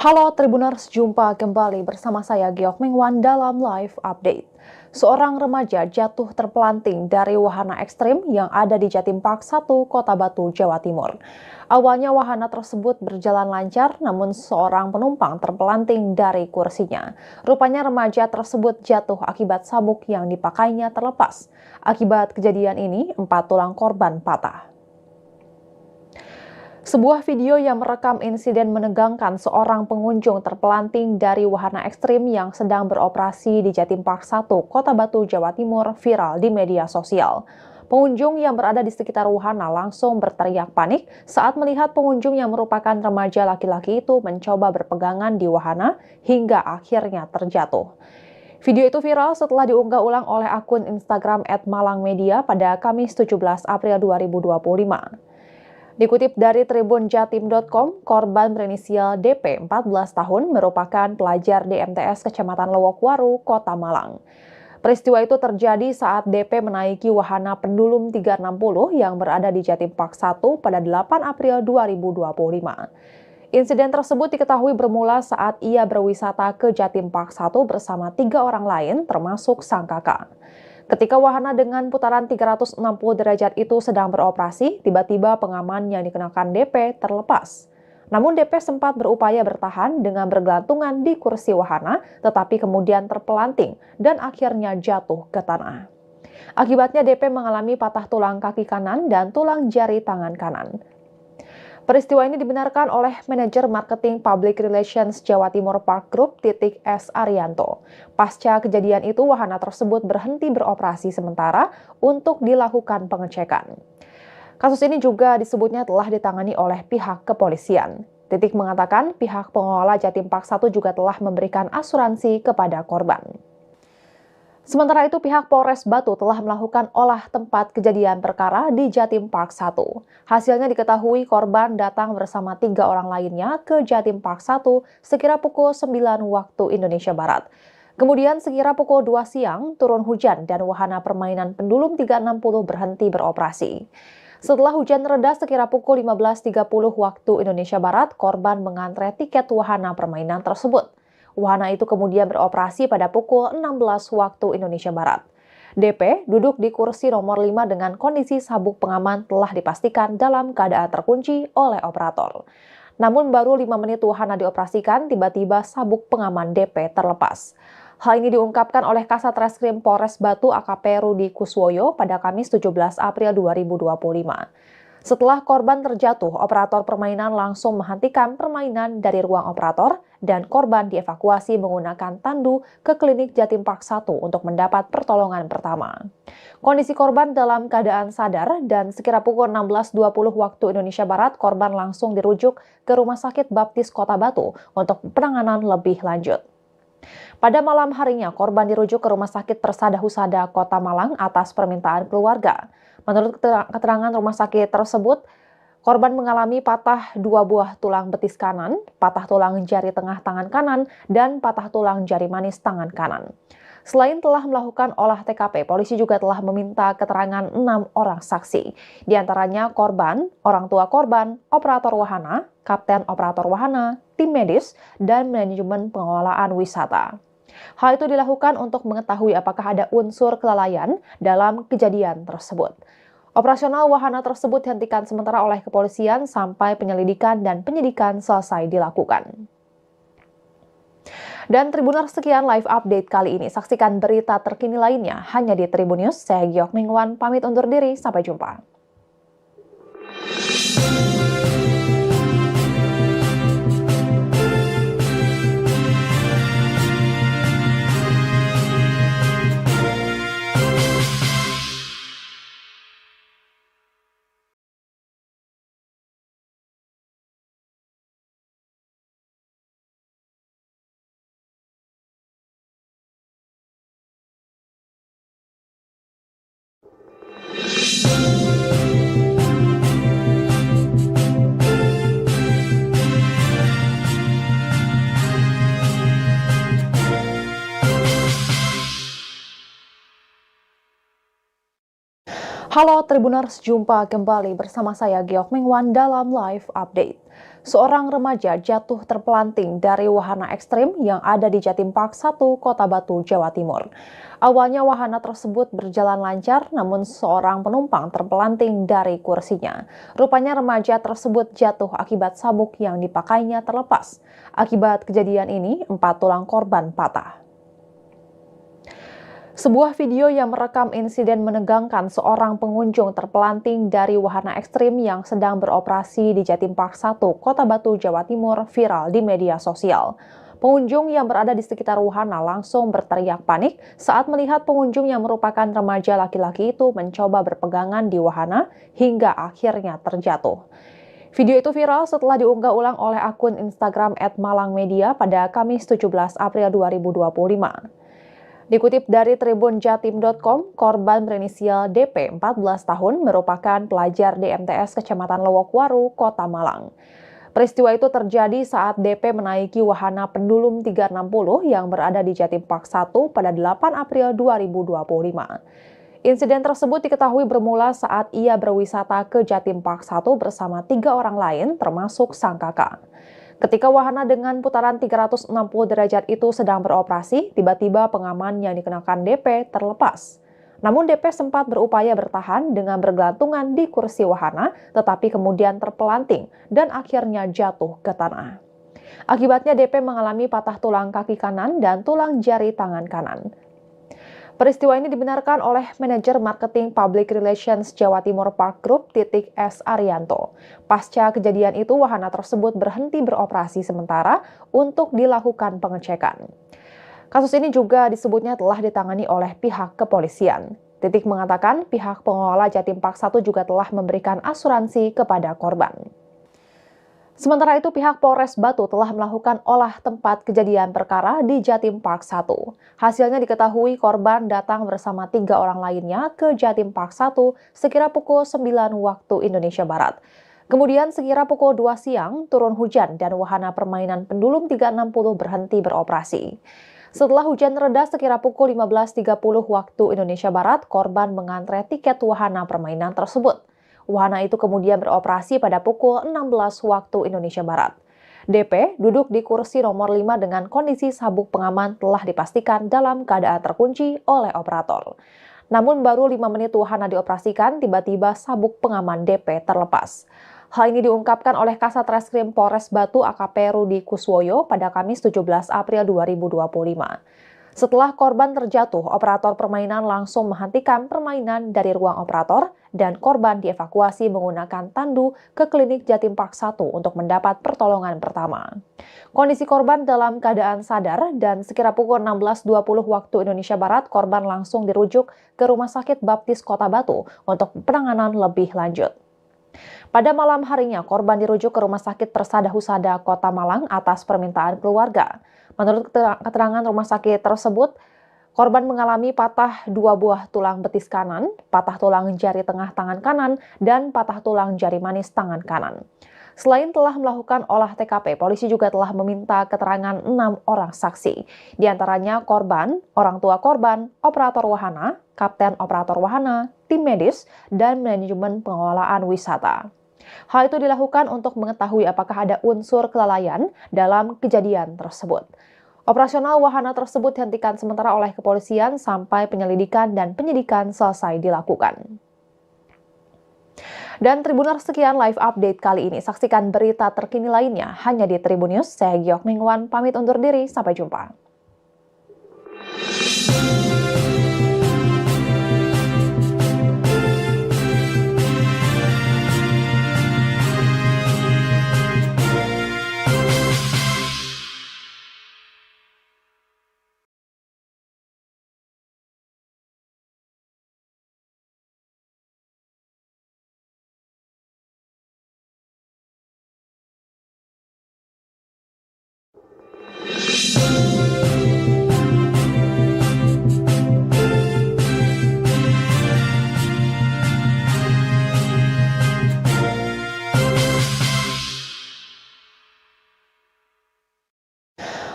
Halo Tribuners, jumpa kembali bersama saya Giok Mingwan dalam live update. Seorang remaja jatuh terpelanting dari wahana ekstrim yang ada di Jatim Park 1, Kota Batu, Jawa Timur. Awalnya wahana tersebut berjalan lancar, namun seorang penumpang terpelanting dari kursinya. Rupanya remaja tersebut jatuh akibat sabuk yang dipakainya terlepas. Akibat kejadian ini, 4 tulang korban patah. Sebuah video yang merekam insiden menegangkan seorang pengunjung terpelanting dari wahana ekstrim yang sedang beroperasi di Jatim Park 1, Kota Batu, Jawa Timur, viral di media sosial. Pengunjung yang berada di sekitar wahana langsung berteriak panik saat melihat pengunjung yang merupakan remaja laki-laki itu mencoba berpegangan di wahana hingga akhirnya terjatuh. Video itu viral setelah diunggah ulang oleh akun Instagram @malangmedia pada Kamis 17 April 2025. Dikutip dari tribunjatim.com, korban berinisial DP 14 tahun merupakan pelajar di MTS Kecamatan Lowokwaru, Kota Malang. Peristiwa itu terjadi saat DP menaiki wahana pendulum 360 yang berada di Jatim Park 1 pada 8 April 2025. Insiden tersebut diketahui bermula saat ia berwisata ke Jatim Park 1 bersama 3 orang lain termasuk sang kakak. Ketika wahana dengan putaran 360 derajat itu sedang beroperasi, tiba-tiba pengaman yang dikenakan DP terlepas. Namun DP sempat berupaya bertahan dengan bergelantungan di kursi wahana, tetapi kemudian terpelanting dan akhirnya jatuh ke tanah. Akibatnya DP mengalami patah tulang kaki kanan dan tulang jari tangan kanan. Peristiwa ini dibenarkan oleh manajer marketing Public Relations Jawa Timur Park Group S. Arianto. Pasca kejadian itu, wahana tersebut berhenti beroperasi sementara untuk dilakukan pengecekan. Kasus ini juga disebutnya telah ditangani oleh pihak kepolisian. Mengatakan pihak pengelola Jatim Park 1 juga telah memberikan asuransi kepada korban. Sementara itu, pihak Polres Batu telah melakukan olah tempat kejadian perkara di Jatim Park 1. Hasilnya diketahui korban datang bersama 3 orang lainnya ke Jatim Park 1 sekira pukul 9 waktu Indonesia Barat. Kemudian sekira pukul 2 siang turun hujan dan wahana permainan pendulum 360 berhenti beroperasi. Setelah hujan reda sekira pukul 15.30 waktu Indonesia Barat, korban mengantre tiket wahana permainan tersebut. Wahana itu kemudian beroperasi pada pukul 16 waktu Indonesia Barat. DP duduk di kursi nomor 5 dengan kondisi sabuk pengaman telah dipastikan dalam keadaan terkunci oleh operator. Namun baru 5 menit wahana dioperasikan, tiba-tiba sabuk pengaman DP terlepas. Hal ini diungkapkan oleh Kasat Reskrim Polres Batu AKP Rudi Kuswoyo pada Kamis 17 April 2025. Setelah korban terjatuh, operator permainan langsung menghentikan permainan dari ruang operator dan korban dievakuasi menggunakan tandu ke klinik Jatim Park 1 untuk mendapat pertolongan pertama. Kondisi korban dalam keadaan sadar dan sekira pukul 16.20 waktu Indonesia Barat, korban langsung dirujuk ke Rumah Sakit Baptis Kota Batu untuk penanganan lebih lanjut. Pada malam harinya, korban dirujuk ke Rumah Sakit Persada Husada Kota Malang atas permintaan keluarga. Menurut keterangan rumah sakit tersebut, korban mengalami patah 2 buah tulang betis kanan, patah tulang jari tengah tangan kanan, dan patah tulang jari manis tangan kanan. Selain telah melakukan olah TKP, polisi juga telah meminta keterangan 6 orang saksi. Di antaranya korban, orang tua korban, operator wahana, kapten operator wahana, tim medis, dan manajemen pengelolaan wisata. Hal itu dilakukan untuk mengetahui apakah ada unsur kelalaian dalam kejadian tersebut. Operasional wahana tersebut dihentikan sementara oleh kepolisian sampai penyelidikan dan penyidikan selesai dilakukan. Dan Tribuners, sekian live update kali ini. Saksikan berita terkini lainnya hanya di Tribun News. Saya Giok Mingwan, pamit undur diri. Sampai jumpa. Halo Tribuners, jumpa kembali bersama saya Giok Mingwan dalam live update. Seorang remaja jatuh terpelanting dari wahana ekstrim yang ada di Jatim Park 1, Kota Batu, Jawa Timur. Awalnya wahana tersebut berjalan lancar, namun seorang penumpang terpelanting dari kursinya. Rupanya remaja tersebut jatuh akibat sabuk yang dipakainya terlepas. Akibat kejadian ini, 4 tulang korban patah. Sebuah video yang merekam insiden menegangkan seorang pengunjung terpelanting dari wahana ekstrim yang sedang beroperasi di Jatim Park 1, Kota Batu, Jawa Timur viral di media sosial. Pengunjung yang berada di sekitar wahana langsung berteriak panik saat melihat pengunjung yang merupakan remaja laki-laki itu mencoba berpegangan di wahana hingga akhirnya terjatuh. Video itu viral setelah diunggah ulang oleh akun Instagram @malangmedia pada Kamis 17 April 2025. Dikutip dari tribunjatim.com, korban berinisial DP 14 tahun merupakan pelajar di MTS Kecamatan Lowokwaru, Kota Malang. Peristiwa itu terjadi saat DP menaiki wahana pendulum 360 yang berada di Jatim Park 1 pada 8 April 2025. Insiden tersebut diketahui bermula saat ia berwisata ke Jatim Park 1 bersama 3 orang lain termasuk sang kakak. Ketika wahana dengan putaran 360 derajat itu sedang beroperasi, tiba-tiba pengaman yang dikenakan DP terlepas. Namun DP sempat berupaya bertahan dengan bergelantungan di kursi wahana, tetapi kemudian terpelanting dan akhirnya jatuh ke tanah. Akibatnya DP mengalami patah tulang kaki kanan dan tulang jari tangan kanan. Peristiwa ini dibenarkan oleh manajer marketing Public Relations Jawa Timur Park Group S. Arianto. Pasca kejadian itu, wahana tersebut berhenti beroperasi sementara untuk dilakukan pengecekan. Kasus ini juga disebutnya telah ditangani oleh pihak kepolisian. Mengatakan pihak pengelola Jatim Park 1 juga telah memberikan asuransi kepada korban. Sementara itu, pihak Polres Batu telah melakukan olah tempat kejadian perkara di Jatim Park 1. Hasilnya diketahui korban datang bersama 3 orang lainnya ke Jatim Park 1 sekira pukul 9 waktu Indonesia Barat. Kemudian sekira pukul 2 siang turun hujan dan wahana permainan pendulum 360 berhenti beroperasi. Setelah hujan reda sekira pukul 15.30 waktu Indonesia Barat, korban mengantre tiket wahana permainan tersebut. Wahana itu kemudian beroperasi pada pukul 16 waktu Indonesia Barat. DP duduk di kursi nomor 5 dengan kondisi sabuk pengaman telah dipastikan dalam keadaan terkunci oleh operator. Namun baru 5 menit wahana dioperasikan, tiba-tiba sabuk pengaman DP terlepas. Hal ini diungkapkan oleh Kasat Reskrim Polres Batu AKP Rudi Kuswoyo pada Kamis 17 April 2025. Setelah korban terjatuh, operator permainan langsung menghentikan permainan dari ruang operator dan korban dievakuasi menggunakan tandu ke klinik Jatim Park 1 untuk mendapat pertolongan pertama. Kondisi korban dalam keadaan sadar dan sekira pukul 16.20 waktu Indonesia Barat, korban langsung dirujuk ke Rumah Sakit Baptis Kota Batu untuk penanganan lebih lanjut. Pada malam harinya, korban dirujuk ke Rumah Sakit Persada Husada Kota Malang atas permintaan keluarga. Menurut keterangan rumah sakit tersebut, korban mengalami patah 2 buah tulang betis kanan, patah tulang jari tengah tangan kanan, dan patah tulang jari manis tangan kanan. Selain telah melakukan olah TKP, polisi juga telah meminta keterangan 6 orang saksi. Di antaranya korban, orang tua korban, operator wahana, kapten operator wahana, tim medis, dan manajemen pengelolaan wisata. Hal itu dilakukan untuk mengetahui apakah ada unsur kelalaian dalam kejadian tersebut. Operasional wahana tersebut dihentikan sementara oleh kepolisian sampai penyelidikan dan penyidikan selesai dilakukan. Dan Tribuners, sekian live update kali ini. Saksikan berita terkini lainnya hanya di Tribun News. Saya Giok Mingwan, pamit undur diri. Sampai jumpa.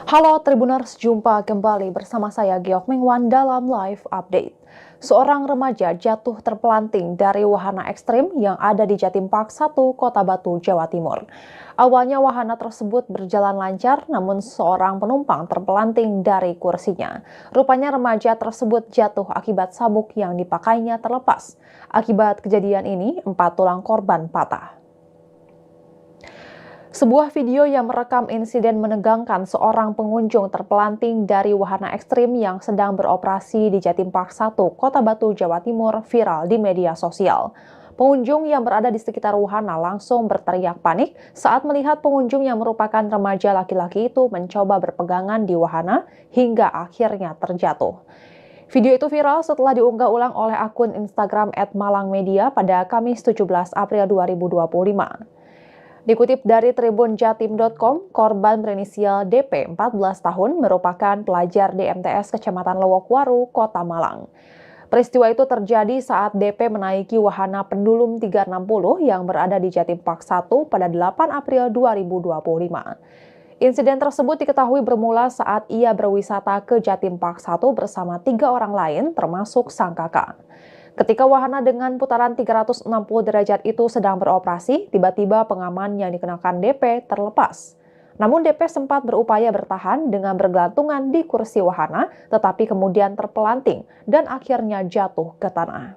Halo Tribuners, jumpa kembali bersama saya Giok Mingwan dalam live update. Seorang remaja jatuh terpelanting dari wahana ekstrim yang ada di Jatim Park 1, Kota Batu, Jawa Timur. Awalnya wahana tersebut berjalan lancar, namun seorang penumpang terpelanting dari kursinya. Rupanya remaja tersebut jatuh akibat sabuk yang dipakainya terlepas. Akibat kejadian ini, 4 tulang korban patah. Sebuah video yang merekam insiden menegangkan seorang pengunjung terpelanting dari wahana ekstrim yang sedang beroperasi di Jatim Park 1, Kota Batu, Jawa Timur viral di media sosial. Pengunjung yang berada di sekitar wahana langsung berteriak panik saat melihat pengunjung yang merupakan remaja laki-laki itu mencoba berpegangan di wahana hingga akhirnya terjatuh. Video itu viral setelah diunggah ulang oleh akun Instagram @malangmedia pada Kamis 17 April 2025. Dikutip dari tribunjatim.com, korban berinisial DP 14 tahun merupakan pelajar di MTS Kecamatan Lowokwaru, Kota Malang. Peristiwa itu terjadi saat DP menaiki wahana pendulum 360 yang berada di Jatim Park 1 pada 8 April 2025. Insiden tersebut diketahui bermula saat ia berwisata ke Jatim Park 1 bersama 3 orang lain termasuk sang kakak. Ketika wahana dengan putaran 360 derajat itu sedang beroperasi, tiba-tiba pengaman yang dikenakan DP terlepas. Namun DP sempat berupaya bertahan dengan bergelantungan di kursi wahana, tetapi kemudian terpelanting dan akhirnya jatuh ke tanah.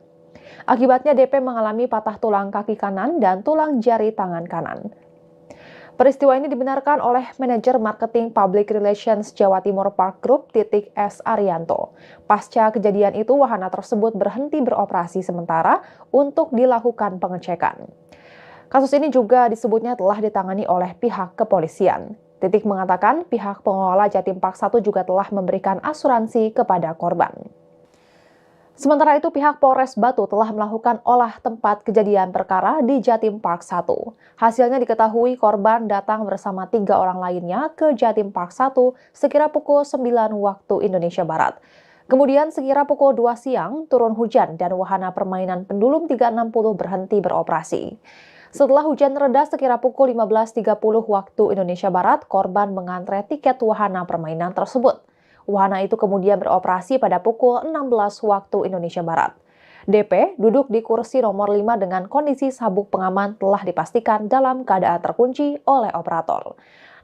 Akibatnya DP mengalami patah tulang kaki kanan dan tulang jari tangan kanan. Peristiwa ini dibenarkan oleh manajer marketing Public Relations Jawa Timur Park Group S. Arianto. Pasca kejadian itu, wahana tersebut berhenti beroperasi sementara untuk dilakukan pengecekan. Kasus ini juga disebutnya telah ditangani oleh pihak kepolisian. Titik mengatakan pihak pengelola Jatim Park 1 juga telah memberikan asuransi kepada korban. Sementara itu, pihak Polres Batu telah melakukan olah tempat kejadian perkara di Jatim Park 1. Hasilnya diketahui korban datang bersama 3 orang lainnya ke Jatim Park 1 sekira pukul 9 waktu Indonesia Barat. Kemudian sekira pukul 2 siang turun hujan dan wahana permainan pendulum 360 berhenti beroperasi. Setelah hujan reda sekira pukul 15.30 waktu Indonesia Barat, korban mengantre tiket wahana permainan tersebut. Wahana itu kemudian beroperasi pada pukul 16 waktu Indonesia Barat. DP duduk di kursi nomor 5 dengan kondisi sabuk pengaman telah dipastikan dalam keadaan terkunci oleh operator.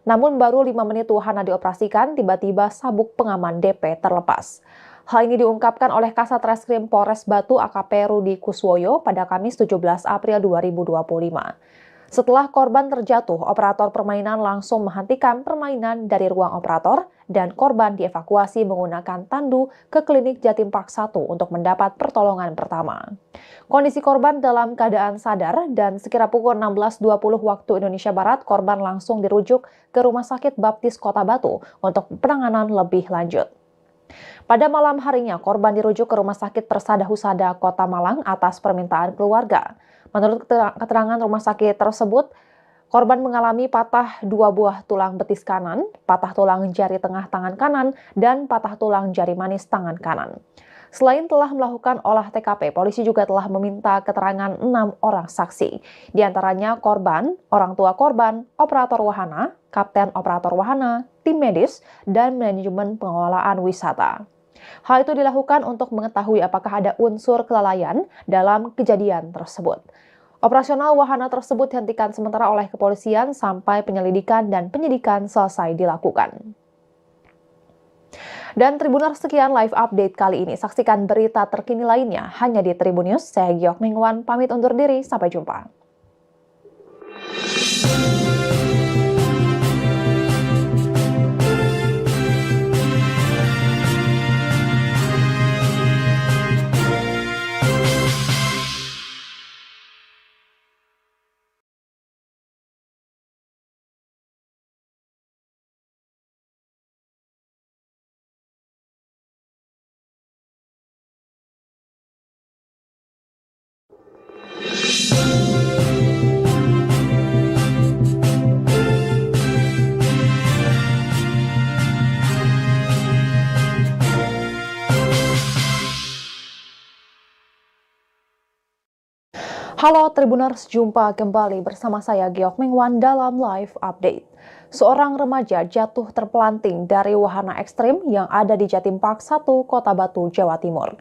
Namun baru 5 menit wahana dioperasikan, tiba-tiba sabuk pengaman DP terlepas. Hal ini diungkapkan oleh Kasat Reskrim Polres Batu AKP Rudi Kuswoyo pada Kamis 17 April 2025. Setelah korban terjatuh, operator permainan langsung menghentikan permainan dari ruang operator dan korban dievakuasi menggunakan tandu ke klinik Jatim Park 1 untuk mendapat pertolongan pertama. Kondisi korban dalam keadaan sadar dan sekira pukul 16.20 waktu Indonesia Barat, korban langsung dirujuk ke Rumah Sakit Baptis Kota Batu untuk penanganan lebih lanjut. Pada malam harinya, korban dirujuk ke Rumah Sakit Persada Husada Kota Malang atas permintaan keluarga. Menurut keterangan rumah sakit tersebut, korban mengalami patah 2 buah tulang betis kanan, patah tulang jari tengah tangan kanan, dan patah tulang jari manis tangan kanan. Selain telah melakukan olah TKP, polisi juga telah meminta keterangan 6 orang saksi. Di antaranya korban, orang tua korban, operator wahana, kapten operator wahana, tim medis, dan manajemen pengelolaan wisata. Hal itu dilakukan untuk mengetahui apakah ada unsur kelalaian dalam kejadian tersebut. Operasional wahana tersebut dihentikan sementara oleh kepolisian sampai penyelidikan dan penyidikan selesai dilakukan. Dan Tribuners, sekian live update kali ini. Saksikan berita terkini lainnya hanya di Tribun News. Saya Giok Mingwan, pamit undur diri. Sampai jumpa. Halo Tribuners, jumpa kembali bersama saya Giok Mingwan dalam live update. Seorang remaja jatuh terpelanting dari wahana ekstrim yang ada di Jatim Park 1, Kota Batu, Jawa Timur.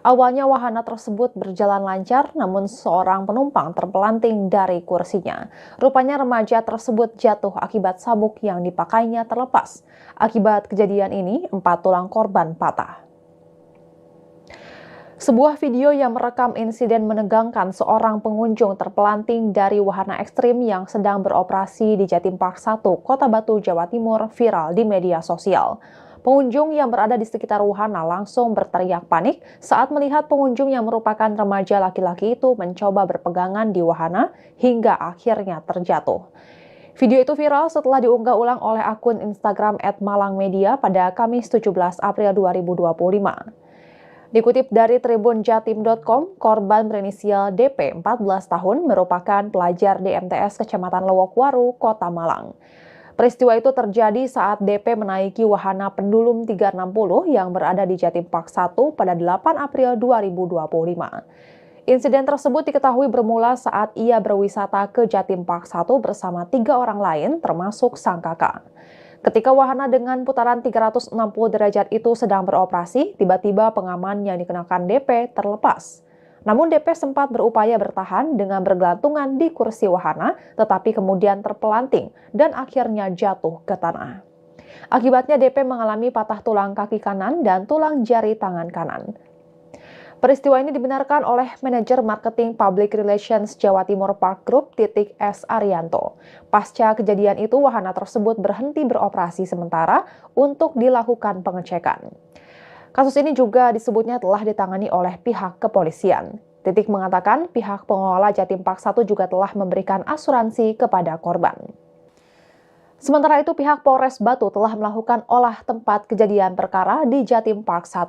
Awalnya wahana tersebut berjalan lancar, namun seorang penumpang terpelanting dari kursinya. Rupanya remaja tersebut jatuh akibat sabuk yang dipakainya terlepas. Akibat kejadian ini, 4 tulang korban patah. Sebuah video yang merekam insiden menegangkan seorang pengunjung terpelanting dari wahana ekstrim yang sedang beroperasi di Jatim Park 1, Kota Batu, Jawa Timur viral di media sosial. Pengunjung yang berada di sekitar wahana langsung berteriak panik saat melihat pengunjung yang merupakan remaja laki-laki itu mencoba berpegangan di wahana hingga akhirnya terjatuh. Video itu viral setelah diunggah ulang oleh akun Instagram @malangmedia pada Kamis 17 April 2025. Dikutip dari tribunjatim.com, korban berinisial DP 14 tahun merupakan pelajar di MTS Kecamatan Lowokwaru, Kota Malang. Peristiwa itu terjadi saat DP menaiki wahana pendulum 360 yang berada di Jatim Park 1 pada 8 April 2025. Insiden tersebut diketahui bermula saat ia berwisata ke Jatim Park 1 bersama 3 orang lain termasuk sang kakak. Ketika wahana dengan putaran 360 derajat itu sedang beroperasi, tiba-tiba pengaman yang dikenakan DP terlepas. Namun DP sempat berupaya bertahan dengan bergelantungan di kursi wahana, tetapi kemudian terpelanting dan akhirnya jatuh ke tanah. Akibatnya DP mengalami patah tulang kaki kanan dan tulang jari tangan kanan. Peristiwa ini dibenarkan oleh manajer marketing public relations Jawa Timur Park Group S. Arianto. Pasca kejadian itu, wahana tersebut berhenti beroperasi sementara untuk dilakukan pengecekan. Kasus ini juga disebutnya telah ditangani oleh pihak kepolisian. Titik mengatakan pihak pengelola Jatim Park 1 juga telah memberikan asuransi kepada korban. Sementara itu, pihak Polres Batu telah melakukan olah tempat kejadian perkara di Jatim Park 1.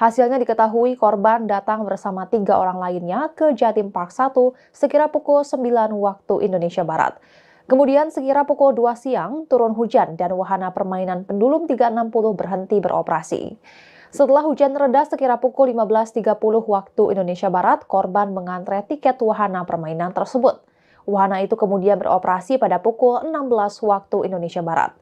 Hasilnya diketahui korban datang bersama 3 orang lainnya ke Jatim Park 1 sekira pukul 9 waktu Indonesia Barat. Kemudian sekira pukul 2 siang turun hujan dan wahana permainan pendulum 360 berhenti beroperasi. Setelah hujan reda sekira pukul 15.30 waktu Indonesia Barat, korban mengantre tiket wahana permainan tersebut. Wahana itu kemudian beroperasi pada pukul 16 waktu Indonesia Barat.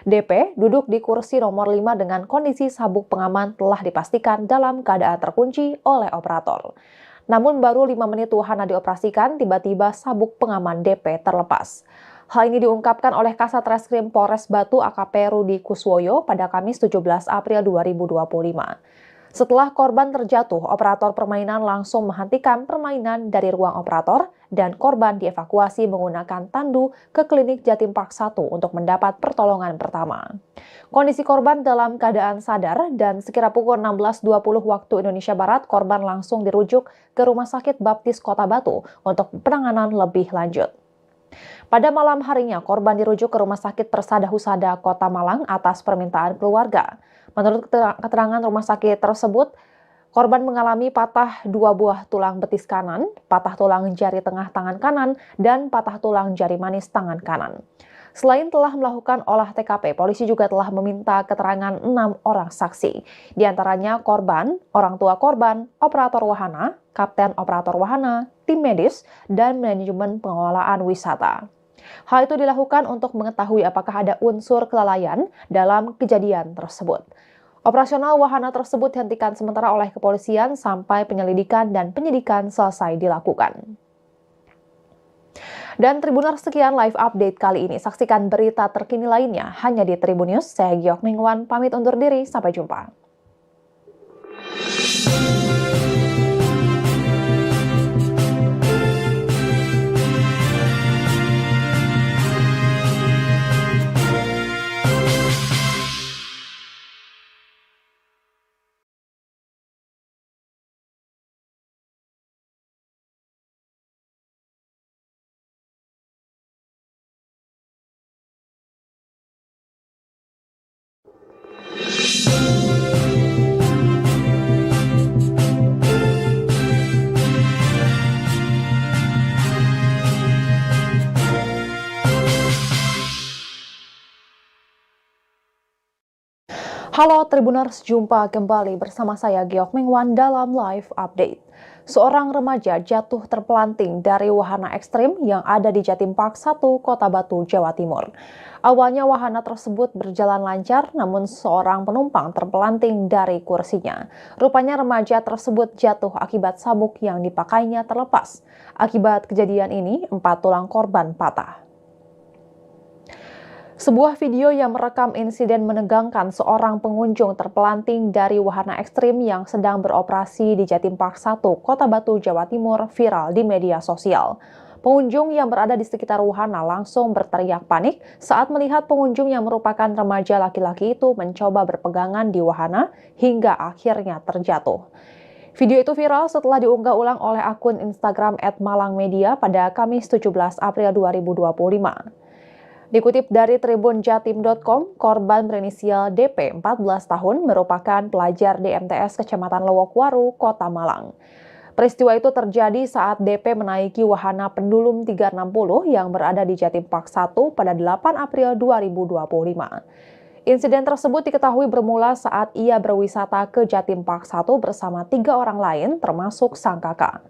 DP duduk di kursi nomor 5 dengan kondisi sabuk pengaman telah dipastikan dalam keadaan terkunci oleh operator. Namun baru 5 menit wahana dioperasikan, tiba-tiba sabuk pengaman DP terlepas. Hal ini diungkapkan oleh Kasat Reskrim Polres Batu AKP Rudi Kuswoyo pada Kamis 17 April 2025. Setelah korban terjatuh, operator permainan langsung menghentikan permainan dari ruang operator dan korban dievakuasi menggunakan tandu ke klinik Jatim Park 1 untuk mendapat pertolongan pertama. Kondisi korban dalam keadaan sadar dan sekira pukul 16.20 waktu Indonesia Barat, korban langsung dirujuk ke Rumah Sakit Baptis Kota Batu untuk penanganan lebih lanjut. Pada malam harinya, korban dirujuk ke Rumah Sakit Persada Husada Kota Malang atas permintaan keluarga. Menurut keterangan rumah sakit tersebut, korban mengalami patah 2 buah tulang betis kanan, patah tulang jari tengah tangan kanan, dan patah tulang jari manis tangan kanan. Selain telah melakukan olah TKP, polisi juga telah meminta keterangan 6 orang saksi. Di antaranya korban, orang tua korban, operator wahana, kapten operator wahana, tim medis, dan manajemen pengelolaan wisata. Hal itu dilakukan untuk mengetahui apakah ada unsur kelalaian dalam kejadian tersebut. Operasional wahana tersebut dihentikan sementara oleh kepolisian sampai penyelidikan dan penyidikan selesai dilakukan. Dan Tribuners, sekian live update kali ini. Saksikan berita terkini lainnya hanya di Tribun News. Saya Giok Mingwan, pamit undur diri. Sampai jumpa. Halo Tribuners, jumpa kembali bersama saya Giok Mingwan dalam live update. Seorang remaja jatuh terpelanting dari wahana ekstrim yang ada di Jatim Park 1, Kota Batu, Jawa Timur. Awalnya wahana tersebut berjalan lancar, namun seorang penumpang terpelanting dari kursinya. Rupanya remaja tersebut jatuh akibat sabuk yang dipakainya terlepas. Akibat kejadian ini, 4 tulang korban patah. Sebuah video yang merekam insiden menegangkan seorang pengunjung terpelanting dari wahana ekstrim yang sedang beroperasi di Jatim Park 1, Kota Batu, Jawa Timur, viral di media sosial. Pengunjung yang berada di sekitar wahana langsung berteriak panik saat melihat pengunjung yang merupakan remaja laki-laki itu mencoba berpegangan di wahana hingga akhirnya terjatuh. Video itu viral setelah diunggah ulang oleh akun Instagram @malangmedia pada Kamis 17 April 2025. Dikutip dari tribunjatim.com, korban berinisial DP 14 tahun merupakan pelajar di MTS Kecamatan Lowokwaru, Kota Malang. Peristiwa itu terjadi saat DP menaiki wahana pendulum 360 yang berada di Jatim Park 1 pada 8 April 2025. Insiden tersebut diketahui bermula saat ia berwisata ke Jatim Park 1 bersama 3 orang lain termasuk sang kakak.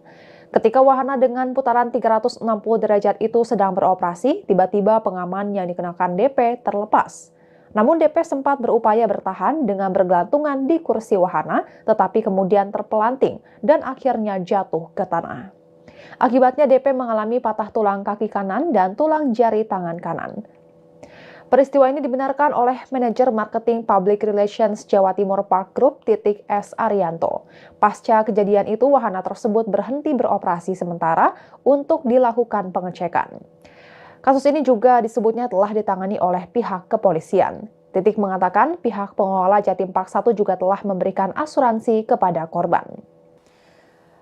Ketika wahana dengan putaran 360 derajat itu sedang beroperasi, tiba-tiba pengaman yang dikenakan DP terlepas. Namun DP sempat berupaya bertahan dengan bergelantungan di kursi wahana, tetapi kemudian terpelanting dan akhirnya jatuh ke tanah. Akibatnya DP mengalami patah tulang kaki kanan dan tulang jari tangan kanan. Peristiwa ini dibenarkan oleh manajer marketing public relations Jawa Timur Park Group S. Arianto. Pasca kejadian itu, wahana tersebut berhenti beroperasi sementara untuk dilakukan pengecekan. Kasus ini juga disebutnya telah ditangani oleh pihak kepolisian. Titik mengatakan pihak pengelola Jatim Park 1 juga telah memberikan asuransi kepada korban.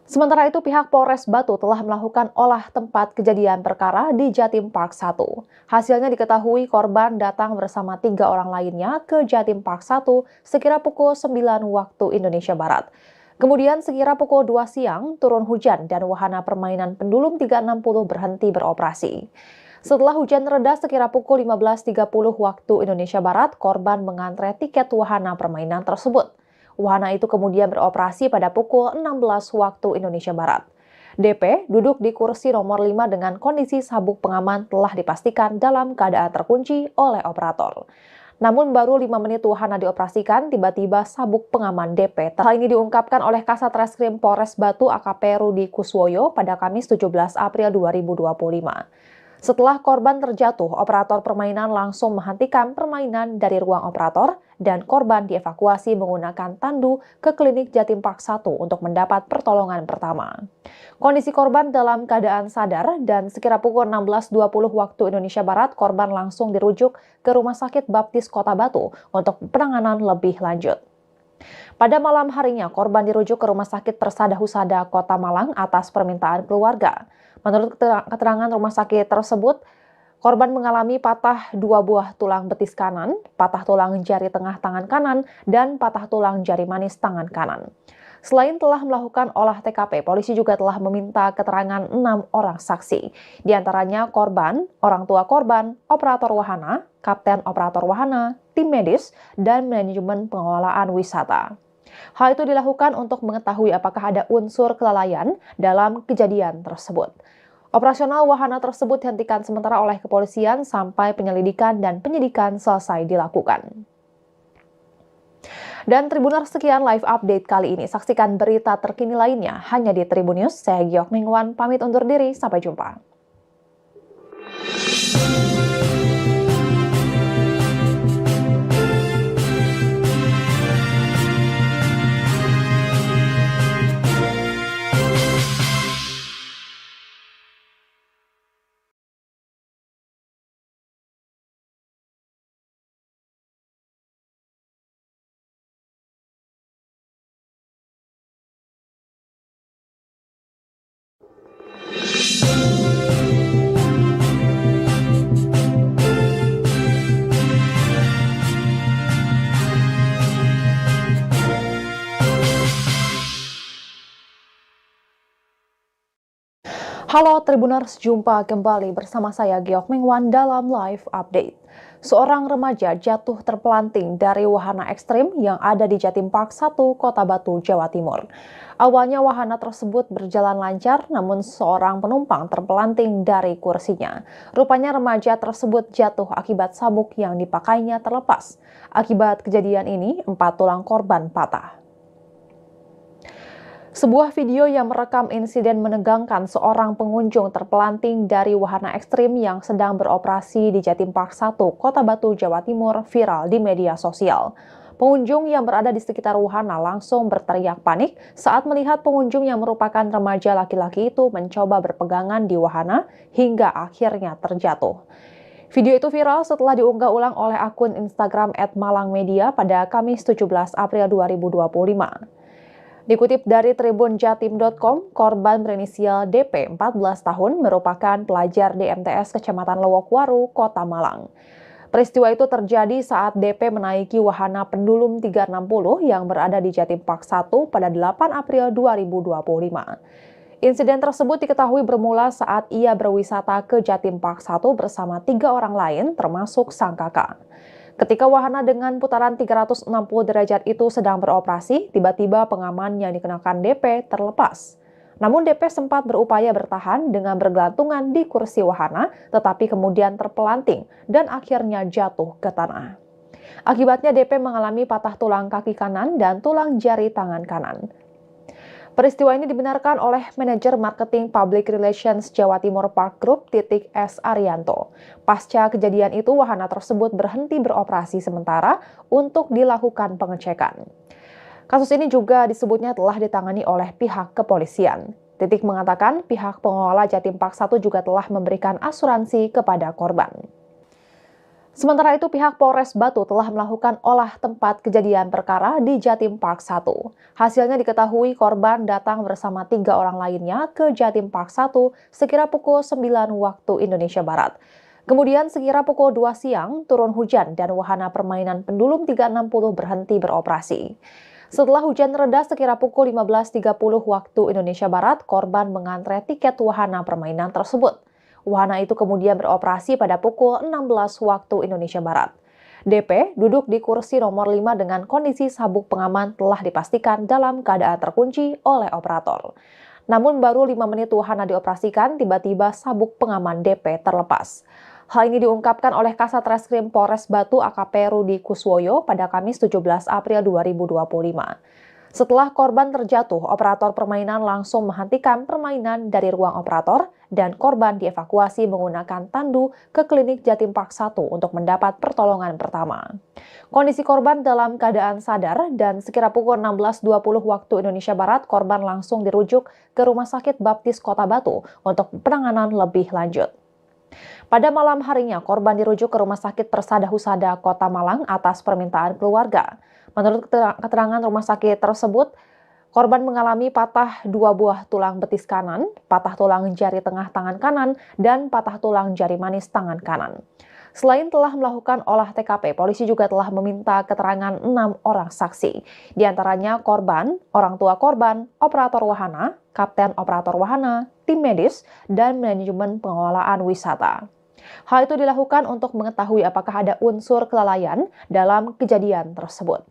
Sementara itu, pihak Polres Batu telah melakukan olah tempat kejadian perkara di Jatim Park 1. Hasilnya diketahui korban datang bersama 3 orang lainnya ke Jatim Park 1 sekira pukul 9 waktu Indonesia Barat. Kemudian sekira pukul 2 siang, turun hujan dan wahana permainan pendulum 360 berhenti beroperasi. Setelah hujan reda sekira pukul 15.30 waktu Indonesia Barat, korban mengantre tiket wahana permainan tersebut. Wahana itu kemudian beroperasi pada pukul 16 waktu Indonesia Barat. DP duduk di kursi nomor 5 dengan kondisi sabuk pengaman telah dipastikan dalam keadaan terkunci oleh operator. Namun baru 5 menit wahana dioperasikan, tiba-tiba sabuk pengaman DP. Hal ini diungkapkan oleh Kasat Reskrim Polres Batu AKP Rudi Kuswoyo pada Kamis 17 April 2025. Setelah korban terjatuh, operator permainan langsung menghentikan permainan dari ruang operator dan korban dievakuasi menggunakan tandu ke klinik Jatim Park 1 untuk mendapat pertolongan pertama. Kondisi korban dalam keadaan sadar dan sekira pukul 16.20 waktu Indonesia Barat, korban langsung dirujuk ke Rumah Sakit Baptis Kota Batu untuk penanganan lebih lanjut. Pada malam harinya, korban dirujuk ke Rumah Sakit Persada Husada Kota Malang atas permintaan keluarga. Menurut keterangan rumah sakit tersebut, korban mengalami patah 2 buah tulang betis kanan, patah tulang jari tengah tangan kanan, dan patah tulang jari manis tangan kanan. Selain telah melakukan olah TKP, polisi juga telah meminta keterangan 6 orang saksi. Di antaranya korban, orang tua korban, operator wahana, kapten operator wahana, tim medis, dan manajemen pengelolaan wisata. Hal itu dilakukan untuk mengetahui apakah ada unsur kelalaian dalam kejadian tersebut. Operasional wahana tersebut dihentikan sementara oleh kepolisian sampai penyelidikan dan penyidikan selesai dilakukan. Dan Tribuners, sekian live update kali ini. Saksikan berita terkini lainnya hanya di Tribun News. Saya Giok Mingwan, pamit undur diri. Sampai jumpa. Halo Tribuners, jumpa kembali bersama saya Giok Mingwan dalam live update. Seorang remaja jatuh terpelanting dari wahana ekstrim yang ada di Jatim Park 1, Kota Batu, Jawa Timur. Awalnya wahana tersebut berjalan lancar, namun seorang penumpang terpelanting dari kursinya. Rupanya remaja tersebut jatuh akibat sabuk yang dipakainya terlepas. Akibat kejadian ini, 4 tulang korban patah. Sebuah video yang merekam insiden menegangkan seorang pengunjung terpelanting dari wahana ekstrim yang sedang beroperasi di Jatim Park 1, Kota Batu, Jawa Timur, viral di media sosial. Pengunjung yang berada di sekitar wahana langsung berteriak panik saat melihat pengunjung yang merupakan remaja laki-laki itu mencoba berpegangan di wahana hingga akhirnya terjatuh. Video itu viral setelah diunggah ulang oleh akun Instagram @malangmedia pada Kamis 17 April 2025. Dikutip dari tribunjatim.com, korban berinisial DP 14 tahun merupakan pelajar di MTS Kecamatan Lowokwaru, Kota Malang. Peristiwa itu terjadi saat DP menaiki wahana pendulum 360 yang berada di Jatim Park 1 pada 8 April 2025. Insiden tersebut diketahui bermula saat ia berwisata ke Jatim Park 1 bersama 3 orang lain termasuk sang kakak. Ketika wahana dengan putaran 360 derajat itu sedang beroperasi, tiba-tiba pengaman yang dikenakan DP terlepas. Namun DP sempat berupaya bertahan dengan bergelantungan di kursi wahana, tetapi kemudian terpelanting dan akhirnya jatuh ke tanah. Akibatnya DP mengalami patah tulang kaki kanan dan tulang jari tangan kanan. Peristiwa ini dibenarkan oleh manajer marketing public relations Jawa Timur Park Group S. Arianto. Pasca kejadian itu, wahana tersebut berhenti beroperasi sementara untuk dilakukan pengecekan. Kasus ini juga disebutnya telah ditangani oleh pihak kepolisian. Titik mengatakan pihak pengelola Jatim Park 1 juga telah memberikan asuransi kepada korban. Sementara itu, pihak Polres Batu telah melakukan olah tempat kejadian perkara di Jatim Park 1. Hasilnya diketahui korban datang bersama 3 orang lainnya ke Jatim Park 1 sekira pukul 9 waktu Indonesia Barat. Kemudian sekira pukul 2 siang turun hujan dan wahana permainan pendulum 360 berhenti beroperasi. Setelah hujan reda sekira pukul 15.30 waktu Indonesia Barat, korban mengantre tiket wahana permainan tersebut. Wahana itu kemudian beroperasi pada pukul 16 waktu Indonesia Barat. DP duduk di kursi nomor 5 dengan kondisi sabuk pengaman telah dipastikan dalam keadaan terkunci oleh operator. Namun baru 5 menit wahana dioperasikan, tiba-tiba sabuk pengaman DP terlepas. Hal ini diungkapkan oleh Kasat Reskrim Polres Batu AKP Rudi Kuswoyo pada Kamis 17 April 2025. Setelah korban terjatuh, operator permainan langsung menghentikan permainan dari ruang operator dan korban dievakuasi menggunakan tandu ke klinik Jatim Park 1 untuk mendapat pertolongan pertama. Kondisi korban dalam keadaan sadar dan sekira pukul 16.20 waktu Indonesia Barat, korban langsung dirujuk ke Rumah Sakit Baptis Kota Batu untuk penanganan lebih lanjut. Pada malam harinya, korban dirujuk ke Rumah Sakit Persada Husada Kota Malang atas permintaan keluarga. Menurut keterangan rumah sakit tersebut, korban mengalami patah 2 buah tulang betis kanan, patah tulang jari tengah tangan kanan, dan patah tulang jari manis tangan kanan. Selain telah melakukan olah TKP, polisi juga telah meminta keterangan 6 orang saksi. Di antaranya korban, orang tua korban, operator wahana, kapten operator wahana, tim medis, dan manajemen pengelolaan wisata. Hal itu dilakukan untuk mengetahui apakah ada unsur kelalaian dalam kejadian tersebut.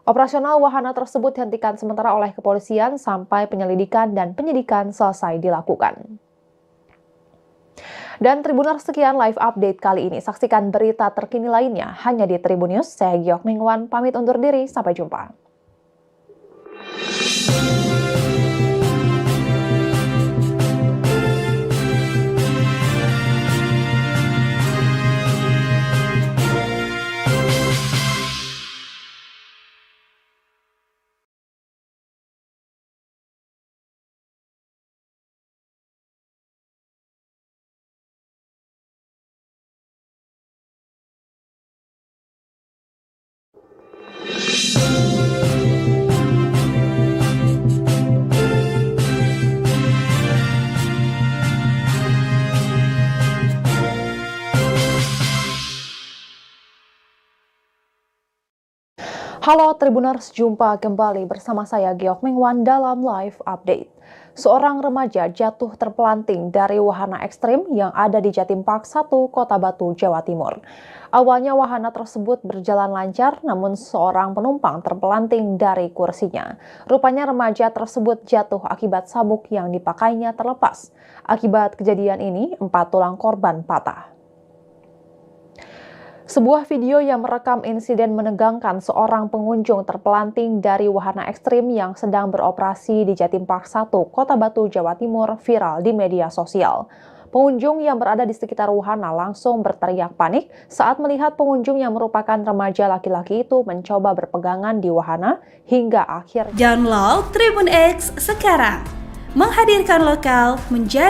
Operasional wahana tersebut dihentikan sementara oleh kepolisian sampai penyelidikan dan penyidikan selesai dilakukan. Dan Tribuners, sekian live update kali ini. Saksikan berita terkini lainnya hanya di Tribun News. Saya Giok Mingwan, pamit undur diri. Sampai jumpa. Halo Tribuners, jumpa kembali bersama saya Giok Mingwan dalam live update. Seorang remaja jatuh terpelanting dari wahana ekstrim yang ada di Jatim Park 1, Kota Batu, Jawa Timur. Awalnya wahana tersebut berjalan lancar, namun seorang penumpang terpelanting dari kursinya. Rupanya remaja tersebut jatuh akibat sabuk yang dipakainya terlepas. Akibat kejadian ini, 4 tulang korban patah. Sebuah video yang merekam insiden menegangkan seorang pengunjung terpelanting dari wahana ekstrim yang sedang beroperasi di Jatim Park 1, Kota Batu, Jawa Timur viral di media sosial. Pengunjung yang berada di sekitar wahana langsung berteriak panik saat melihat pengunjung yang merupakan remaja laki-laki itu mencoba berpegangan di wahana hingga akhir. Download Tribun X sekarang, menghadirkan lokal menjadi